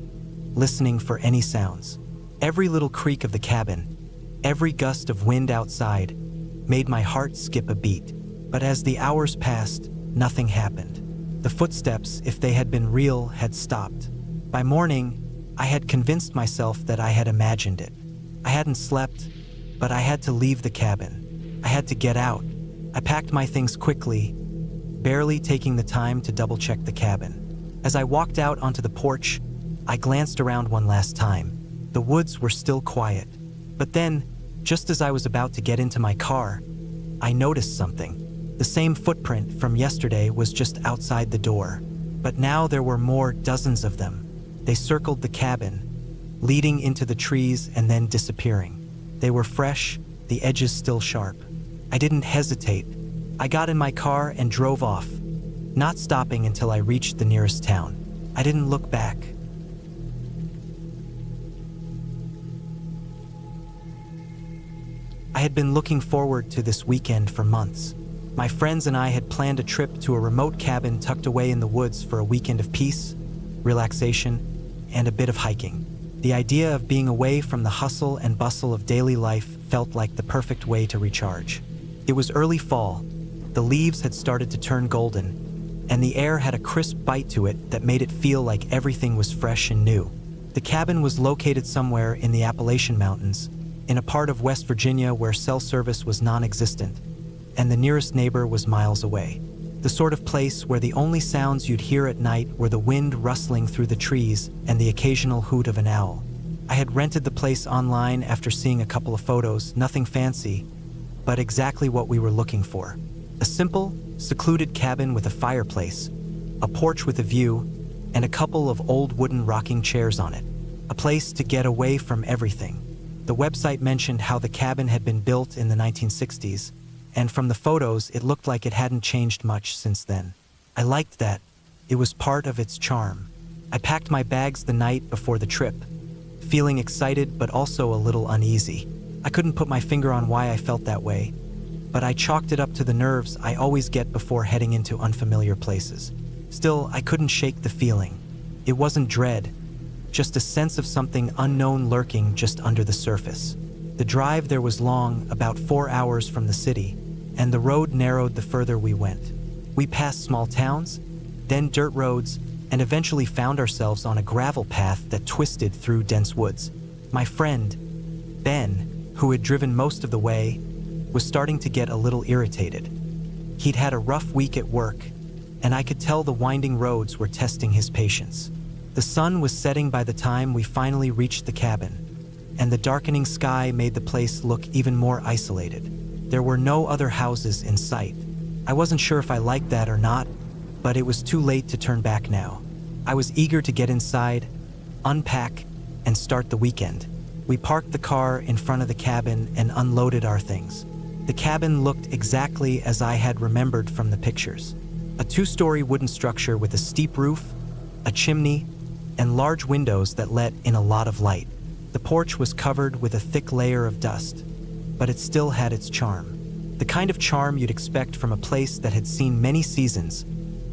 listening for any sounds. Every little creak of the cabin, every gust of wind outside, made my heart skip a beat. But as the hours passed, nothing happened. The footsteps, if they had been real, had stopped. By morning, I had convinced myself that I had imagined it. I hadn't slept, but I had to leave the cabin. I had to get out. I packed my things quickly, barely taking the time to double-check the cabin. As I walked out onto the porch, I glanced around one last time. The woods were still quiet. But then, just as I was about to get into my car, I noticed something. The same footprint from yesterday was just outside the door. But now there were more, dozens of them. They circled the cabin, leading into the trees and then disappearing. They were fresh, the edges still sharp. I didn't hesitate. I got in my car and drove off, not stopping until I reached the nearest town. I didn't look back. I had been looking forward to this weekend for months. My friends and I had planned a trip to a remote cabin tucked away in the woods for a weekend of peace, relaxation, and a bit of hiking. The idea of being away from the hustle and bustle of daily life felt like the perfect way to recharge. It was early fall. The leaves had started to turn golden, and the air had a crisp bite to it that made it feel like everything was fresh and new. The cabin was located somewhere in the Appalachian Mountains, in a part of West Virginia where cell service was non-existent, and the nearest neighbor was miles away. The sort of place where the only sounds you'd hear at night were the wind rustling through the trees and the occasional hoot of an owl. I had rented the place online after seeing a couple of photos, nothing fancy, but exactly what we were looking for. A simple, secluded cabin with a fireplace, a porch with a view, and a couple of old wooden rocking chairs on it. A place to get away from everything. The website mentioned how the cabin had been built in the 1960s, and from the photos, it looked like it hadn't changed much since then. I liked that. It was part of its charm. I packed my bags the night before the trip, feeling excited but also a little uneasy. I couldn't put my finger on why I felt that way, but I chalked it up to the nerves I always get before heading into unfamiliar places. Still, I couldn't shake the feeling. It wasn't dread, just a sense of something unknown lurking just under the surface. The drive there was long, about 4 hours from the city, and the road narrowed the further we went. We passed small towns, then dirt roads, and eventually found ourselves on a gravel path that twisted through dense woods. My friend, Ben, who had driven most of the way, was starting to get a little irritated. He'd had a rough week at work, and I could tell the winding roads were testing his patience. The sun was setting by the time we finally reached the cabin, and the darkening sky made the place look even more isolated. There were no other houses in sight. I wasn't sure if I liked that or not, but it was too late to turn back now. I was eager to get inside, unpack, and start the weekend. We parked the car in front of the cabin and unloaded our things. The cabin looked exactly as I had remembered from the pictures. A 2-story wooden structure with a steep roof, a chimney, and large windows that let in a lot of light. The porch was covered with a thick layer of dust, but it still had its charm. The kind of charm you'd expect from a place that had seen many seasons,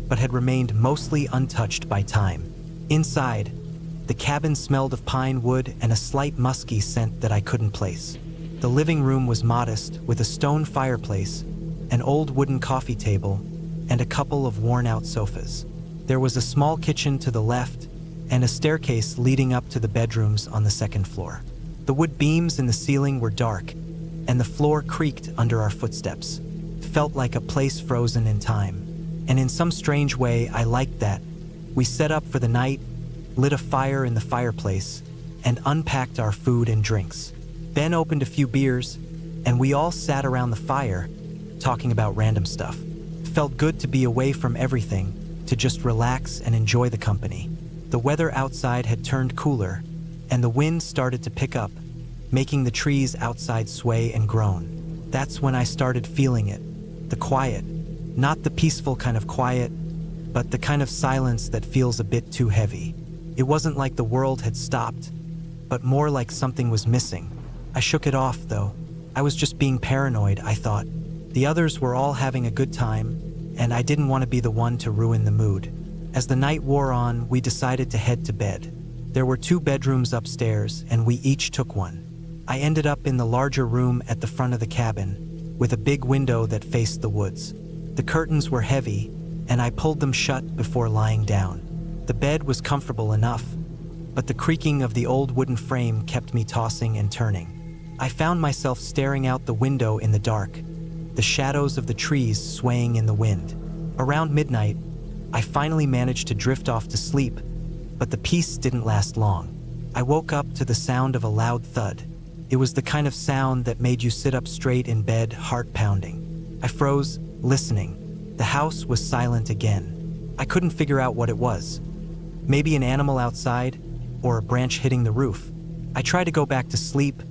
but had remained mostly untouched by time. Inside, the cabin smelled of pine wood and a slight musky scent that I couldn't place. The living room was modest, with a stone fireplace, an old wooden coffee table, and a couple of worn-out sofas. There was a small kitchen to the left, and a staircase leading up to the bedrooms on the second floor. The wood beams in the ceiling were dark, and the floor creaked under our footsteps. It felt like a place frozen in time. And in some strange way, I liked that. We set up for the night, lit a fire in the fireplace, and unpacked our food and drinks. Ben opened a few beers, and we all sat around the fire, talking about random stuff. It felt good to be away from everything, to just relax and enjoy the company. The weather outside had turned cooler, and the wind started to pick up, making the trees outside sway and groan. That's when I started feeling it, the quiet. Not the peaceful kind of quiet, but the kind of silence that feels a bit too heavy. It wasn't like the world had stopped, but more like something was missing. I shook it off, though. I was just being paranoid, I thought. The others were all having a good time, and I didn't want to be the one to ruin the mood. As the night wore on, we decided to head to bed. There were 2 bedrooms upstairs, and we each took one. I ended up in the larger room at the front of the cabin, with a big window that faced the woods. The curtains were heavy, and I pulled them shut before lying down. The bed was comfortable enough, but the creaking of the old wooden frame kept me tossing and turning. I found myself staring out the window in the dark, the shadows of the trees swaying in the wind. Around midnight, I finally managed to drift off to sleep, but the peace didn't last long. I woke up to the sound of a loud thud. It was the kind of sound that made you sit up straight in bed, heart pounding. I froze, listening. The house was silent again. I couldn't figure out what it was. Maybe an animal outside, or a branch hitting the roof. I tried to go back to sleep,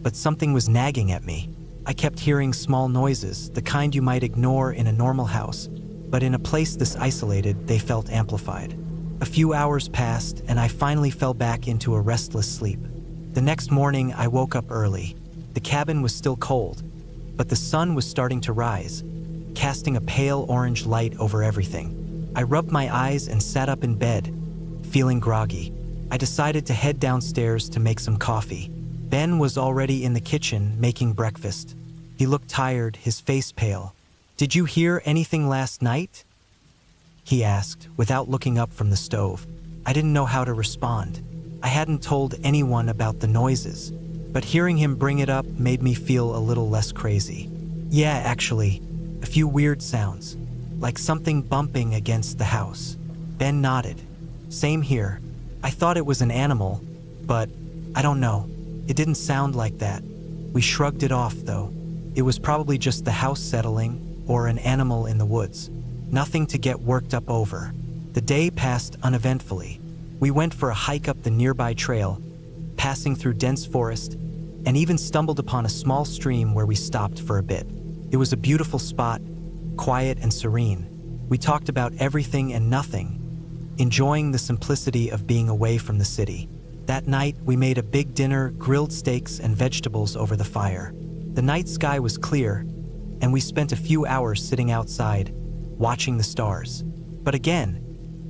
but something was nagging at me. I kept hearing small noises, the kind you might ignore in a normal house, but in a place this isolated, they felt amplified. A few hours passed, and I finally fell back into a restless sleep. The next morning, I woke up early. The cabin was still cold, but the sun was starting to rise, casting a pale orange light over everything. I rubbed my eyes and sat up in bed, feeling groggy. I decided to head downstairs to make some coffee. Ben was already in the kitchen making breakfast. He looked tired, his face pale. "Did you hear anything last night?" he asked, without looking up from the stove. I didn't know how to respond. I hadn't told anyone about the noises, but hearing him bring it up made me feel a little less crazy. "Yeah, actually, a few weird sounds, like something bumping against the house." Ben nodded. "Same here. I thought it was an animal, but I don't know. It didn't sound like that." We shrugged it off, though. It was probably just the house settling or an animal in the woods. Nothing to get worked up over. The day passed uneventfully. We went for a hike up the nearby trail, passing through dense forest, and even stumbled upon a small stream where we stopped for a bit. It was a beautiful spot, quiet and serene. We talked about everything and nothing, enjoying the simplicity of being away from the city. That night, we made a big dinner, grilled steaks and vegetables over the fire. The night sky was clear, and we spent a few hours sitting outside, watching the stars. But again,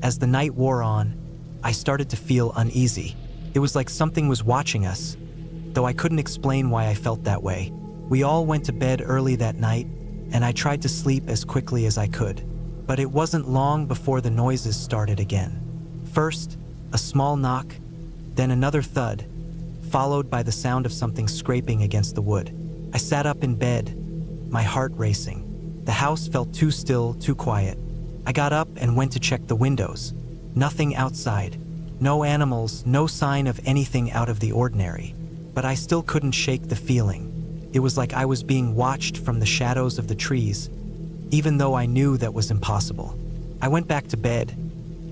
as the night wore on, I started to feel uneasy. It was like something was watching us, though I couldn't explain why I felt that way. We all went to bed early that night, and I tried to sleep as quickly as I could. But it wasn't long before the noises started again. First, a small knock, then another thud, followed by the sound of something scraping against the wood. I sat up in bed, my heart racing. The house felt too still, too quiet. I got up and went to check the windows. Nothing outside. No animals, no sign of anything out of the ordinary. But I still couldn't shake the feeling. It was like I was being watched from the shadows of the trees, even though I knew that was impossible. I went back to bed,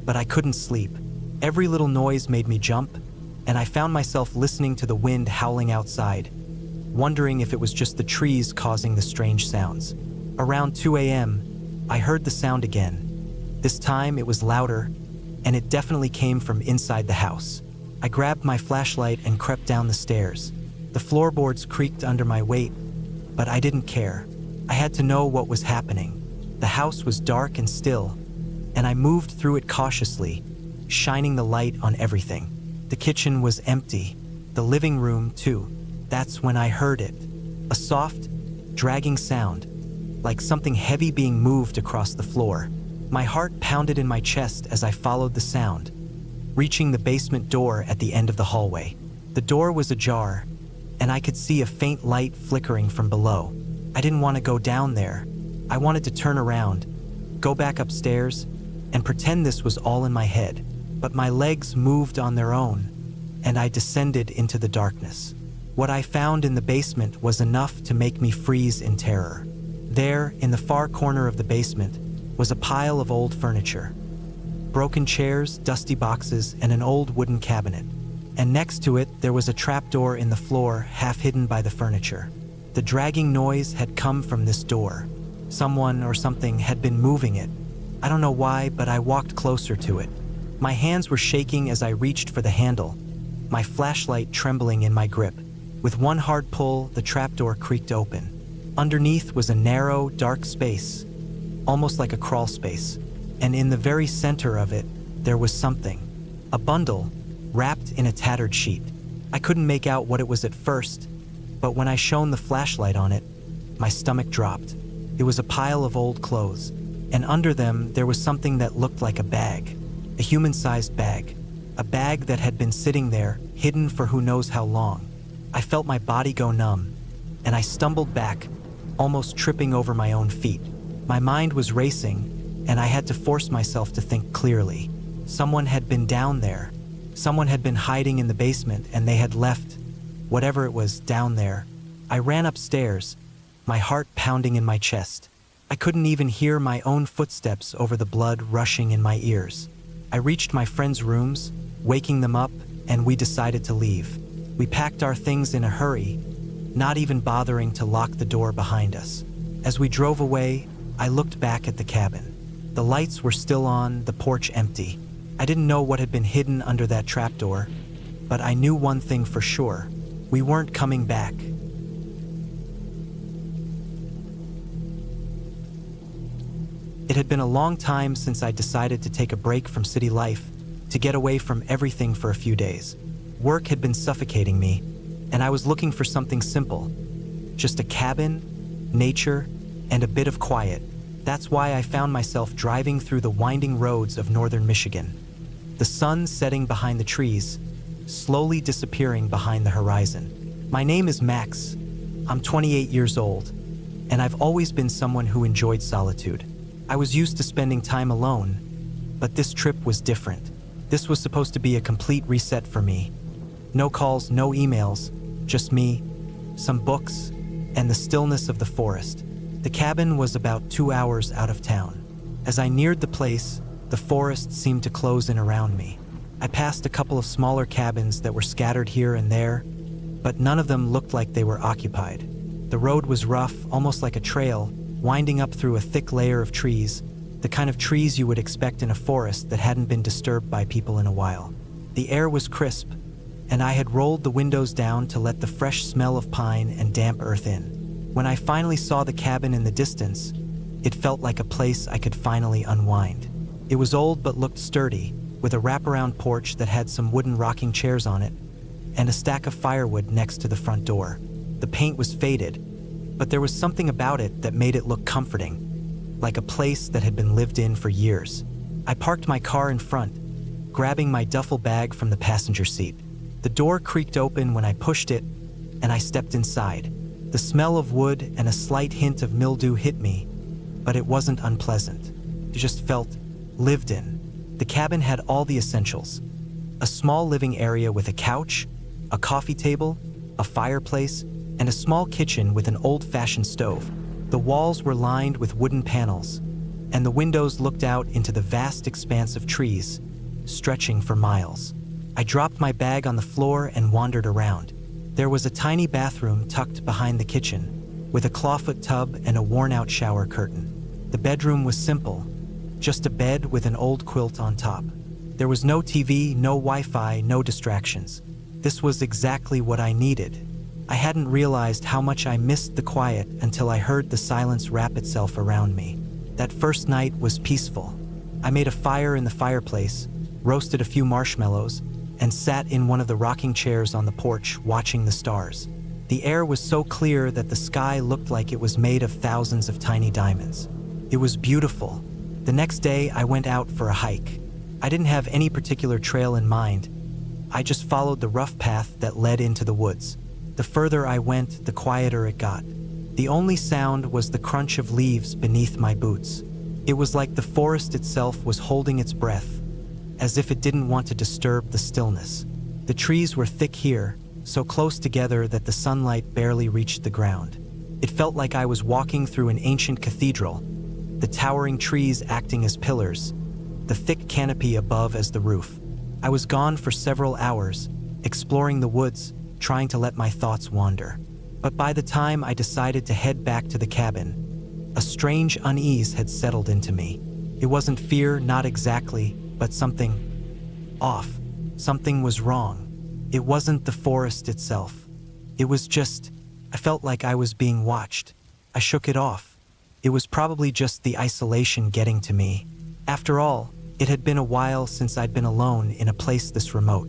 but I couldn't sleep. Every little noise made me jump, and I found myself listening to the wind howling outside, wondering if it was just the trees causing the strange sounds. Around 2 a.m., I heard the sound again. This time it was louder, and it definitely came from inside the house. I grabbed my flashlight and crept down the stairs. The floorboards creaked under my weight, but I didn't care. I had to know what was happening. The house was dark and still, and I moved through it cautiously, shining the light on everything. The kitchen was empty, the living room too. That's when I heard it. A soft, dragging sound, like something heavy being moved across the floor. My heart pounded in my chest as I followed the sound, reaching the basement door at the end of the hallway. The door was ajar, and I could see a faint light flickering from below. I didn't want to go down there. I wanted to turn around, go back upstairs, and pretend this was all in my head. But my legs moved on their own, and I descended into the darkness. What I found in the basement was enough to make me freeze in terror. There, in the far corner of the basement, was a pile of old furniture. Broken chairs, dusty boxes, and an old wooden cabinet. And next to it, there was a trapdoor in the floor, half hidden by the furniture. The dragging noise had come from this door. Someone or something had been moving it. I don't know why, but I walked closer to it. My hands were shaking as I reached for the handle, my flashlight trembling in my grip. With one hard pull, the trapdoor creaked open. Underneath was a narrow, dark space, almost like a crawl space, and in the very center of it, there was something. A bundle, wrapped in a tattered sheet. I couldn't make out what it was at first, but when I shone the flashlight on it, my stomach dropped. It was a pile of old clothes, and under them there was something that looked like a bag, a human-sized bag, a bag that had been sitting there, hidden for who knows how long. I felt my body go numb, and I stumbled back, almost tripping over my own feet. My mind was racing, and I had to force myself to think clearly. Someone had been down there. Someone had been hiding in the basement, and they had left whatever it was down there. I ran upstairs, my heart pounding in my chest. I couldn't even hear my own footsteps over the blood rushing in my ears. I reached my friends' rooms, waking them up, and we decided to leave. We packed our things in a hurry, not even bothering to lock the door behind us. As we drove away, I looked back at the cabin. The lights were still on, the porch empty. I didn't know what had been hidden under that trapdoor, but I knew one thing for sure. We weren't coming back. It had been a long time since I decided to take a break from city life, to get away from everything for a few days. Work had been suffocating me, and I was looking for something simple. Just a cabin, nature, and a bit of quiet. That's why I found myself driving through the winding roads of northern Michigan. The sun setting behind the trees, slowly disappearing behind the horizon. My name is Max. I'm 28 years old, and I've always been someone who enjoyed solitude. I was used to spending time alone, but this trip was different. This was supposed to be a complete reset for me. No calls, no emails, just me, some books, and the stillness of the forest. The cabin was about 2 hours out of town. As I neared the place, the forest seemed to close in around me. I passed a couple of smaller cabins that were scattered here and there, but none of them looked like they were occupied. The road was rough, almost like a trail, winding up through a thick layer of trees, the kind of trees you would expect in a forest that hadn't been disturbed by people in a while. The air was crisp, and I had rolled the windows down to let the fresh smell of pine and damp earth in. When I finally saw the cabin in the distance, it felt like a place I could finally unwind. It was old but looked sturdy, with a wraparound porch that had some wooden rocking chairs on it, and a stack of firewood next to the front door. The paint was faded, but there was something about it that made it look comforting, like a place that had been lived in for years. I parked my car in front, grabbing my duffel bag from the passenger seat. The door creaked open when I pushed it, and I stepped inside. The smell of wood and a slight hint of mildew hit me, but it wasn't unpleasant. It just felt lived in. The cabin had all the essentials: a small living area with a couch, a coffee table, a fireplace, and a small kitchen with an old-fashioned stove. The walls were lined with wooden panels, and the windows looked out into the vast expanse of trees, stretching for miles. I dropped my bag on the floor and wandered around. There was a tiny bathroom tucked behind the kitchen, with a clawfoot tub and a worn-out shower curtain. The bedroom was simple, just a bed with an old quilt on top. There was no TV, no Wi-Fi, no distractions. This was exactly what I needed. I hadn't realized how much I missed the quiet until I heard the silence wrap itself around me. That first night was peaceful. I made a fire in the fireplace, roasted a few marshmallows, and sat in one of the rocking chairs on the porch watching the stars. The air was so clear that the sky looked like it was made of thousands of tiny diamonds. It was beautiful. The next day, I went out for a hike. I didn't have any particular trail in mind. I just followed the rough path that led into the woods. The further I went, the quieter it got. The only sound was the crunch of leaves beneath my boots. It was like the forest itself was holding its breath, as if it didn't want to disturb the stillness. The trees were thick here, so close together that the sunlight barely reached the ground. It felt like I was walking through an ancient cathedral, the towering trees acting as pillars, the thick canopy above as the roof. I was gone for several hours, exploring the woods, trying to let my thoughts wander. But by the time I decided to head back to the cabin, a strange unease had settled into me. It wasn't fear, not exactly, but something off. Something was wrong. It wasn't the forest itself. It was just, I felt like I was being watched. I shook it off. It was probably just the isolation getting to me. After all, it had been a while since I'd been alone in a place this remote.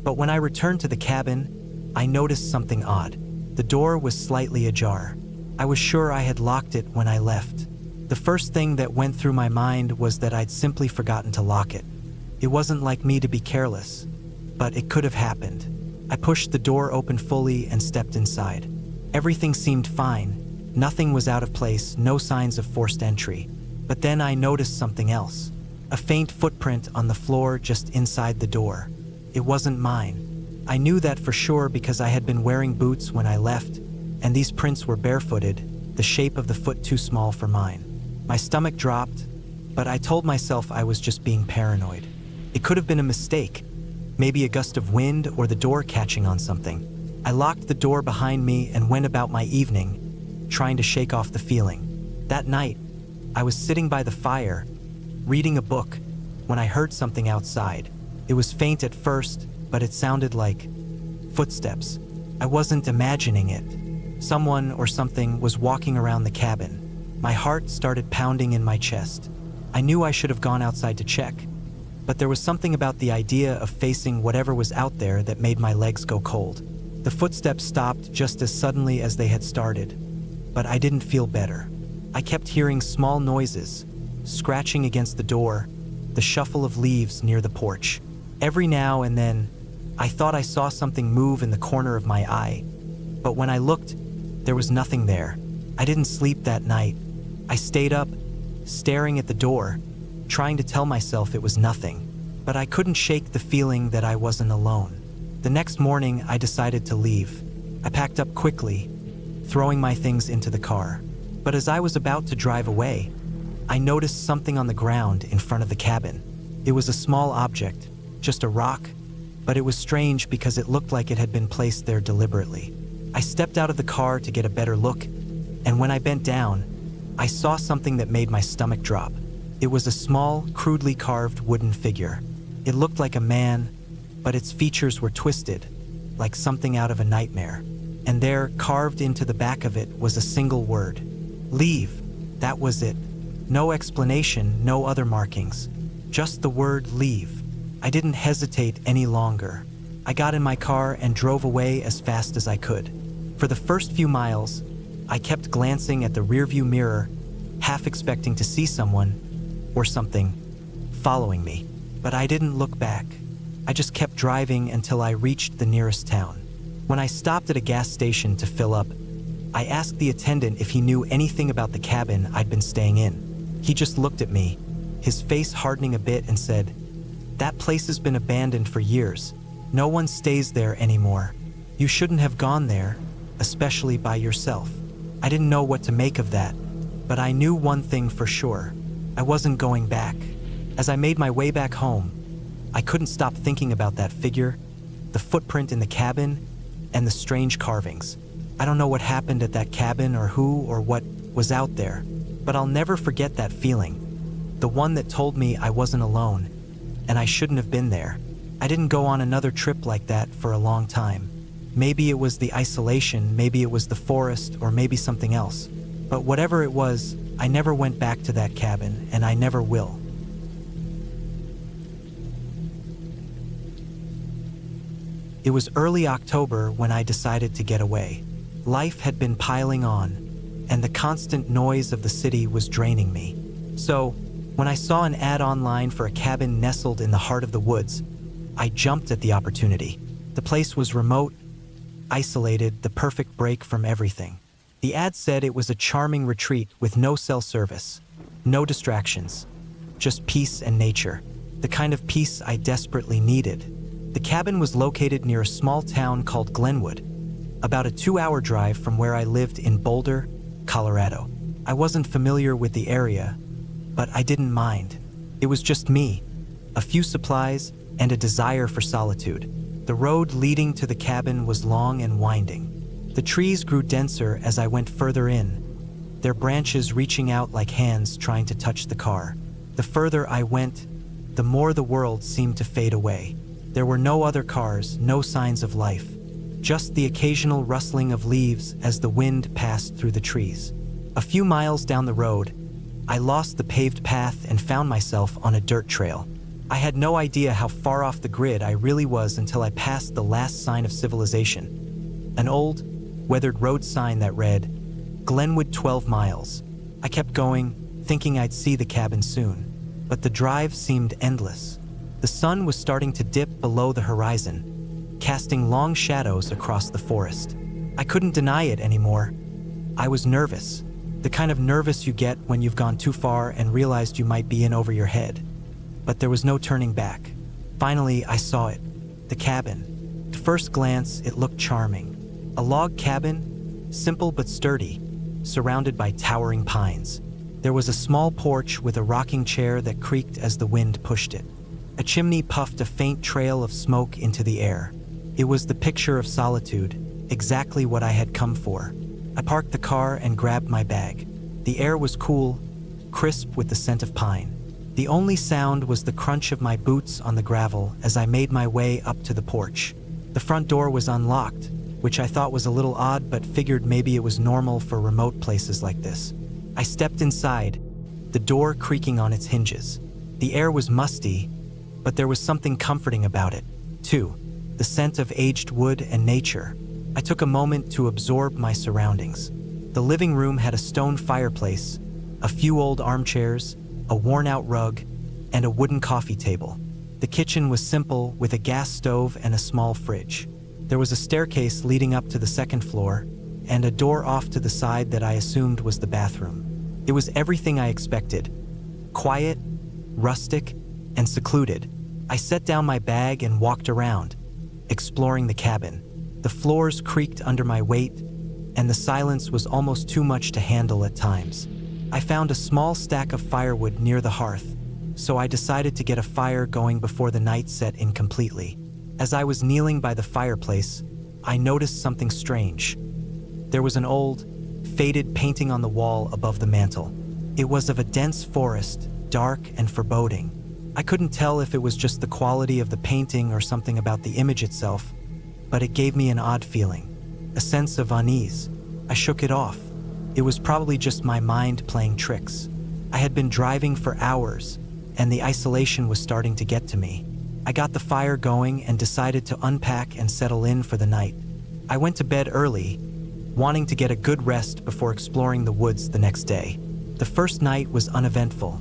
But when I returned to the cabin, I noticed something odd. The door was slightly ajar. I was sure I had locked it when I left. The first thing that went through my mind was that I'd simply forgotten to lock it. It wasn't like me to be careless, but it could have happened. I pushed the door open fully and stepped inside. Everything seemed fine. Nothing was out of place, no signs of forced entry. But then I noticed something else. A faint footprint on the floor just inside the door. It wasn't mine. I knew that for sure because I had been wearing boots when I left, and these prints were barefooted, the shape of the foot too small for mine. My stomach dropped, but I told myself I was just being paranoid. It could have been a mistake, maybe a gust of wind or the door catching on something. I locked the door behind me and went about my evening, trying to shake off the feeling. That night, I was sitting by the fire, reading a book, when I heard something outside. It was faint at first, but it sounded like footsteps. I wasn't imagining it. Someone or something was walking around the cabin. My heart started pounding in my chest. I knew I should have gone outside to check, but there was something about the idea of facing whatever was out there that made my legs go cold. The footsteps stopped just as suddenly as they had started, but I didn't feel better. I kept hearing small noises, scratching against the door, the shuffle of leaves near the porch. Every now and then, I thought I saw something move in the corner of my eye, but when I looked, there was nothing there. I didn't sleep that night. I stayed up, staring at the door, trying to tell myself it was nothing, but I couldn't shake the feeling that I wasn't alone. The next morning, I decided to leave. I packed up quickly, throwing my things into the car. But as I was about to drive away, I noticed something on the ground in front of the cabin. It was a small object, just a rock, but it was strange because it looked like it had been placed there deliberately. I stepped out of the car to get a better look, and when I bent down, I saw something that made my stomach drop. It was a small, crudely carved wooden figure. It looked like a man, but its features were twisted, like something out of a nightmare. And there, carved into the back of it, was a single word. Leave. That was it. No explanation, no other markings. Just the word leave. I didn't hesitate any longer. I got in my car and drove away as fast as I could. For the first few miles, I kept glancing at the rearview mirror, half expecting to see someone or something following me. But I didn't look back. I just kept driving until I reached the nearest town. When I stopped at a gas station to fill up, I asked the attendant if he knew anything about the cabin I'd been staying in. He just looked at me, his face hardening a bit, and said, "That place has been abandoned for years. No one stays there anymore. You shouldn't have gone there, especially by yourself." I didn't know what to make of that, but I knew one thing for sure. I wasn't going back. As I made my way back home, I couldn't stop thinking about that figure, the footprint in the cabin, and the strange carvings. I don't know what happened at that cabin or who or what was out there, but I'll never forget that feeling. The one that told me I wasn't alone, and I shouldn't have been there. I didn't go on another trip like that for a long time. Maybe it was the isolation, maybe it was the forest, or maybe something else. But whatever it was, I never went back to that cabin, and I never will. It was early October when I decided to get away. Life had been piling on, and the constant noise of the city was draining me. So, when I saw an ad online for a cabin nestled in the heart of the woods, I jumped at the opportunity. The place was remote, isolated, the perfect break from everything. The ad said it was a charming retreat with no cell service, no distractions, just peace and nature, the kind of peace I desperately needed. The cabin was located near a small town called Glenwood, about a 2-hour drive from where I lived in Boulder, Colorado. I wasn't familiar with the area, but I didn't mind. It was just me, a few supplies, and a desire for solitude. The road leading to the cabin was long and winding. The trees grew denser as I went further in, their branches reaching out like hands trying to touch the car. The further I went, the more the world seemed to fade away. There were no other cars, no signs of life. Just the occasional rustling of leaves as the wind passed through the trees. A few miles down the road, I lost the paved path and found myself on a dirt trail. I had no idea how far off the grid I really was until I passed the last sign of civilization. An old, weathered road sign that read, Glenwood 12 miles. I kept going, thinking I'd see the cabin soon. But the drive seemed endless. The sun was starting to dip below the horizon, casting long shadows across the forest. I couldn't deny it anymore. I was nervous. The kind of nervous you get when you've gone too far and realized you might be in over your head. But there was no turning back. Finally, I saw it. The cabin. At first glance, it looked charming. A log cabin, simple but sturdy, surrounded by towering pines. There was a small porch with a rocking chair that creaked as the wind pushed it. A chimney puffed a faint trail of smoke into the air. It was the picture of solitude, exactly what I had come for. I parked the car and grabbed my bag. The air was cool, crisp with the scent of pine. The only sound was the crunch of my boots on the gravel as I made my way up to the porch. The front door was unlocked, which I thought was a little odd but figured maybe it was normal for remote places like this. I stepped inside, the door creaking on its hinges. The air was musty, but there was something comforting about it, too. The scent of aged wood and nature. I took a moment to absorb my surroundings. The living room had a stone fireplace, a few old armchairs, a worn-out rug, and a wooden coffee table. The kitchen was simple, with a gas stove and a small fridge. There was a staircase leading up to the second floor, and a door off to the side that I assumed was the bathroom. It was everything I expected. Quiet, rustic, and secluded. I set down my bag and walked around, exploring the cabin. The floors creaked under my weight, and the silence was almost too much to handle at times. I found a small stack of firewood near the hearth, so I decided to get a fire going before the night set in completely. As I was kneeling by the fireplace, I noticed something strange. There was an old, faded painting on the wall above the mantel. It was of a dense forest, dark and foreboding. I couldn't tell if it was just the quality of the painting or something about the image itself, but it gave me an odd feeling, a sense of unease. I shook it off. It was probably just my mind playing tricks. I had been driving for hours, and the isolation was starting to get to me. I got the fire going and decided to unpack and settle in for the night. I went to bed early, wanting to get a good rest before exploring the woods the next day. The first night was uneventful.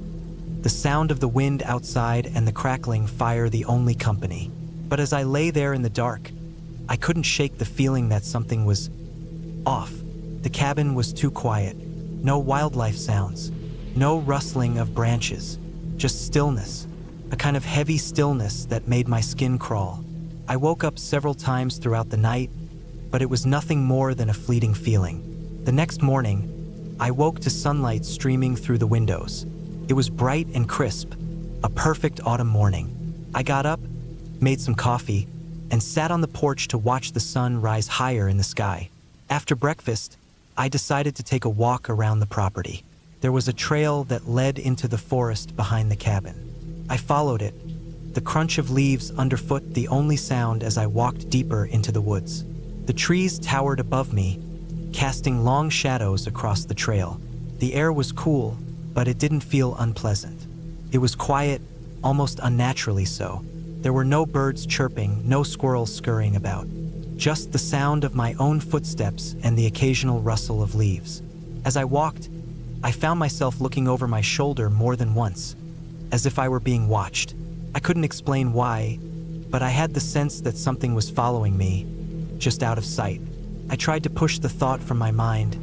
The sound of the wind outside and the crackling fire the only company. But as I lay there in the dark, I couldn't shake the feeling that something was off. The cabin was too quiet. No wildlife sounds. No rustling of branches. Just stillness. A kind of heavy stillness that made my skin crawl. I woke up several times throughout the night, but it was nothing more than a fleeting feeling. The next morning, I woke to sunlight streaming through the windows. It was bright and crisp, a perfect autumn morning. I got up, made some coffee, and sat on the porch to watch the sun rise higher in the sky. After breakfast, I decided to take a walk around the property. There was a trail that led into the forest behind the cabin. I followed it, the crunch of leaves underfoot the only sound as I walked deeper into the woods. The trees towered above me, casting long shadows across the trail. The air was cool, but it didn't feel unpleasant. It was quiet, almost unnaturally so. There were no birds chirping, no squirrels scurrying about. Just the sound of my own footsteps and the occasional rustle of leaves. As I walked, I found myself looking over my shoulder more than once, as if I were being watched. I couldn't explain why, but I had the sense that something was following me, just out of sight. I tried to push the thought from my mind,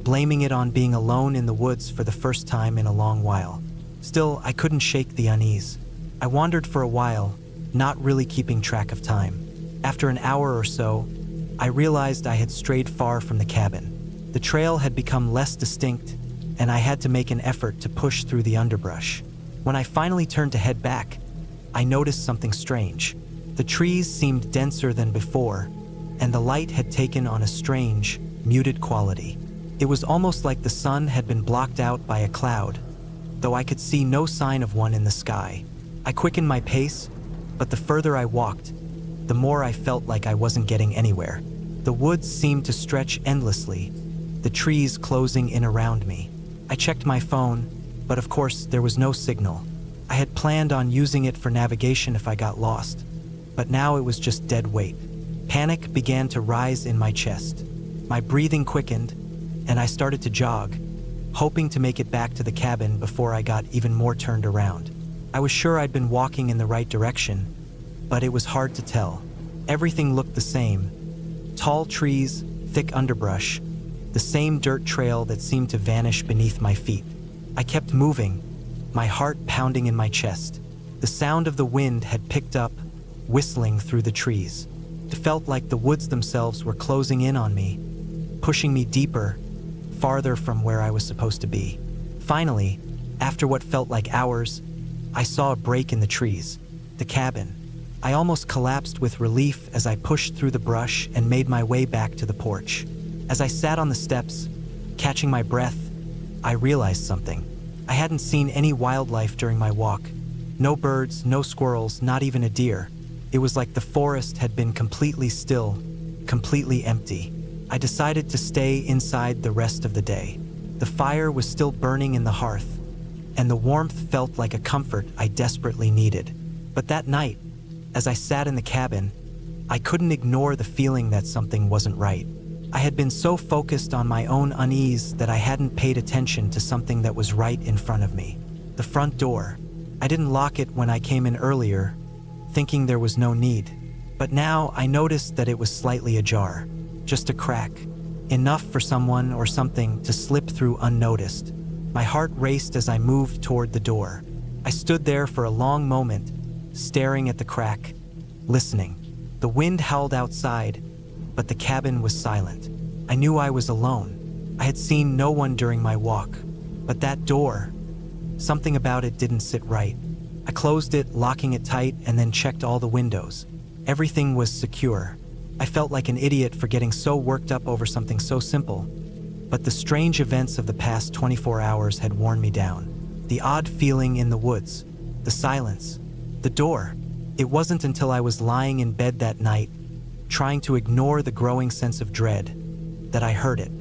blaming it on being alone in the woods for the first time in a long while. Still, I couldn't shake the unease. I wandered for a while, not really keeping track of time. After an hour or so, I realized I had strayed far from the cabin. The trail had become less distinct, and I had to make an effort to push through the underbrush. When I finally turned to head back, I noticed something strange. The trees seemed denser than before, and the light had taken on a strange, muted quality. It was almost like the sun had been blocked out by a cloud, though I could see no sign of one in the sky. I quickened my pace, but the further I walked, the more I felt like I wasn't getting anywhere. The woods seemed to stretch endlessly, the trees closing in around me. I checked my phone, but of course there was no signal. I had planned on using it for navigation if I got lost, but now it was just dead weight. Panic began to rise in my chest. My breathing quickened, and I started to jog, hoping to make it back to the cabin before I got even more turned around. I was sure I'd been walking in the right direction, but it was hard to tell. Everything looked the same. Tall trees, thick underbrush, the same dirt trail that seemed to vanish beneath my feet. I kept moving, my heart pounding in my chest. The sound of the wind had picked up, whistling through the trees. It felt like the woods themselves were closing in on me, pushing me deeper, farther from where I was supposed to be. Finally, after what felt like hours, I saw a break in the trees, the cabin. I almost collapsed with relief as I pushed through the brush and made my way back to the porch. As I sat on the steps, catching my breath, I realized something. I hadn't seen any wildlife during my walk. No birds, no squirrels, not even a deer. It was like the forest had been completely still, completely empty. I decided to stay inside the rest of the day. The fire was still burning in the hearth, and the warmth felt like a comfort I desperately needed. But that night, as I sat in the cabin, I couldn't ignore the feeling that something wasn't right. I had been so focused on my own unease that I hadn't paid attention to something that was right in front of me. The front door. I didn't lock it when I came in earlier, thinking there was no need. But now I noticed that it was slightly ajar. Just a crack. Enough for someone or something to slip through unnoticed. My heart raced as I moved toward the door. I stood there for a long moment, staring at the crack, listening. The wind howled outside, but the cabin was silent. I knew I was alone. I had seen no one during my walk. But that door, something about it didn't sit right. I closed it, locking it tight, and then checked all the windows. Everything was secure. I felt like an idiot for getting so worked up over something so simple. But the strange events of the past 24 hours had worn me down. The odd feeling in the woods, the silence, the door. It wasn't until I was lying in bed that night, trying to ignore the growing sense of dread, that I heard it.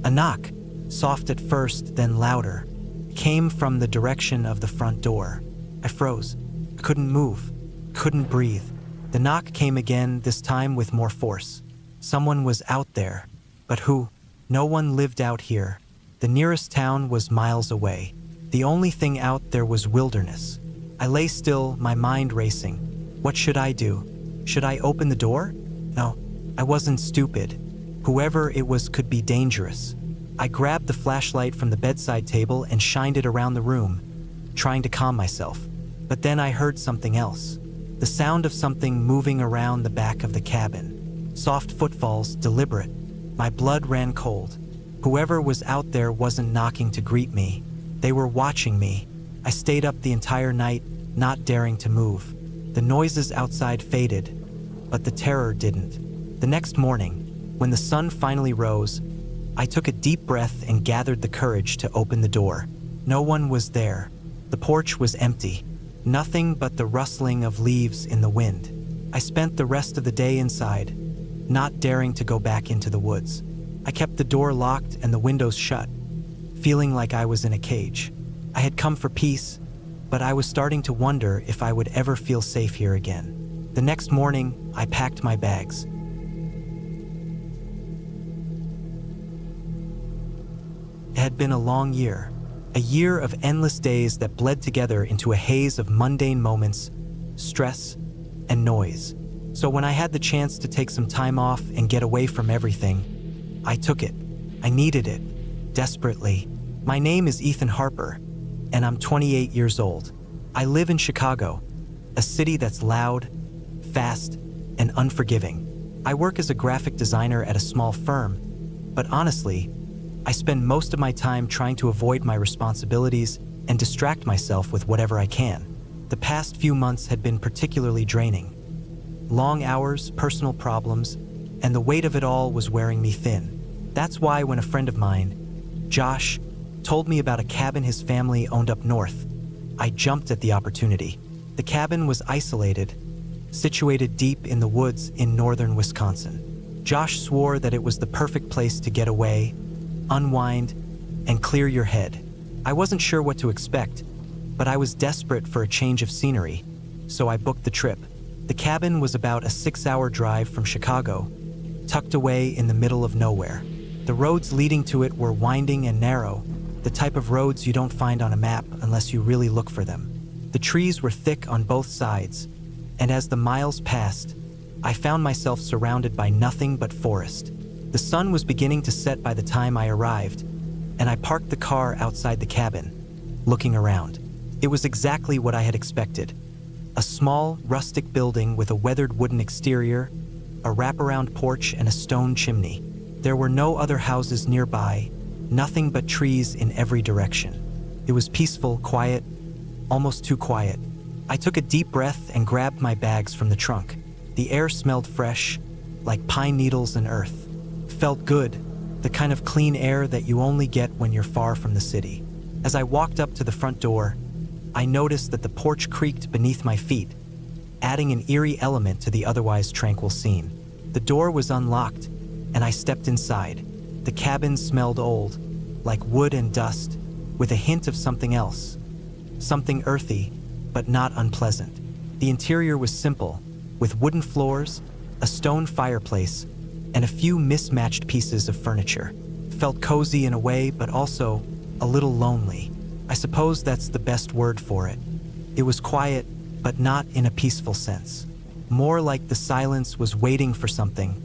A knock, soft at first, then louder, came from the direction of the front door. I froze. I couldn't move, couldn't breathe. The knock came again, this time with more force. Someone was out there, but who? No one lived out here. The nearest town was miles away. The only thing out there was wilderness. I lay still, my mind racing. What should I do? Should I open the door? No, I wasn't stupid. Whoever it was could be dangerous. I grabbed the flashlight from the bedside table and shined it around the room, trying to calm myself. But then I heard something else. The sound of something moving around the back of the cabin. Soft footfalls, deliberate. My blood ran cold. Whoever was out there wasn't knocking to greet me. They were watching me. I stayed up the entire night, not daring to move. The noises outside faded, but the terror didn't. The next morning, when the sun finally rose, I took a deep breath and gathered the courage to open the door. No one was there. The porch was empty. Nothing but the rustling of leaves in the wind. I spent the rest of the day inside, not daring to go back into the woods. I kept the door locked and the windows shut, feeling like I was in a cage. I had come for peace, but I was starting to wonder if I would ever feel safe here again. The next morning, I packed my bags. It had been a long year. A year of endless days that bled together into a haze of mundane moments, stress, and noise. So when I had the chance to take some time off and get away from everything, I took it. I needed it, desperately. My name is Ethan Harper, and I'm 28 years old. I live in Chicago, a city that's loud, fast, and unforgiving. I work as a graphic designer at a small firm, but honestly, I spend most of my time trying to avoid my responsibilities and distract myself with whatever I can. The past few months had been particularly draining. Long hours, personal problems, and the weight of it all was wearing me thin. That's why when a friend of mine, Josh, told me about a cabin his family owned up north, I jumped at the opportunity. The cabin was isolated, situated deep in the woods in northern Wisconsin. Josh swore that it was the perfect place to get away, unwind, and clear your head. I wasn't sure what to expect, but I was desperate for a change of scenery, so I booked the trip. The cabin was about a 6-hour drive from Chicago, tucked away in the middle of nowhere. The roads leading to it were winding and narrow, the type of roads you don't find on a map unless you really look for them. The trees were thick on both sides, and as the miles passed, I found myself surrounded by nothing but forest. The sun was beginning to set by the time I arrived, and I parked the car outside the cabin, looking around. It was exactly what I had expected. A small, rustic building with a weathered wooden exterior, a wraparound porch, and a stone chimney. There were no other houses nearby, nothing but trees in every direction. It was peaceful, quiet, almost too quiet. I took a deep breath and grabbed my bags from the trunk. The air smelled fresh, like pine needles and earth. Felt good, the kind of clean air that you only get when you're far from the city. As I walked up to the front door, I noticed that the porch creaked beneath my feet, adding an eerie element to the otherwise tranquil scene. The door was unlocked, and I stepped inside. The cabin smelled old, like wood and dust, with a hint of something else. Something earthy, but not unpleasant. The interior was simple, with wooden floors, a stone fireplace, and a few mismatched pieces of furniture. Felt cozy in a way, but also a little lonely. I suppose that's the best word for it. It was quiet, but not in a peaceful sense. More like the silence was waiting for something,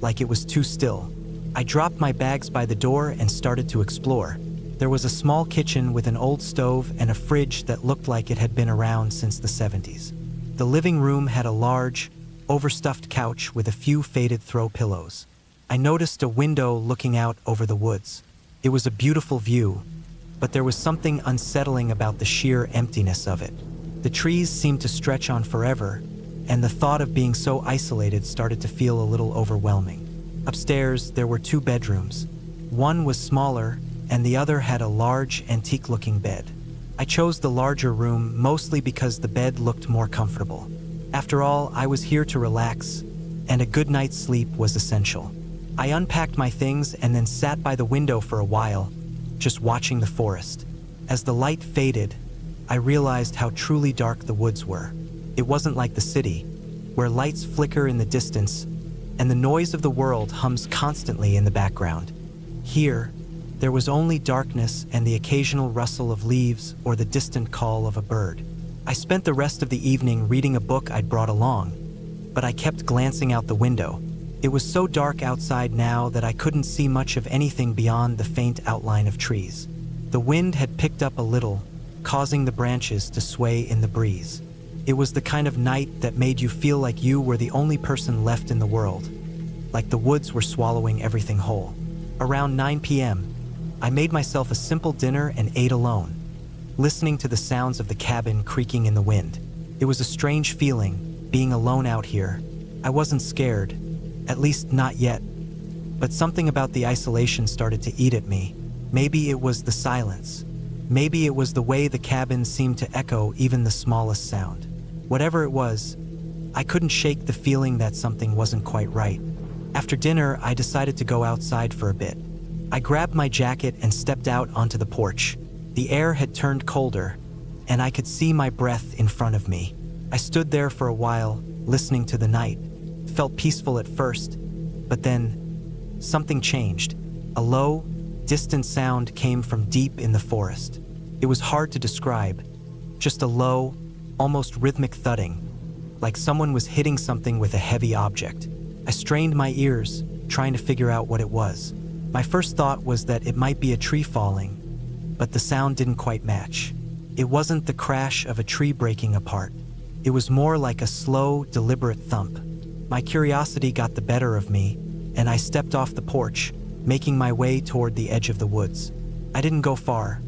like it was too still. I dropped my bags by the door and started to explore. There was a small kitchen with an old stove and a fridge that looked like it had been around since the 70s. The living room had a large, overstuffed couch with a few faded throw pillows. I noticed a window looking out over the woods. It was a beautiful view, but there was something unsettling about the sheer emptiness of it. The trees seemed to stretch on forever, and the thought of being so isolated started to feel a little overwhelming. Upstairs, there were 2 bedrooms. One was smaller, and the other had a large, antique-looking bed. I chose the larger room mostly because the bed looked more comfortable. After all, I was here to relax, and a good night's sleep was essential. I unpacked my things and then sat by the window for a while, just watching the forest. As the light faded, I realized how truly dark the woods were. It wasn't like the city, where lights flicker in the distance and the noise of the world hums constantly in the background. Here, there was only darkness and the occasional rustle of leaves or the distant call of a bird. I spent the rest of the evening reading a book I'd brought along, but I kept glancing out the window. It was so dark outside now that I couldn't see much of anything beyond the faint outline of trees. The wind had picked up a little, causing the branches to sway in the breeze. It was the kind of night that made you feel like you were the only person left in the world, like the woods were swallowing everything whole. Around 9 p.m., I made myself a simple dinner and ate alone, listening to the sounds of the cabin creaking in the wind. It was a strange feeling, being alone out here. I wasn't scared, at least not yet, but something about the isolation started to eat at me. Maybe it was the silence. Maybe it was the way the cabin seemed to echo even the smallest sound. Whatever it was, I couldn't shake the feeling that something wasn't quite right. After dinner, I decided to go outside for a bit. I grabbed my jacket and stepped out onto the porch. The air had turned colder, and I could see my breath in front of me. I stood there for a while, listening to the night. Felt peaceful at first, but then something changed. A low, distant sound came from deep in the forest. It was hard to describe, just a low, almost rhythmic thudding, like someone was hitting something with a heavy object. I strained my ears, trying to figure out what it was. My first thought was that it might be a tree falling, but the sound didn't quite match. It wasn't the crash of a tree breaking apart. It was more like a slow, deliberate thump. My curiosity got the better of me, and I stepped off the porch, making my way toward the edge of the woods. I didn't go far,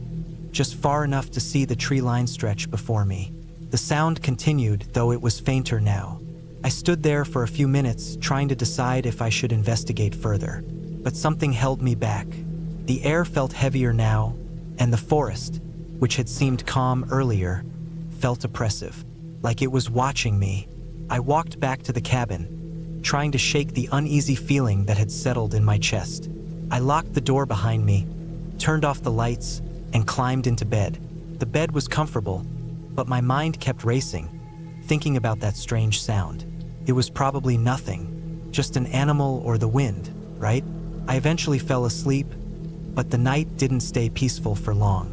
just far enough to see the tree line stretch before me. The sound continued, though it was fainter now. I stood there for a few minutes, trying to decide if I should investigate further. But something held me back. The air felt heavier now, and the forest, which had seemed calm earlier, felt oppressive, like it was watching me, I walked back to the cabin, trying to shake the uneasy feeling that had settled in my chest. I locked the door behind me, turned off the lights, and climbed into bed. The bed was comfortable, but my mind kept racing, thinking about that strange sound. It was probably nothing, just an animal or the wind, right? I eventually fell asleep, but the night didn't stay peaceful for long.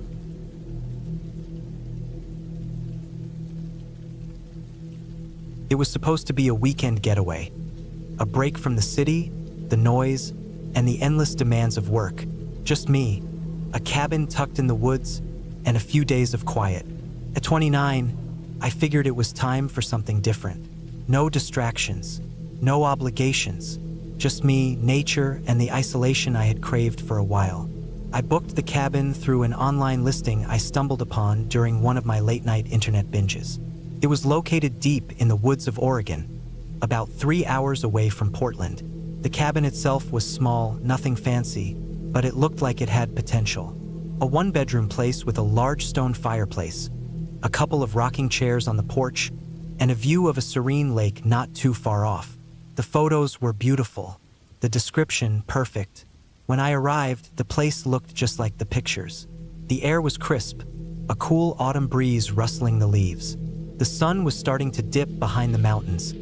It was supposed to be a weekend getaway, a break from the city, the noise, and the endless demands of work. Just me, a cabin tucked in the woods, and a few days of quiet. At 29, I figured it was time for something different. No distractions, no obligations, just me, nature, and the isolation I had craved for a while. I booked the cabin through an online listing I stumbled upon during one of my late-night internet binges. It was located deep in the woods of Oregon, about 3 hours away from Portland. The cabin itself was small, nothing fancy, but it looked like it had potential. A one-bedroom place with a large stone fireplace, a couple of rocking chairs on the porch, and a view of a serene lake not too far off. The photos were beautiful, the description perfect. When I arrived, the place looked just like the pictures. The air was crisp, a cool autumn breeze rustling the leaves. The sun was starting to dip behind the mountains,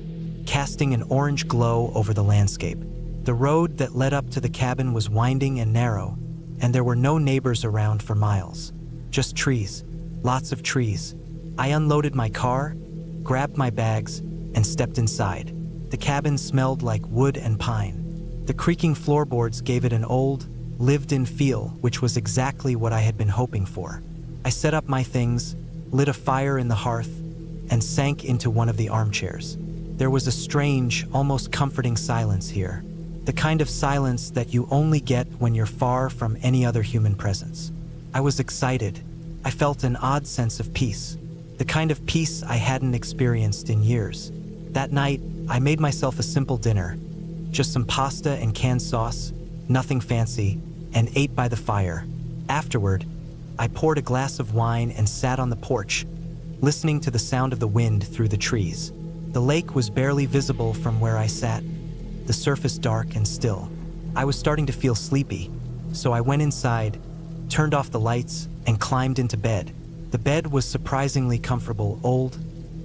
casting an orange glow over the landscape. The road that led up to the cabin was winding and narrow, and there were no neighbors around for miles. Just trees, lots of trees. I unloaded my car, grabbed my bags, and stepped inside. The cabin smelled like wood and pine. The creaking floorboards gave it an old, lived-in feel, which was exactly what I had been hoping for. I set up my things, lit a fire in the hearth, and sank into one of the armchairs. There was a strange, almost comforting silence here. The kind of silence that you only get when you're far from any other human presence. I was excited. I felt an odd sense of peace, the kind of peace I hadn't experienced in years. That night, I made myself a simple dinner, just some pasta and canned sauce, nothing fancy, and ate by the fire. Afterward, I poured a glass of wine and sat on the porch, listening to the sound of the wind through the trees. The lake was barely visible from where I sat, the surface dark and still. I was starting to feel sleepy, so I went inside, turned off the lights, and climbed into bed. The bed was surprisingly comfortable, old,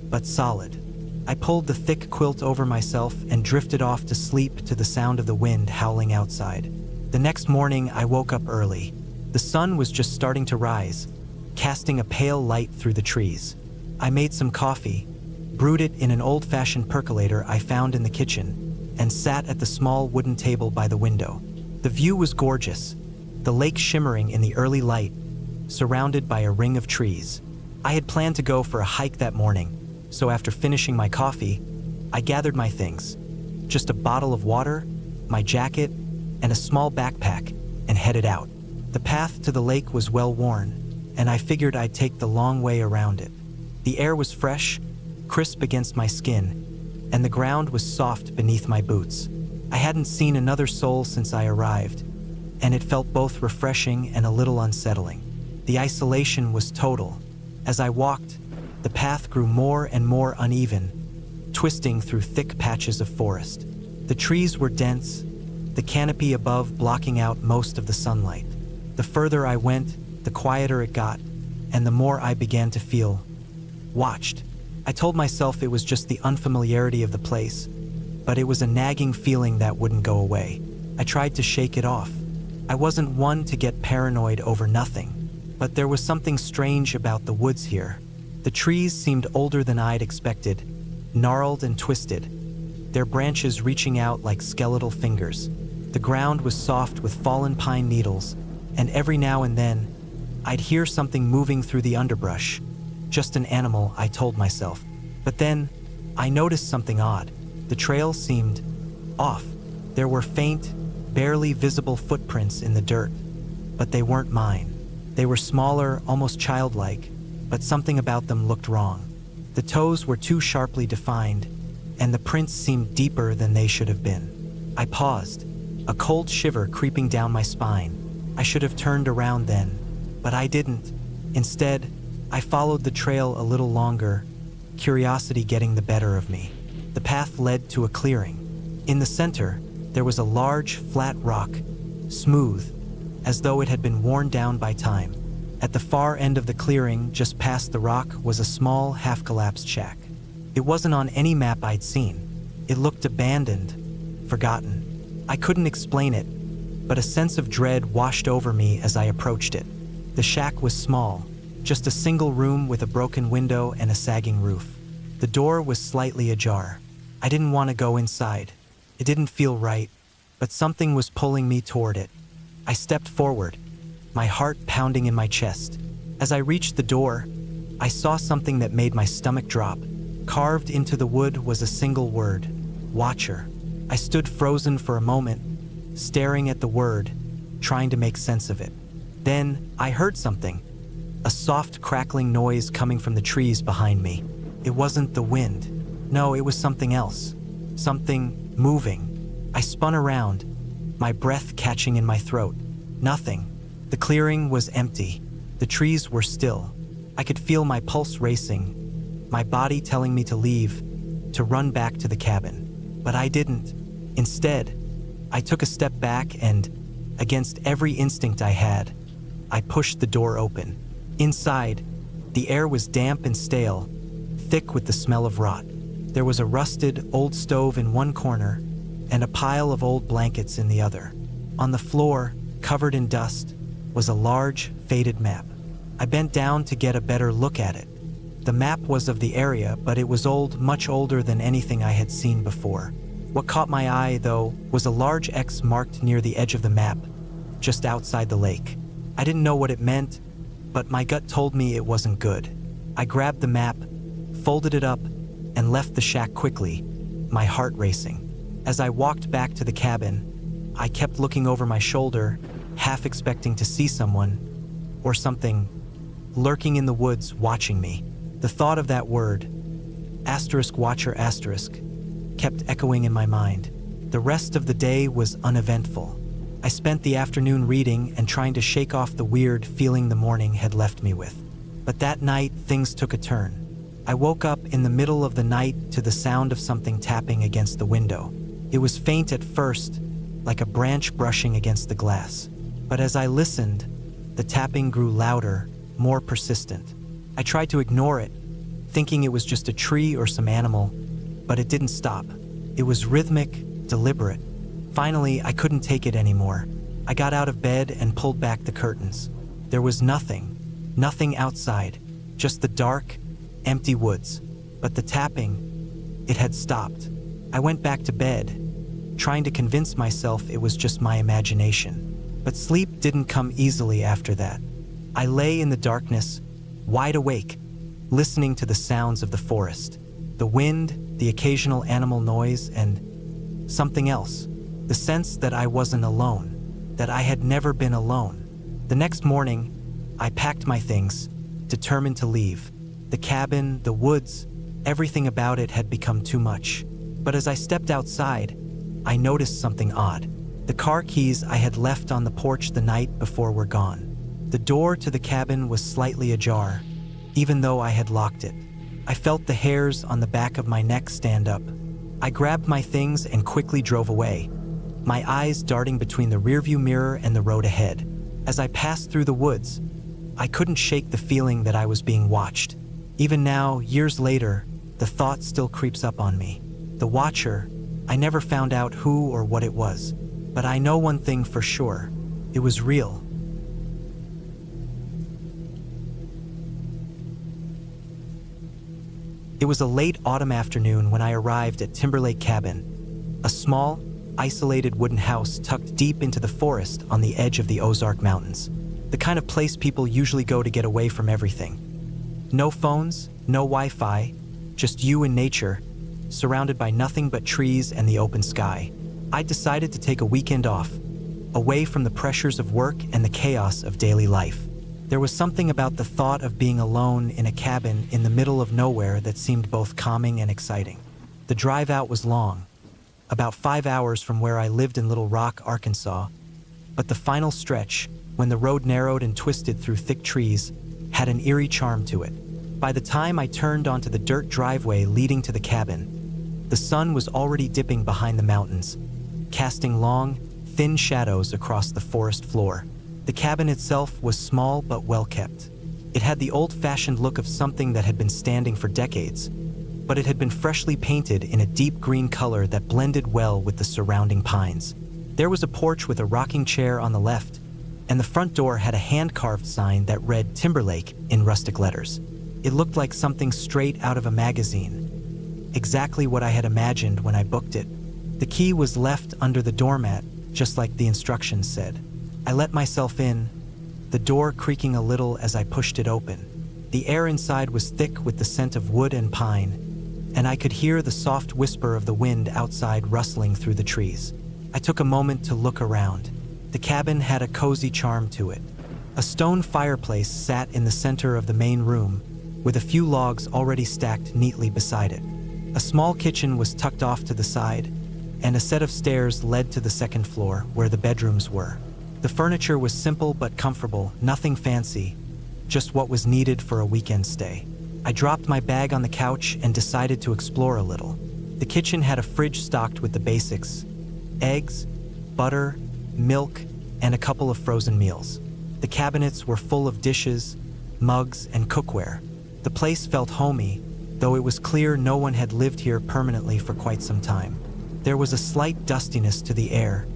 but solid. I pulled the thick quilt over myself and drifted off to sleep to the sound of the wind howling outside. The next morning, I woke up early. The sun was just starting to rise, casting a pale light through the trees. I made some coffee, brewed it in an old-fashioned percolator I found in the kitchen, and sat at the small wooden table by the window. The view was gorgeous, the lake shimmering in the early light, surrounded by a ring of trees. I had planned to go for a hike that morning, so after finishing my coffee, I gathered my things, just a bottle of water, my jacket, and a small backpack, and headed out. The path to the lake was well-worn, and I figured I'd take the long way around it. The air was fresh, crisp against my skin, and the ground was soft beneath my boots. I hadn't seen another soul since I arrived, and it felt both refreshing and a little unsettling. The isolation was total. As I walked, the path grew more and more uneven, twisting through thick patches of forest. The trees were dense, the canopy above blocking out most of the sunlight. The further I went, the quieter it got, and the more I began to feel watched. I told myself it was just the unfamiliarity of the place, but it was a nagging feeling that wouldn't go away. I tried to shake it off. I wasn't one to get paranoid over nothing, but there was something strange about the woods here. The trees seemed older than I'd expected, gnarled and twisted, their branches reaching out like skeletal fingers. The ground was soft with fallen pine needles, and every now and then, I'd hear something moving through the underbrush. Just an animal, I told myself. But then, I noticed something odd. The trail seemed off. There were faint, barely visible footprints in the dirt, but they weren't mine. They were smaller, almost childlike, but something about them looked wrong. The toes were too sharply defined, and the prints seemed deeper than they should have been. I paused, a cold shiver creeping down my spine. I should have turned around then, but I didn't. Instead, I followed the trail a little longer, curiosity getting the better of me. The path led to a clearing. In the center, there was a large, flat rock, smooth, as though it had been worn down by time. At the far end of the clearing, just past the rock, was a small, half-collapsed shack. It wasn't on any map I'd seen. It looked abandoned, forgotten. I couldn't explain it, but a sense of dread washed over me as I approached it. The shack was small, just a single room with a broken window and a sagging roof. The door was slightly ajar. I didn't want to go inside. It didn't feel right, but something was pulling me toward it. I stepped forward, my heart pounding in my chest. As I reached the door, I saw something that made my stomach drop. Carved into the wood was a single word: Watcher. I stood frozen for a moment, staring at the word, trying to make sense of it. Then I heard something, a soft crackling noise coming from the trees behind me. It wasn't the wind. No, it was something else. Something moving. I spun around, my breath catching in my throat. Nothing. The clearing was empty. The trees were still. I could feel my pulse racing, my body telling me to leave, to run back to the cabin. But I didn't. Instead, I took a step back and, against every instinct I had, I pushed the door open. Inside, the air was damp and stale, thick with the smell of rot. There was a rusted, old stove in one corner and a pile of old blankets in the other. On the floor, covered in dust, was a large, faded map. I bent down to get a better look at it. The map was of the area, but it was old, much older than anything I had seen before. What caught my eye, though, was a large X marked near the edge of the map, just outside the lake. I didn't know what it meant, but my gut told me it wasn't good. I grabbed the map, folded it up, and left the shack quickly, my heart racing. As I walked back to the cabin, I kept looking over my shoulder, half expecting to see someone, or something, lurking in the woods watching me. The thought of that word, *watcher*, kept echoing in my mind. The rest of the day was uneventful. I spent the afternoon reading and trying to shake off the weird feeling the morning had left me with. But that night, things took a turn. I woke up in the middle of the night to the sound of something tapping against the window. It was faint at first, like a branch brushing against the glass. But as I listened, the tapping grew louder, more persistent. I tried to ignore it, thinking it was just a tree or some animal, but it didn't stop. It was rhythmic, deliberate. Finally, I couldn't take it anymore. I got out of bed and pulled back the curtains. There was nothing outside, just the dark, empty woods. But the tapping, it had stopped. I went back to bed, trying to convince myself it was just my imagination. But sleep didn't come easily after that. I lay in the darkness, wide awake, listening to the sounds of the forest. The wind, the occasional animal noise, and something else. The sense that I wasn't alone, that I had never been alone. The next morning, I packed my things, determined to leave. The cabin, the woods, everything about it had become too much. But as I stepped outside, I noticed something odd. The car keys I had left on the porch the night before were gone. The door to the cabin was slightly ajar, even though I had locked it. I felt the hairs on the back of my neck stand up. I grabbed my things and quickly drove away, my eyes darting between the rearview mirror and the road ahead. As I passed through the woods, I couldn't shake the feeling that I was being watched. Even now, years later, the thought still creeps up on me. The Watcher, I never found out who or what it was. But I know one thing for sure. It was real. It was a late autumn afternoon when I arrived at Timberlake Cabin, a small, isolated wooden house tucked deep into the forest on the edge of the Ozark Mountains. The kind of place people usually go to get away from everything. No phones, no Wi-Fi, just you and nature, surrounded by nothing but trees and the open sky. I decided to take a weekend off, away from the pressures of work and the chaos of daily life. There was something about the thought of being alone in a cabin in the middle of nowhere that seemed both calming and exciting. The drive out was long, about 5 hours from where I lived in Little Rock, Arkansas, but the final stretch, when the road narrowed and twisted through thick trees, had an eerie charm to it. By the time I turned onto the dirt driveway leading to the cabin, The sun was already dipping behind the mountains, casting long, thin shadows across the forest floor. The cabin itself was small but well kept. It had the old-fashioned look of something that had been standing for decades, but it had been freshly painted in a deep green color that blended well with the surrounding pines. There was a porch with a rocking chair on the left, and the front door had a hand-carved sign that read Timberlake in rustic letters. It looked like something straight out of a magazine, exactly what I had imagined when I booked it. The key was left under the doormat, just like the instructions said. I let myself in, the door creaking a little as I pushed it open. The air inside was thick with the scent of wood and pine, and I could hear the soft whisper of the wind outside rustling through the trees. I took a moment to look around. The cabin had a cozy charm to it. A stone fireplace sat in the center of the main room, with a few logs already stacked neatly beside it. A small kitchen was tucked off to the side, and a set of stairs led to the second floor, where the bedrooms were. The furniture was simple but comfortable, nothing fancy, just what was needed for a weekend stay. I dropped my bag on the couch and decided to explore a little. The kitchen had a fridge stocked with the basics: eggs, butter, milk, and a couple of frozen meals. The cabinets were full of dishes, mugs, and cookware. The place felt homey, though it was clear no one had lived here permanently for quite some time. There was a slight dustiness to the air,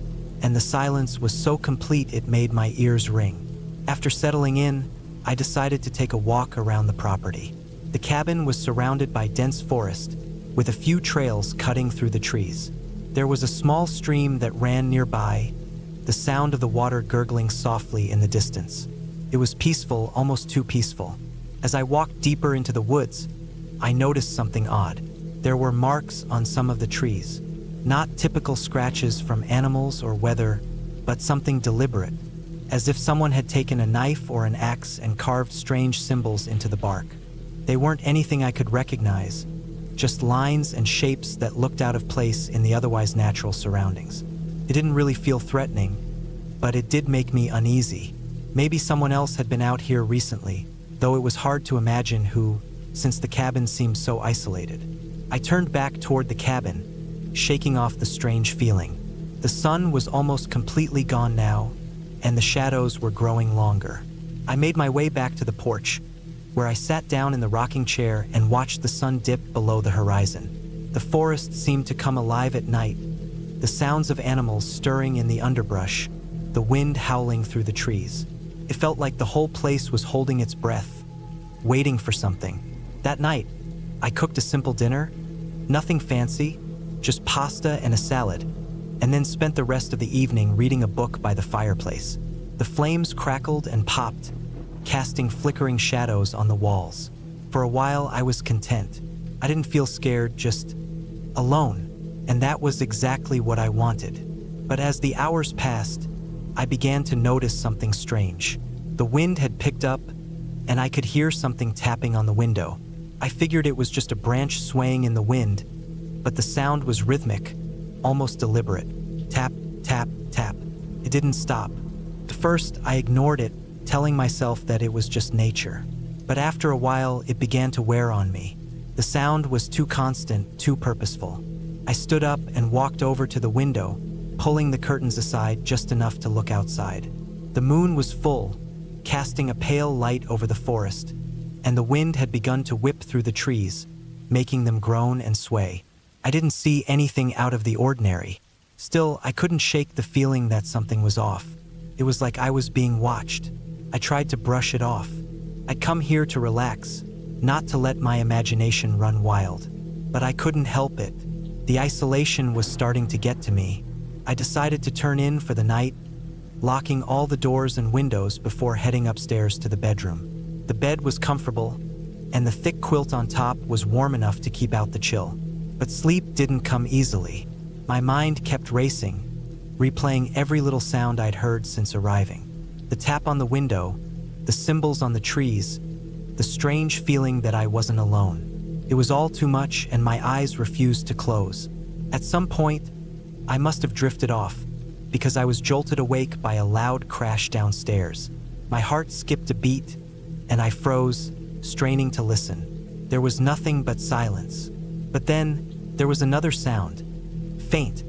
and the silence was so complete it made my ears ring. After settling in, I decided to take a walk around the property. The cabin was surrounded by dense forest, with a few trails cutting through the trees. There was a small stream that ran nearby, the sound of the water gurgling softly in the distance. It was peaceful, almost too peaceful. As I walked deeper into the woods, I noticed something odd. There were marks on some of the trees. Not typical scratches from animals or weather, but something deliberate, as if someone had taken a knife or an axe and carved strange symbols into the bark. They weren't anything I could recognize, just lines and shapes that looked out of place in the otherwise natural surroundings. It didn't really feel threatening, but it did make me uneasy. Maybe someone else had been out here recently, though it was hard to imagine who, since the cabin seemed so isolated. I turned back toward the cabin, shaking off the strange feeling. The sun was almost completely gone now, and the shadows were growing longer. I made my way back to the porch, where I sat down in the rocking chair and watched the sun dip below the horizon. The forest seemed to come alive at night, the sounds of animals stirring in the underbrush, the wind howling through the trees. It felt like the whole place was holding its breath, waiting for something. That night, I cooked a simple dinner, nothing fancy, just pasta and a salad, and then spent the rest of the evening reading a book by the fireplace. The flames crackled and popped, casting flickering shadows on the walls. For a while, I was content. I didn't feel scared, just alone, and that was exactly what I wanted. But as the hours passed, I began to notice something strange. The wind had picked up, and I could hear something tapping on the window. I figured it was just a branch swaying in the wind, but the sound was rhythmic, almost deliberate. Tap, tap, tap. It didn't stop. At first, I ignored it, telling myself that it was just nature. But after a while, it began to wear on me. The sound was too constant, too purposeful. I stood up and walked over to the window, pulling the curtains aside just enough to look outside. The moon was full, casting a pale light over the forest, and the wind had begun to whip through the trees, making them groan and sway. I didn't see anything out of the ordinary. Still, I couldn't shake the feeling that something was off. It was like I was being watched. I tried to brush it off. I'd come here to relax, not to let my imagination run wild. But I couldn't help it. The isolation was starting to get to me. I decided to turn in for the night, locking all the doors and windows before heading upstairs to the bedroom. The bed was comfortable, and the thick quilt on top was warm enough to keep out the chill. But sleep didn't come easily. My mind kept racing, replaying every little sound I'd heard since arriving. The tap on the window, the symbols on the trees, the strange feeling that I wasn't alone. It was all too much, and my eyes refused to close. At some point, I must have drifted off, because I was jolted awake by a loud crash downstairs. My heart skipped a beat, and I froze, straining to listen. There was nothing but silence. But then, There was another sound, faint,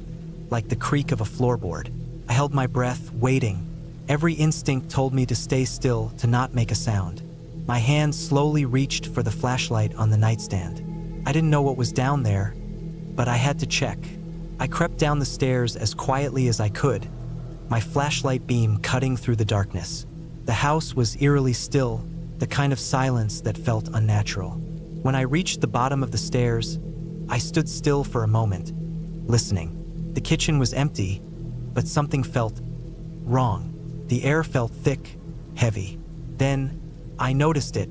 like the creak of a floorboard. I held my breath, waiting. Every instinct told me to stay still, to not make a sound. My hand slowly reached for the flashlight on the nightstand. I didn't know what was down there, but I had to check. I crept down the stairs as quietly as I could, my flashlight beam cutting through the darkness. The house was eerily still, the kind of silence that felt unnatural. When I reached the bottom of the stairs, I stood still for a moment, listening. The kitchen was empty, but something felt wrong. The air felt thick, heavy. Then, I noticed it.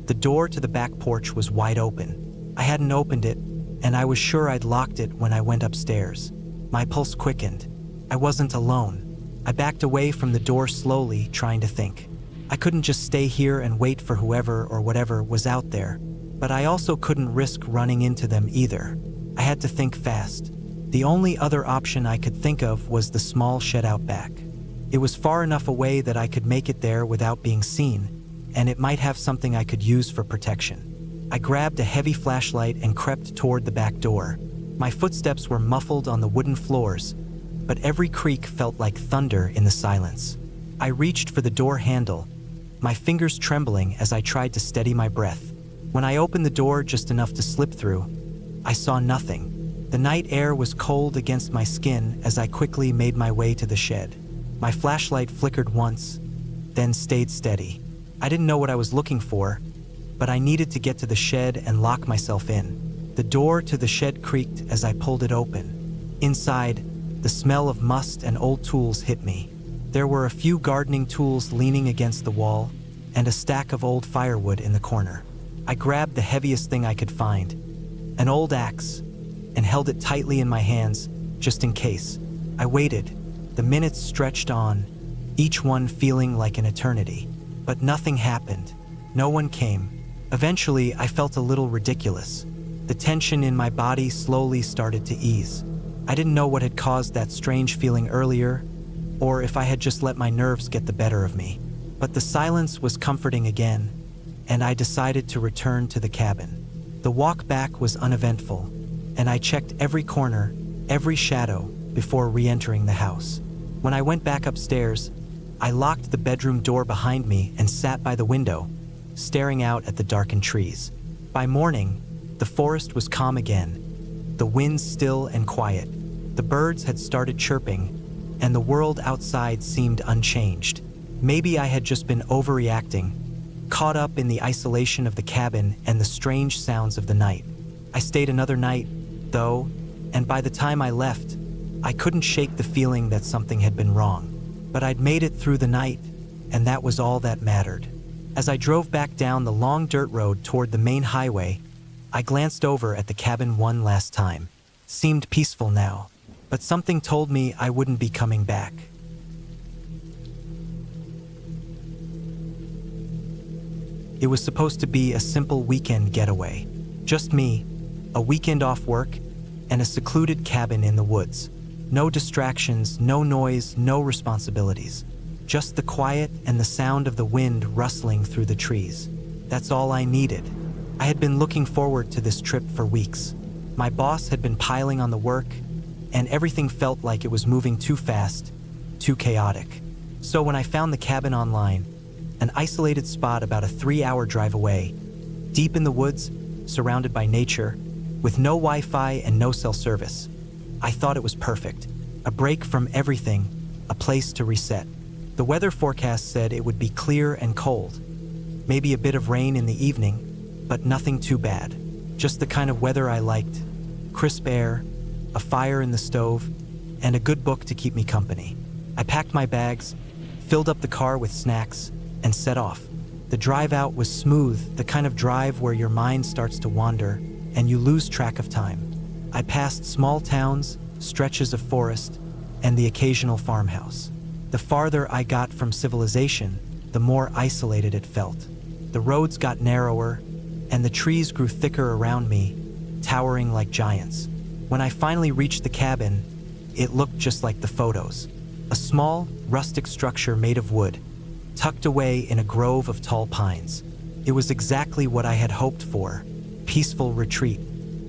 The door to the back porch was wide open. I hadn't opened it, and I was sure I'd locked it when I went upstairs. My pulse quickened. I wasn't alone. I backed away from the door slowly, trying to think. I couldn't just stay here and wait for whoever or whatever was out there, but I also couldn't risk running into them either. I had to think fast. The only other option I could think of was the small shed out back. It was far enough away that I could make it there without being seen, and it might have something I could use for protection. I grabbed a heavy flashlight and crept toward the back door. My footsteps were muffled on the wooden floors, but every creak felt like thunder in the silence. I reached for the door handle, my fingers trembling as I tried to steady my breath. When I opened the door just enough to slip through, I saw nothing. The night air was cold against my skin as I quickly made my way to the shed. My flashlight flickered once, then stayed steady. I didn't know what I was looking for, but I needed to get to the shed and lock myself in. The door to the shed creaked as I pulled it open. Inside, the smell of must and old tools hit me. There were a few gardening tools leaning against the wall, and a stack of old firewood in the corner. I grabbed the heaviest thing I could find, an old axe, and held it tightly in my hands, just in case. I waited. The minutes stretched on, each one feeling like an eternity. But nothing happened. No one came. Eventually, I felt a little ridiculous. The tension in my body slowly started to ease. I didn't know what had caused that strange feeling earlier, or if I had just let my nerves get the better of me. But the silence was comforting again, and I decided to return to the cabin. The walk back was uneventful, and I checked every corner, every shadow, before re-entering the house. When I went back upstairs, I locked the bedroom door behind me and sat by the window, staring out at the darkened trees. By morning, the forest was calm again, the wind still and quiet. The birds had started chirping, and the world outside seemed unchanged. Maybe I had just been overreacting, caught up in the isolation of the cabin and the strange sounds of the night. I stayed another night, though, and by the time I left, I couldn't shake the feeling that something had been wrong. But I'd made it through the night, and that was all that mattered. As I drove back down the long dirt road toward the main highway, I glanced over at the cabin one last time. It seemed peaceful now, but something told me I wouldn't be coming back. It was supposed to be a simple weekend getaway. Just me, a weekend off work, and a secluded cabin in the woods. No distractions, no noise, no responsibilities. Just the quiet and the sound of the wind rustling through the trees. That's all I needed. I had been looking forward to this trip for weeks. My boss had been piling on the work, and everything felt like it was moving too fast, too chaotic. So when I found the cabin online, an isolated spot about a 3-hour drive away, deep in the woods, surrounded by nature, with no Wi-Fi and no cell service, I thought it was perfect. A break from everything, a place to reset. The weather forecast said it would be clear and cold. Maybe a bit of rain in the evening, but nothing too bad. Just the kind of weather I liked. Crisp air, a fire in the stove, and a good book to keep me company. I packed my bags, filled up the car with snacks, and set off. The drive out was smooth, the kind of drive where your mind starts to wander and you lose track of time. I passed small towns, stretches of forest, and the occasional farmhouse. The farther I got from civilization, the more isolated it felt. The roads got narrower, and the trees grew thicker around me, towering like giants. When I finally reached the cabin, it looked just like the photos. A small, rustic structure made of wood, tucked away in a grove of tall pines. It was exactly what I had hoped for, peaceful retreat.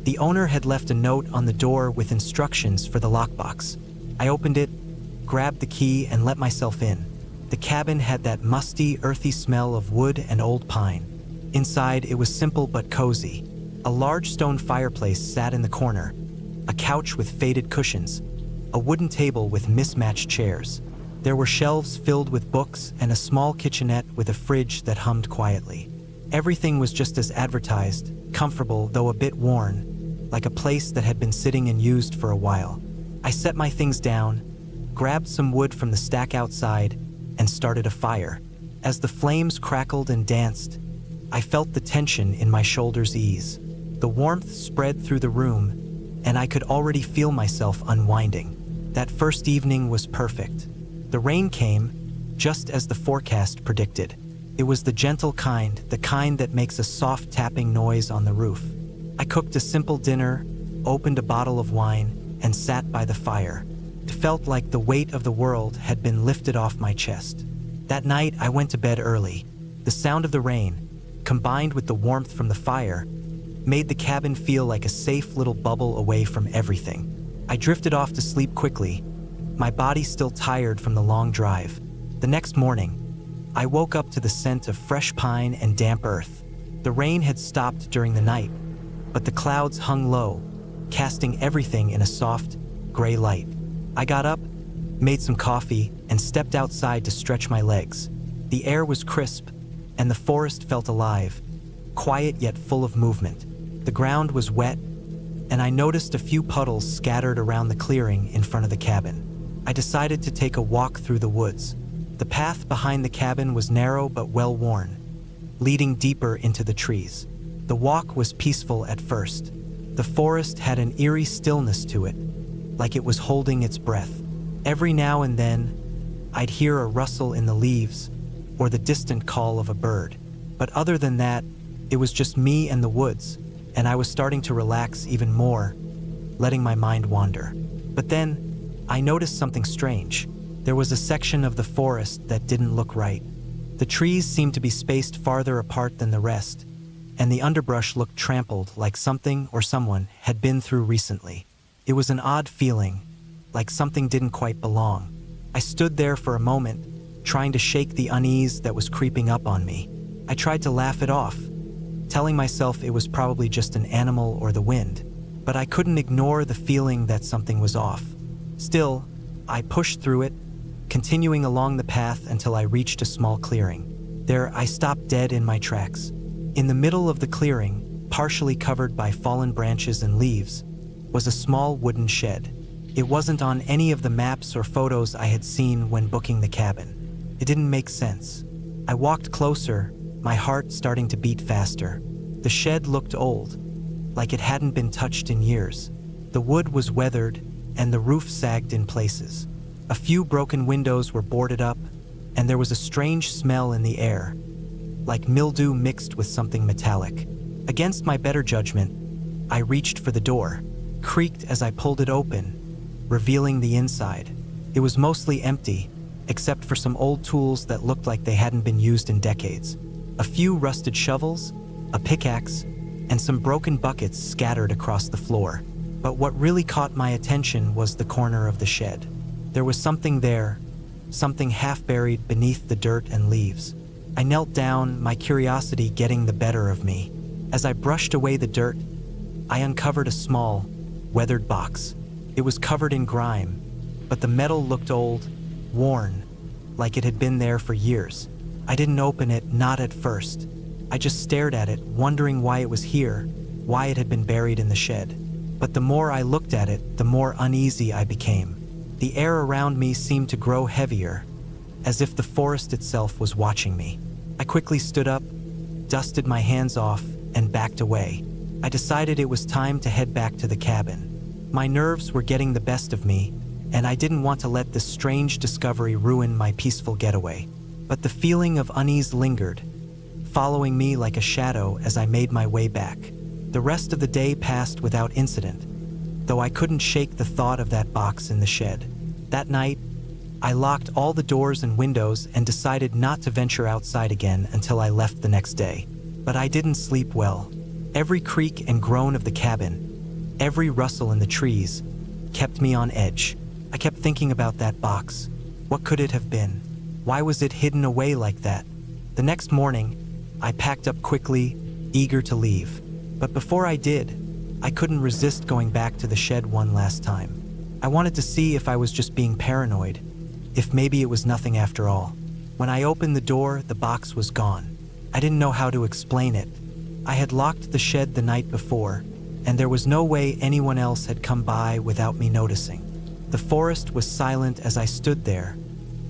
The owner had left a note on the door with instructions for the lockbox. I opened it, grabbed the key, and let myself in. The cabin had that musty, earthy smell of wood and old pine. Inside, it was simple but cozy. A large stone fireplace sat in the corner, a couch with faded cushions, a wooden table with mismatched chairs. There were shelves filled with books and a small kitchenette with a fridge that hummed quietly. Everything was just as advertised, comfortable though a bit worn, like a place that had been sitting and used for a while. I set my things down, grabbed some wood from the stack outside, and started a fire. As the flames crackled and danced, I felt the tension in my shoulders ease. The warmth spread through the room, and I could already feel myself unwinding. That first evening was perfect. The rain came, just as the forecast predicted. It was the gentle kind, the kind that makes a soft tapping noise on the roof. I cooked a simple dinner, opened a bottle of wine, and sat by the fire. It felt like the weight of the world had been lifted off my chest. That night, I went to bed early. The sound of the rain, combined with the warmth from the fire, made the cabin feel like a safe little bubble away from everything. I drifted off to sleep quickly, my body still tired from the long drive. The next morning, I woke up to the scent of fresh pine and damp earth. The rain had stopped during the night, but the clouds hung low, casting everything in a soft, gray light. I got up, made some coffee, and stepped outside to stretch my legs. The air was crisp, and the forest felt alive, quiet yet full of movement. The ground was wet, and I noticed a few puddles scattered around the clearing in front of the cabin. I decided to take a walk through the woods. The path behind the cabin was narrow but well-worn, leading deeper into the trees. The walk was peaceful at first. The forest had an eerie stillness to it, like it was holding its breath. Every now and then, I'd hear a rustle in the leaves or the distant call of a bird. But other than that, it was just me and the woods, and I was starting to relax even more, letting my mind wander. But then, I noticed something strange. There was a section of the forest that didn't look right. The trees seemed to be spaced farther apart than the rest, and the underbrush looked trampled like something or someone had been through recently. It was an odd feeling, like something didn't quite belong. I stood there for a moment, trying to shake the unease that was creeping up on me. I tried to laugh it off, telling myself it was probably just an animal or the wind, but I couldn't ignore the feeling that something was off. Still, I pushed through it, continuing along the path until I reached a small clearing. There, I stopped dead in my tracks. In the middle of the clearing, partially covered by fallen branches and leaves, was a small wooden shed. It wasn't on any of the maps or photos I had seen when booking the cabin. It didn't make sense. I walked closer, my heart starting to beat faster. The shed looked old, like it hadn't been touched in years. The wood was weathered, and the roof sagged in places. A few broken windows were boarded up, and there was a strange smell in the air, like mildew mixed with something metallic. Against my better judgment, I reached for the door, creaked as I pulled it open, revealing the inside. It was mostly empty, except for some old tools that looked like they hadn't been used in decades. A few rusted shovels, a pickaxe, and some broken buckets scattered across the floor. But what really caught my attention was the corner of the shed. There was something there, something half buried beneath the dirt and leaves. I knelt down, my curiosity getting the better of me. As I brushed away the dirt, I uncovered a small, weathered box. It was covered in grime, but the metal looked old, worn, like it had been there for years. I didn't open it, not at first. I just stared at it, wondering why it was here, why it had been buried in the shed. But the more I looked at it, the more uneasy I became. The air around me seemed to grow heavier, as if the forest itself was watching me. I quickly stood up, dusted my hands off, and backed away. I decided it was time to head back to the cabin. My nerves were getting the best of me, and I didn't want to let this strange discovery ruin my peaceful getaway. But the feeling of unease lingered, following me like a shadow as I made my way back. The rest of the day passed without incident, though I couldn't shake the thought of that box in the shed. That night, I locked all the doors and windows and decided not to venture outside again until I left the next day. But I didn't sleep well. Every creak and groan of the cabin, Every rustle in the trees kept me on edge. I kept thinking about that box. What could it have been? Why was it hidden away like that? The next morning, I packed up quickly, eager to leave. But before I did, I couldn't resist going back to the shed one last time. I wanted to see if I was just being paranoid, if maybe it was nothing after all. When I opened the door, the box was gone. I didn't know how to explain it. I had locked the shed the night before, and there was no way anyone else had come by without me noticing. The forest was silent as I stood there,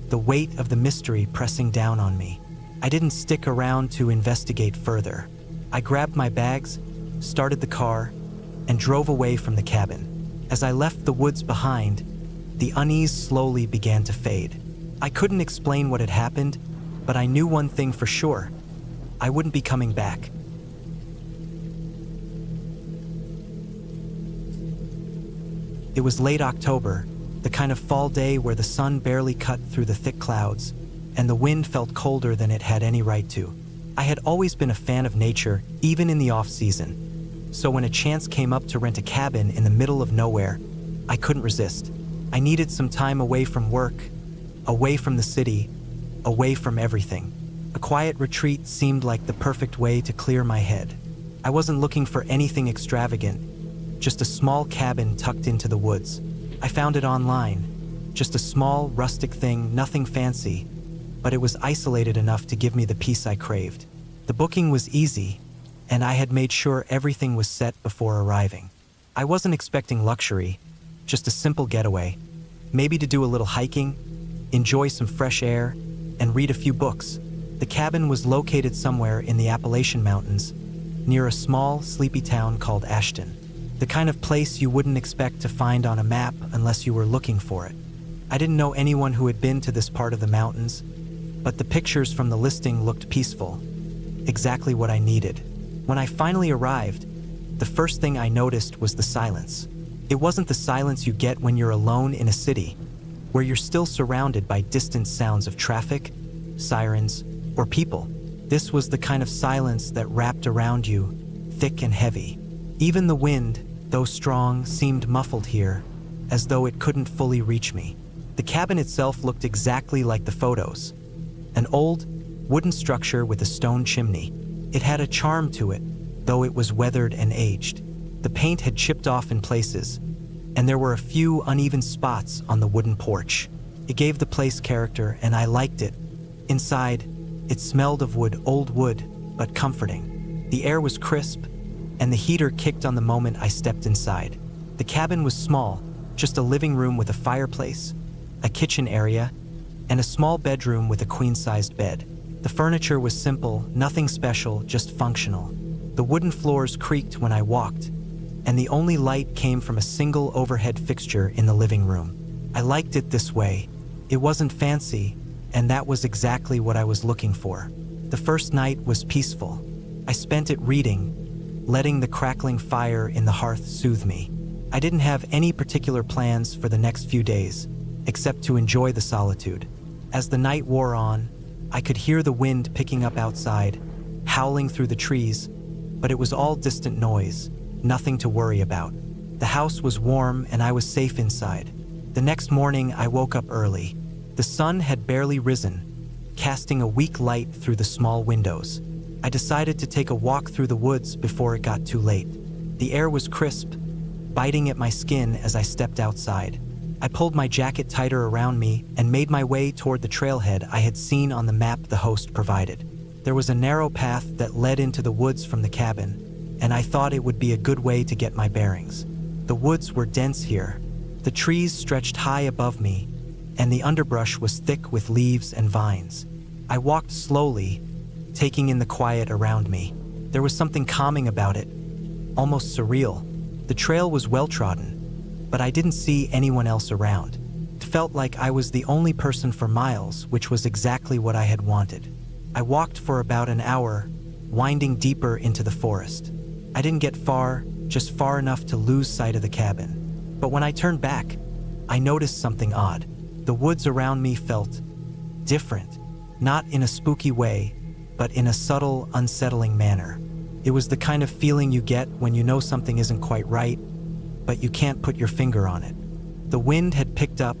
the weight of the mystery pressing down on me. I didn't stick around to investigate further. I grabbed my bags, started the car, and drove away from the cabin. As I left the woods behind, the unease slowly began to fade. I couldn't explain what had happened, but I knew one thing for sure. I wouldn't be coming back. It was late October, the kind of fall day where the sun barely cut through the thick clouds, and the wind felt colder than it had any right to. I had always been a fan of nature, even in the off-season. So when a chance came up to rent a cabin in the middle of nowhere, I couldn't resist. I needed some time away from work, away from the city, away from everything. A quiet retreat seemed like the perfect way to clear my head. I wasn't looking for anything extravagant, just a small cabin tucked into the woods. I found it online, just a small, rustic thing, nothing fancy, but it was isolated enough to give me the peace I craved. The booking was easy, and I had made sure everything was set before arriving. I wasn't expecting luxury, just a simple getaway, maybe to do a little hiking, enjoy some fresh air, and read a few books. The cabin was located somewhere in the Appalachian Mountains, near a small, sleepy town called Ashton. The kind of place you wouldn't expect to find on a map unless you were looking for it. I didn't know anyone who had been to this part of the mountains, but the pictures from the listing looked peaceful, exactly what I needed. When I finally arrived, the first thing I noticed was the silence. It wasn't the silence you get when you're alone in a city, where you're still surrounded by distant sounds of traffic, sirens, or people. This was the kind of silence that wrapped around you, thick and heavy. Even the wind, though strong, seemed muffled here, as though it couldn't fully reach me. The cabin itself looked exactly like the photos. An old, wooden structure with a stone chimney. It had a charm to it, though it was weathered and aged. The paint had chipped off in places, and there were a few uneven spots on the wooden porch. It gave the place character, and I liked it. Inside, it smelled of wood, old wood, but comforting. The air was crisp, and the heater kicked on the moment I stepped inside. The cabin was small, just a living room with a fireplace, a kitchen area, and a small bedroom with a queen-sized bed. The furniture was simple, nothing special, just functional. The wooden floors creaked when I walked, and the only light came from a single overhead fixture in the living room. I liked it this way. It wasn't fancy, and that was exactly what I was looking for. The first night was peaceful. I spent it reading, letting the crackling fire in the hearth soothe me. I didn't have any particular plans for the next few days, except to enjoy the solitude. As the night wore on, I could hear the wind picking up outside, howling through the trees, but it was all distant noise, nothing to worry about. The house was warm and I was safe inside. The next morning, I woke up early. The sun had barely risen, casting a weak light through the small windows. I decided to take a walk through the woods before it got too late. The air was crisp, biting at my skin as I stepped outside. I pulled my jacket tighter around me and made my way toward the trailhead I had seen on the map the host provided. There was a narrow path that led into the woods from the cabin, and I thought it would be a good way to get my bearings. The woods were dense here. The trees stretched high above me, and the underbrush was thick with leaves and vines. I walked slowly, taking in the quiet around me. There was something calming about it, almost surreal. The trail was well-trodden, but I didn't see anyone else around. It felt like I was the only person for miles, which was exactly what I had wanted. I walked for about an hour, winding deeper into the forest. I didn't get far, just far enough to lose sight of the cabin. But when I turned back, I noticed something odd. The woods around me felt different, not in a spooky way, but in a subtle, unsettling manner. It was the kind of feeling you get when you know something isn't quite right, but you can't put your finger on it. The wind had picked up,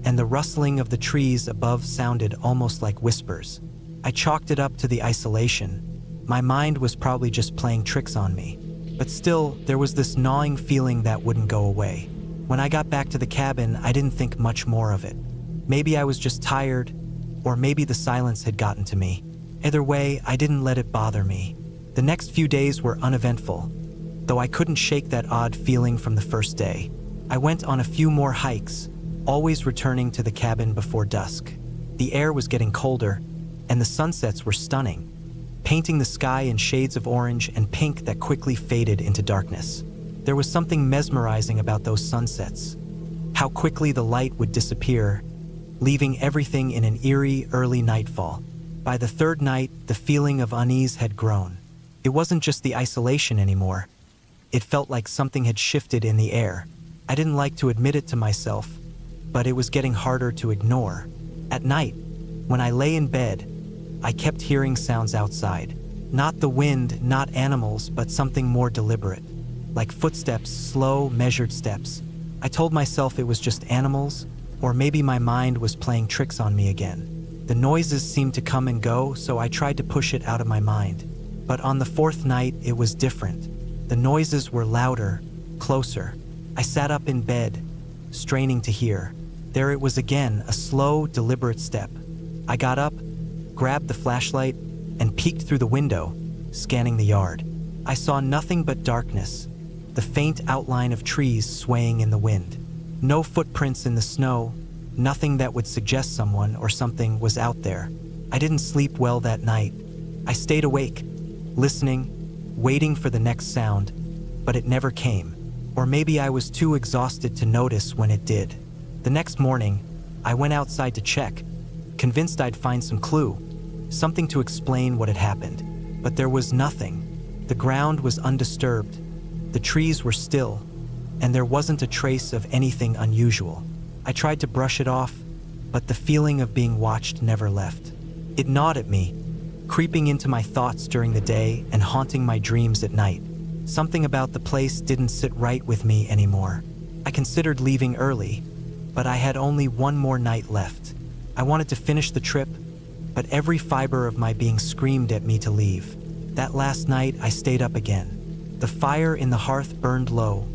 and the rustling of the trees above sounded almost like whispers. I chalked it up to the isolation. My mind was probably just playing tricks on me. But still, there was this gnawing feeling that wouldn't go away. When I got back to the cabin, I didn't think much more of it. Maybe I was just tired, or maybe the silence had gotten to me. Either way, I didn't let it bother me. The next few days were uneventful, though I couldn't shake that odd feeling from the first day. I went on a few more hikes, always returning to the cabin before dusk. The air was getting colder, and the sunsets were stunning, painting the sky in shades of orange and pink that quickly faded into darkness. There was something mesmerizing about those sunsets, how quickly the light would disappear, leaving everything in an eerie, early nightfall. By the third night, the feeling of unease had grown. It wasn't just the isolation anymore. It felt like something had shifted in the air. I didn't like to admit it to myself, but it was getting harder to ignore. At night, when I lay in bed, I kept hearing sounds outside. Not the wind, not animals, but something more deliberate. Like footsteps, slow, measured steps. I told myself it was just animals, or maybe my mind was playing tricks on me again. The noises seemed to come and go, so I tried to push it out of my mind. But on the fourth night, it was different. The noises were louder, closer. I sat up in bed, straining to hear. There it was again, a slow, deliberate step. I got up, grabbed the flashlight, and peeked through the window, scanning the yard. I saw nothing but darkness, the faint outline of trees swaying in the wind. No footprints in the snow, nothing that would suggest someone or something was out there. I didn't sleep well that night. I stayed awake, listening, waiting for the next sound, but it never came. Or maybe I was too exhausted to notice when it did. The next morning, I went outside to check, convinced I'd find some clue, something to explain what had happened. But there was nothing. The ground was undisturbed, the trees were still, and there wasn't a trace of anything unusual. I tried to brush it off, but the feeling of being watched never left. It gnawed at me, creeping into my thoughts during the day and haunting my dreams at night. Something about the place didn't sit right with me anymore. I considered leaving early, but I had only one more night left. I wanted to finish the trip, but every fiber of my being screamed at me to leave. That last night, I stayed up again. The fire in the hearth burned low,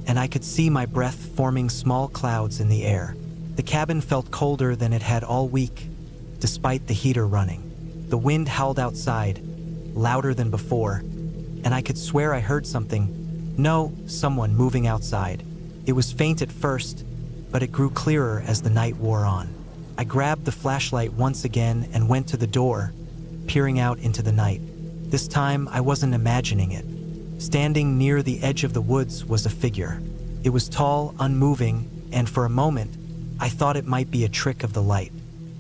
and I could see my breath forming small clouds in the air. The cabin felt colder than it had all week, despite the heater running. The wind howled outside, louder than before, and I could swear I heard something. No, someone moving outside. It was faint at first, but it grew clearer as the night wore on. I grabbed the flashlight once again and went to the door, peering out into the night. This time, I wasn't imagining it. Standing near the edge of the woods was a figure. It was tall, unmoving, and for a moment, I thought it might be a trick of the light.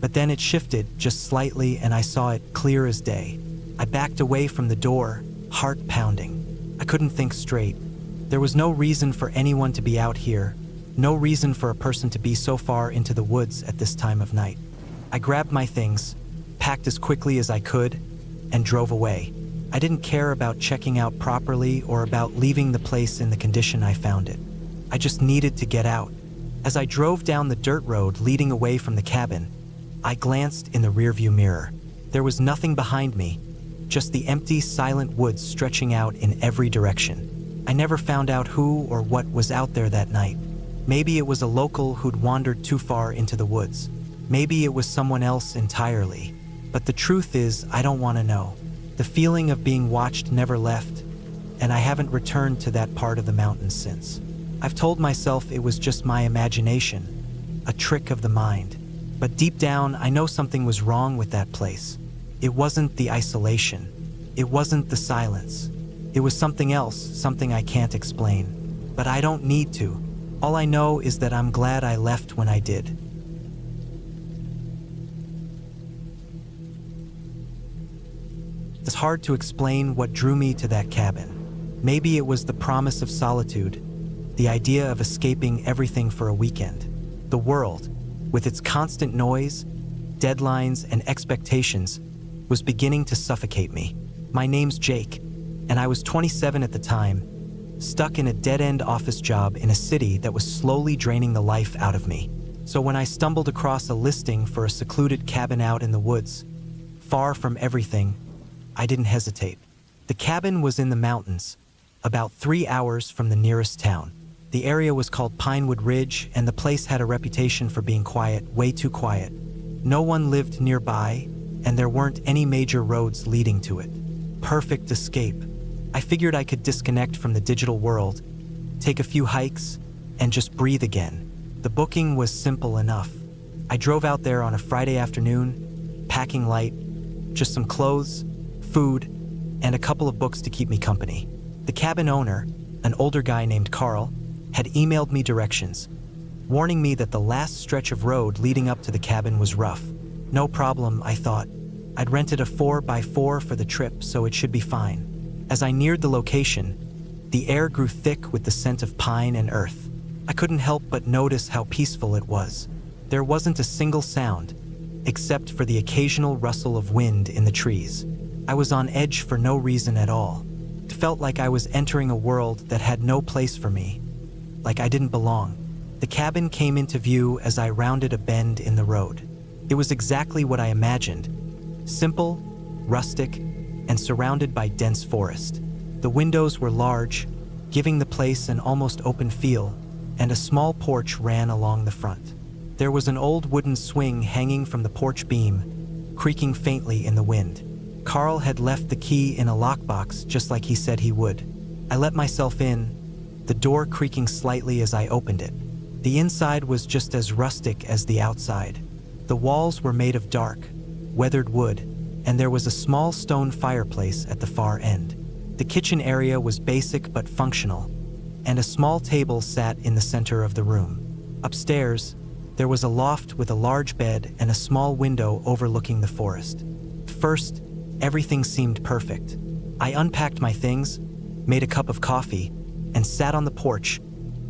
But then it shifted just slightly and I saw it clear as day. I backed away from the door, heart pounding. I couldn't think straight. There was no reason for anyone to be out here, no reason for a person to be so far into the woods at this time of night. I grabbed my things, packed as quickly as I could, and drove away. I didn't care about checking out properly or about leaving the place in the condition I found it. I just needed to get out. As I drove down the dirt road leading away from the cabin, I glanced in the rearview mirror. There was nothing behind me, just the empty, silent woods stretching out in every direction. I never found out who or what was out there that night. Maybe it was a local who'd wandered too far into the woods. Maybe it was someone else entirely. But the truth is, I don't want to know. The feeling of being watched never left, and I haven't returned to that part of the mountains since. I've told myself it was just my imagination, a trick of the mind. But deep down, I know something was wrong with that place. It wasn't the isolation. It wasn't the silence. It was something else, something I can't explain. But I don't need to. All I know is that I'm glad I left when I did. It's hard to explain what drew me to that cabin. Maybe it was the promise of solitude, the idea of escaping everything for a weekend. The world, with its constant noise, deadlines, and expectations, was beginning to suffocate me. My name's Jake, and I was 27 at the time, stuck in a dead-end office job in a city that was slowly draining the life out of me. So when I stumbled across a listing for a secluded cabin out in the woods, far from everything, I didn't hesitate. The cabin was in the mountains, about 3 hours from the nearest town. The area was called Pinewood Ridge, and the place had a reputation for being quiet, way too quiet. No one lived nearby, and there weren't any major roads leading to it. Perfect escape. I figured I could disconnect from the digital world, take a few hikes, and just breathe again. The booking was simple enough. I drove out there on a Friday afternoon, packing light, just some clothes, food, and a couple of books to keep me company. The cabin owner, an older guy named Carl, had emailed me directions, warning me that the last stretch of road leading up to the cabin was rough. No problem, I thought. I'd rented a 4x4 for the trip, so it should be fine. As I neared the location, the air grew thick with the scent of pine and earth. I couldn't help but notice how peaceful it was. There wasn't a single sound, except for the occasional rustle of wind in the trees. I was on edge for no reason at all. It felt like I was entering a world that had no place for me, like I didn't belong. The cabin came into view as I rounded a bend in the road. It was exactly what I imagined. Simple, rustic, and surrounded by dense forest. The windows were large, giving the place an almost open feel, and a small porch ran along the front. There was an old wooden swing hanging from the porch beam, creaking faintly in the wind. Carl had left the key in a lockbox just like he said he would. I let myself in, the door creaking slightly as I opened it. The inside was just as rustic as the outside. The walls were made of dark, weathered wood, and there was a small stone fireplace at the far end. The kitchen area was basic but functional, and a small table sat in the center of the room. Upstairs, there was a loft with a large bed and a small window overlooking the forest. First, everything seemed perfect. I unpacked my things, made a cup of coffee, and sat on the porch,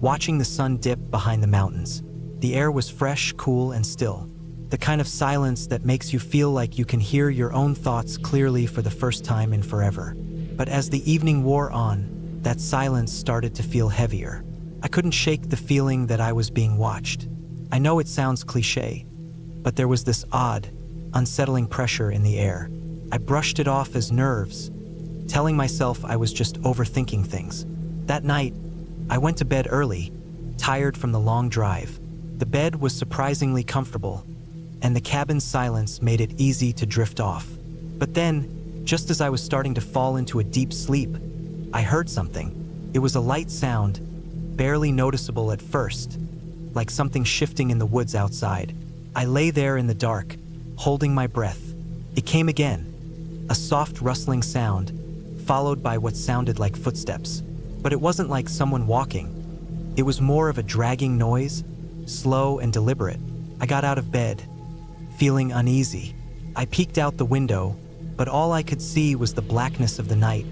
watching the sun dip behind the mountains. The air was fresh, cool, and still. The kind of silence that makes you feel like you can hear your own thoughts clearly for the first time in forever. But as the evening wore on, that silence started to feel heavier. I couldn't shake the feeling that I was being watched. I know it sounds cliché, but there was this odd, unsettling pressure in the air. I brushed it off as nerves, telling myself I was just overthinking things. That night, I went to bed early, tired from the long drive. The bed was surprisingly comfortable, and the cabin's silence made it easy to drift off. But then, just as I was starting to fall into a deep sleep, I heard something. It was a light sound, barely noticeable at first, like something shifting in the woods outside. I lay there in the dark, holding my breath. It came again, a soft rustling sound, followed by what sounded like footsteps. But it wasn't like someone walking. It was more of a dragging noise, slow and deliberate. I got out of bed, feeling uneasy. I peeked out the window, but all I could see was the blackness of the night,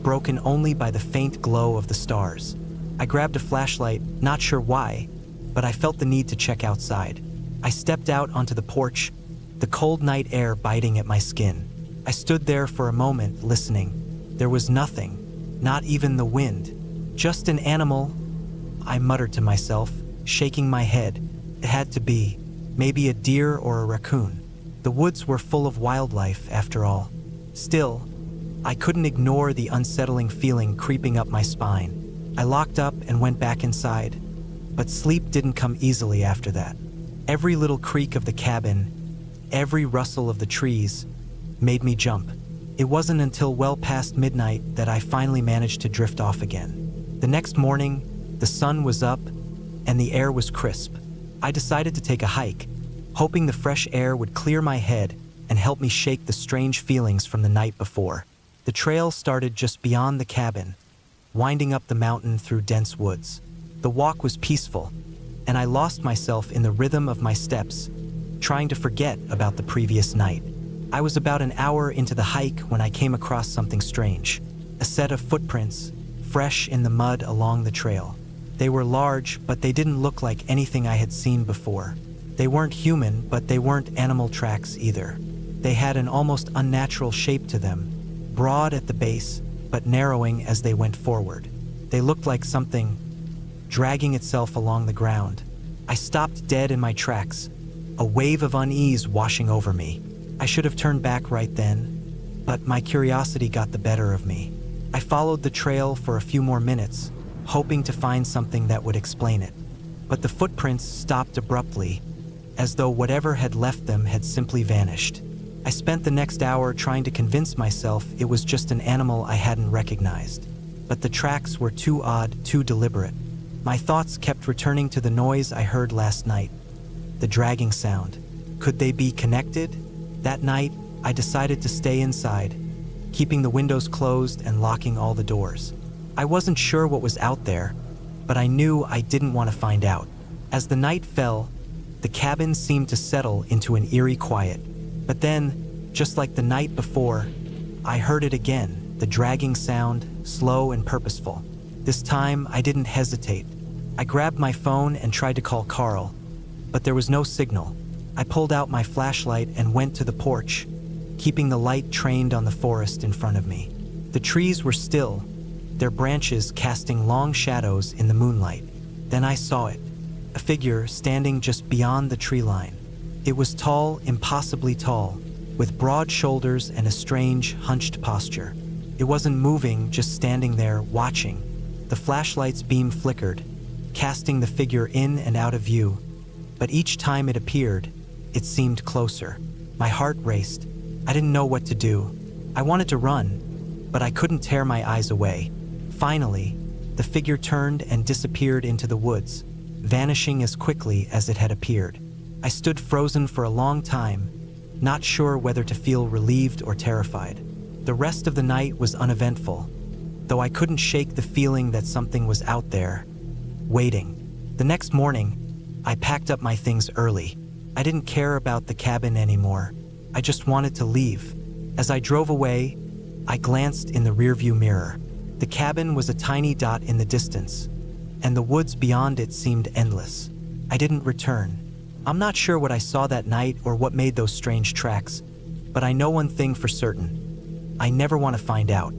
broken only by the faint glow of the stars. I grabbed a flashlight, not sure why, but I felt the need to check outside. I stepped out onto the porch, the cold night air biting at my skin. I stood there for a moment, listening. There was nothing, not even the wind. Just an animal, I muttered to myself, shaking my head. It had to be. Maybe a deer or a raccoon. The woods were full of wildlife, after all. Still, I couldn't ignore the unsettling feeling creeping up my spine. I locked up and went back inside, but sleep didn't come easily after that. Every little creak of the cabin, every rustle of the trees, made me jump. It wasn't until well past midnight that I finally managed to drift off again. The next morning, the sun was up and the air was crisp. I decided to take a hike, hoping the fresh air would clear my head and help me shake the strange feelings from the night before. The trail started just beyond the cabin, winding up the mountain through dense woods. The walk was peaceful, and I lost myself in the rhythm of my steps, trying to forget about the previous night. I was about an hour into the hike when I came across something strange. A set of footprints, fresh in the mud along the trail. They were large, but they didn't look like anything I had seen before. They weren't human, but they weren't animal tracks either. They had an almost unnatural shape to them, broad at the base, but narrowing as they went forward. They looked like something dragging itself along the ground. I stopped dead in my tracks, a wave of unease washing over me. I should have turned back right then, but my curiosity got the better of me. I followed the trail for a few more minutes, hoping to find something that would explain it. But the footprints stopped abruptly, as though whatever had left them had simply vanished. I spent the next hour trying to convince myself it was just an animal I hadn't recognized. But the tracks were too odd, too deliberate. My thoughts kept returning to the noise I heard last night, the dragging sound. Could they be connected? That night, I decided to stay inside, keeping the windows closed and locking all the doors. I wasn't sure what was out there, but I knew I didn't want to find out. As the night fell, the cabin seemed to settle into an eerie quiet. But then, just like the night before, I heard it again, the dragging sound, slow and purposeful. This time, I didn't hesitate. I grabbed my phone and tried to call Carl, but there was no signal. I pulled out my flashlight and went to the porch, keeping the light trained on the forest in front of me. The trees were still, their branches casting long shadows in the moonlight. Then I saw it, a figure standing just beyond the tree line. It was tall, impossibly tall, with broad shoulders and a strange, hunched posture. It wasn't moving, just standing there, watching. The flashlight's beam flickered, casting the figure in and out of view. But each time it appeared, it seemed closer. My heart raced. I didn't know what to do. I wanted to run, but I couldn't tear my eyes away. Finally, the figure turned and disappeared into the woods, vanishing as quickly as it had appeared. I stood frozen for a long time, not sure whether to feel relieved or terrified. The rest of the night was uneventful, though I couldn't shake the feeling that something was out there, waiting. The next morning, I packed up my things early. I didn't care about the cabin anymore. I just wanted to leave. As I drove away, I glanced in the rearview mirror. The cabin was a tiny dot in the distance, and the woods beyond it seemed endless. I didn't return. I'm not sure what I saw that night or what made those strange tracks, but I know one thing for certain. I never want to find out.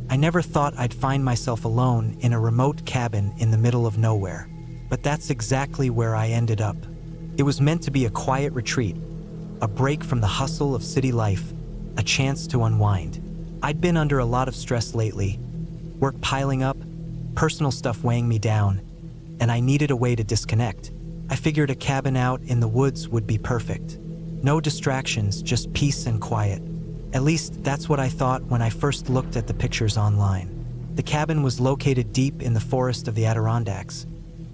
I never thought I'd find myself alone in a remote cabin in the middle of nowhere, but that's exactly where I ended up. It was meant to be a quiet retreat, a break from the hustle of city life, a chance to unwind. I'd been under a lot of stress lately, work piling up, personal stuff weighing me down, and I needed a way to disconnect. I figured a cabin out in the woods would be perfect. No distractions, just peace and quiet. At least that's what I thought when I first looked at the pictures online. The cabin was located deep in the forest of the Adirondacks,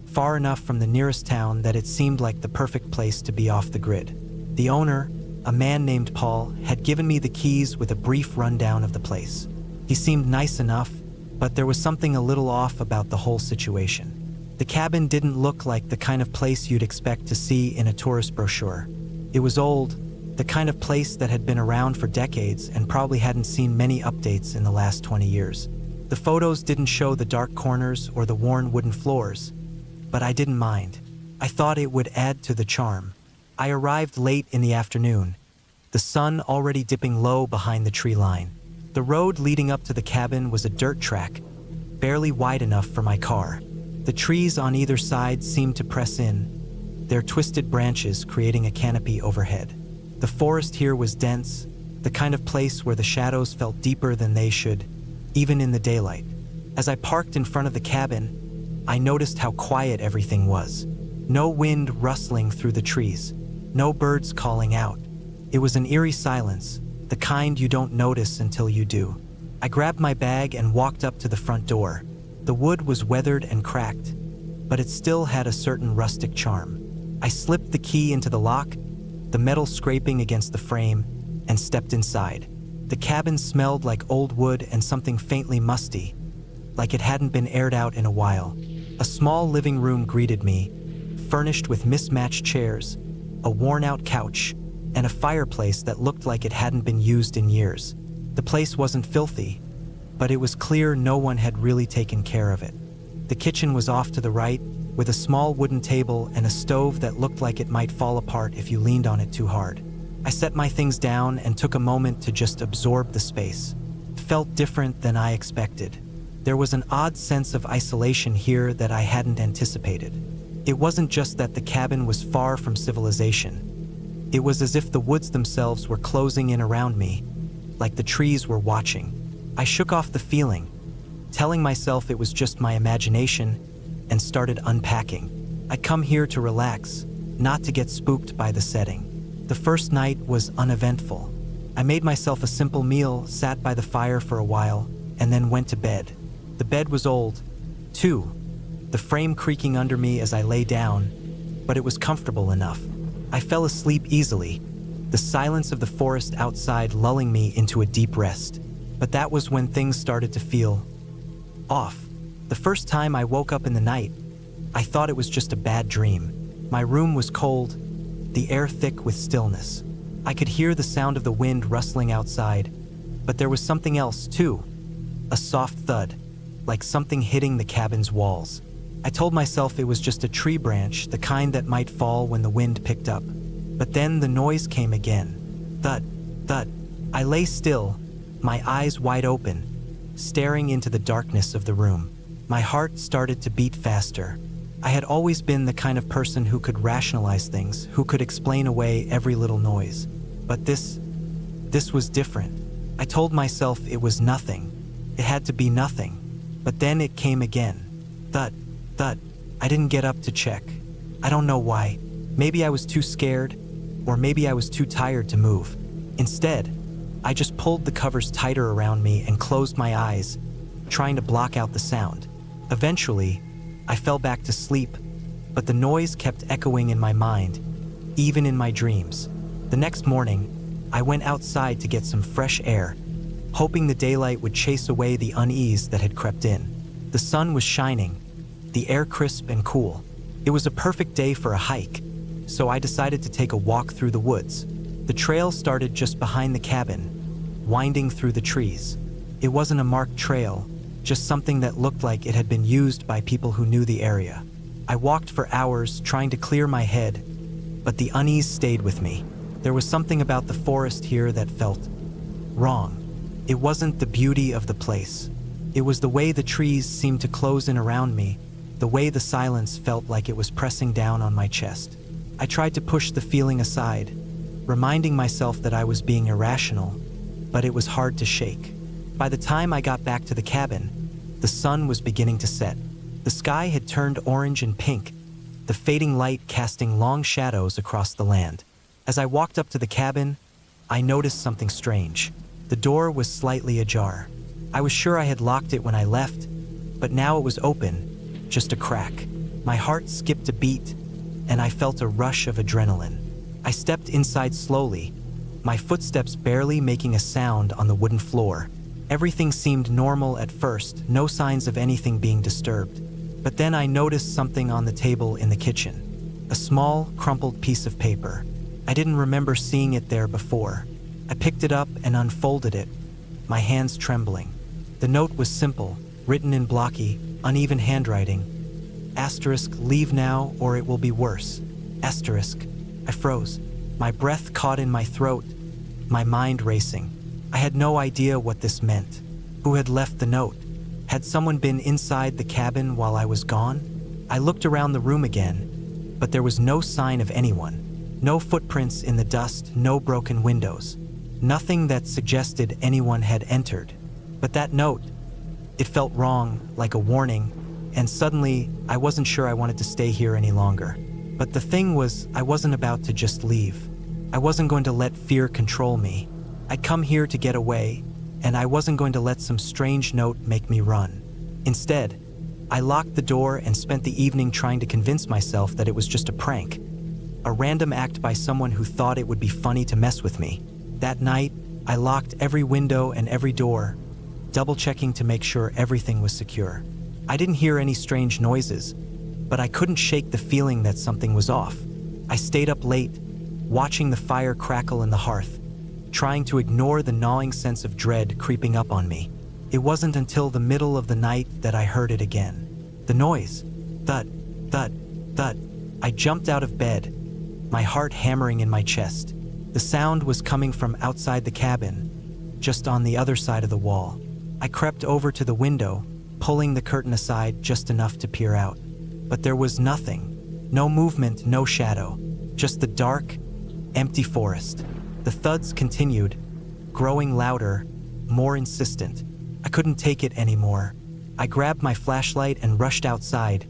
far enough from the nearest town that it seemed like the perfect place to be off the grid. The owner, a man named Paul, had given me the keys with a brief rundown of the place. He seemed nice enough, but there was something a little off about the whole situation. The cabin didn't look like the kind of place you'd expect to see in a tourist brochure. It was old, the kind of place that had been around for decades and probably hadn't seen many updates in the last 20 years. The photos didn't show the dark corners or the worn wooden floors, but I didn't mind. I thought it would add to the charm. I arrived late in the afternoon, the sun already dipping low behind the tree line. The road leading up to the cabin was a dirt track, barely wide enough for my car. The trees on either side seemed to press in, their twisted branches creating a canopy overhead. The forest here was dense, the kind of place where the shadows felt deeper than they should, even in the daylight. As I parked in front of the cabin, I noticed how quiet everything was. No wind rustling through the trees, no birds calling out. It was an eerie silence, the kind you don't notice until you do. I grabbed my bag and walked up to the front door. The wood was weathered and cracked, but it still had a certain rustic charm. I slipped the key into the lock, the metal scraping against the frame, and stepped inside. The cabin smelled like old wood and something faintly musty, like it hadn't been aired out in a while. A small living room greeted me, furnished with mismatched chairs, a worn-out couch, and a fireplace that looked like it hadn't been used in years. The place wasn't filthy, but it was clear no one had really taken care of it. The kitchen was off to the right, with a small wooden table and a stove that looked like it might fall apart if you leaned on it too hard. I set my things down and took a moment to just absorb the space. It felt different than I expected. There was an odd sense of isolation here that I hadn't anticipated. It wasn't just that the cabin was far from civilization. It was as if the woods themselves were closing in around me, like the trees were watching. I shook off the feeling, telling myself it was just my imagination, and started unpacking. I'd come here to relax, not to get spooked by the setting. The first night was uneventful. I made myself a simple meal, sat by the fire for a while, and then went to bed. The bed was old, too, the frame creaking under me as I lay down, but it was comfortable enough. I fell asleep easily, the silence of the forest outside lulling me into a deep rest. But that was when things started to feel off. The first time I woke up in the night, I thought it was just a bad dream. My room was cold, the air thick with stillness. I could hear the sound of the wind rustling outside, but there was something else too. A soft thud, like something hitting the cabin's walls. I told myself it was just a tree branch, the kind that might fall when the wind picked up. But then the noise came again. Thud, thud. I lay still, my eyes wide open, staring into the darkness of the room. My heart started to beat faster. I had always been the kind of person who could rationalize things, who could explain away every little noise. But this was different. I told myself it was nothing. It had to be nothing. But then it came again. Thud, thud. I didn't get up to check. I don't know why. Maybe I was too scared, or maybe I was too tired to move. Instead, I just pulled the covers tighter around me and closed my eyes, trying to block out the sound. Eventually, I fell back to sleep, but the noise kept echoing in my mind, even in my dreams. The next morning, I went outside to get some fresh air, hoping the daylight would chase away the unease that had crept in. The sun was shining, the air crisp and cool. It was a perfect day for a hike, so I decided to take a walk through the woods. The trail started just behind the cabin, winding through the trees. It wasn't a marked trail, just something that looked like it had been used by people who knew the area. I walked for hours trying to clear my head, but the unease stayed with me. There was something about the forest here that felt wrong. It wasn't the beauty of the place. It was the way the trees seemed to close in around me, the way the silence felt like it was pressing down on my chest. I tried to push the feeling aside, reminding myself that I was being irrational, but it was hard to shake. By the time I got back to the cabin, the sun was beginning to set. The sky had turned orange and pink, the fading light casting long shadows across the land. As I walked up to the cabin, I noticed something strange. The door was slightly ajar. I was sure I had locked it when I left, but now it was open, just a crack. My heart skipped a beat, and I felt a rush of adrenaline. I stepped inside slowly, my footsteps barely making a sound on the wooden floor. Everything seemed normal at first, no signs of anything being disturbed. But then I noticed something on the table in the kitchen. A small, crumpled piece of paper. I didn't remember seeing it there before. I picked it up and unfolded it, my hands trembling. The note was simple, written in blocky, uneven handwriting. Asterisk, leave now or it will be worse. Asterisk. I froze. My breath caught in my throat, my mind racing. I had no idea what this meant. Who had left the note? Had someone been inside the cabin while I was gone? I looked around the room again, but there was no sign of anyone. No footprints in the dust, no broken windows. Nothing that suggested anyone had entered. But that note, it felt wrong, like a warning, and suddenly I wasn't sure I wanted to stay here any longer. But the thing was, I wasn't about to just leave. I wasn't going to let fear control me. I'd come here to get away, and I wasn't going to let some strange note make me run. Instead, I locked the door and spent the evening trying to convince myself that it was just a prank, a random act by someone who thought it would be funny to mess with me. That night, I locked every window and every door, double-checking to make sure everything was secure. I didn't hear any strange noises, but I couldn't shake the feeling that something was off. I stayed up late, watching the fire crackle in the hearth, trying to ignore the gnawing sense of dread creeping up on me. It wasn't until the middle of the night that I heard it again. The noise. Thud, thud, thud. I jumped out of bed, my heart hammering in my chest. The sound was coming from outside the cabin, just on the other side of the wall. I crept over to the window, pulling the curtain aside just enough to peer out. But there was nothing. No movement, no shadow. Just the dark, empty forest. The thuds continued, growing louder, more insistent. I couldn't take it anymore. I grabbed my flashlight and rushed outside,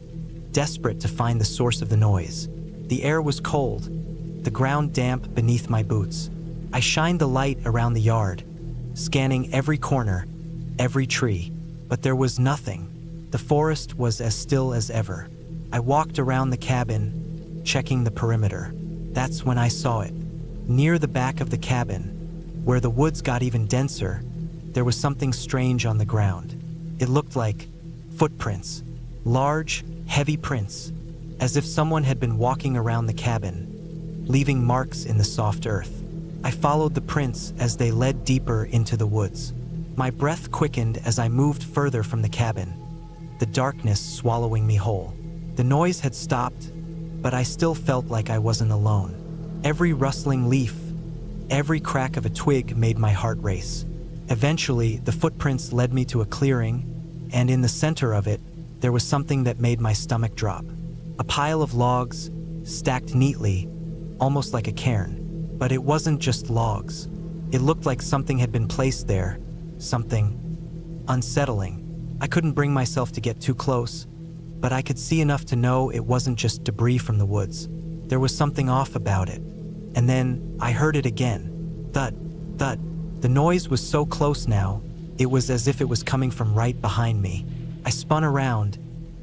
desperate to find the source of the noise. The air was cold, the ground damp beneath my boots. I shined the light around the yard, scanning every corner, every tree. But there was nothing. The forest was as still as ever. I walked around the cabin, checking the perimeter. That's when I saw it. Near the back of the cabin, where the woods got even denser, there was something strange on the ground. It looked like footprints, large, heavy prints, as if someone had been walking around the cabin, leaving marks in the soft earth. I followed the prints as they led deeper into the woods. My breath quickened as I moved further from the cabin, the darkness swallowing me whole. The noise had stopped, but I still felt like I wasn't alone. Every rustling leaf, every crack of a twig made my heart race. Eventually, the footprints led me to a clearing, and in the center of it, there was something that made my stomach drop. A pile of logs, stacked neatly, almost like a cairn. But it wasn't just logs. It looked like something had been placed there, something unsettling. I couldn't bring myself to get too close, but I could see enough to know it wasn't just debris from the woods. There was something off about it. And then I heard it again. Thud, thud. The noise was so close now, it was as if it was coming from right behind me. I spun around,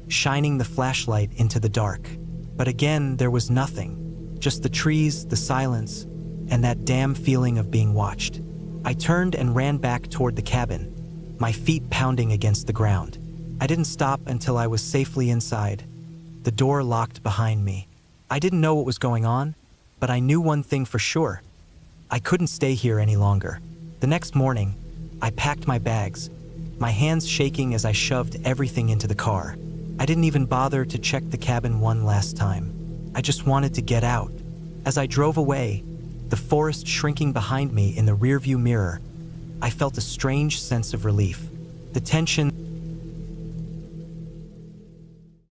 shining the flashlight into the dark. But again, there was nothing. Just the trees, the silence, and that damn feeling of being watched. I turned and ran back toward the cabin, my feet pounding against the ground. I didn't stop until I was safely inside, the door locked behind me. I didn't know what was going on, but I knew one thing for sure. I couldn't stay here any longer. The next morning, I packed my bags, my hands shaking as I shoved everything into the car. I didn't even bother to check the cabin one last time. I just wanted to get out. As I drove away, the forest shrinking behind me in the rearview mirror, I felt a strange sense of relief. The tension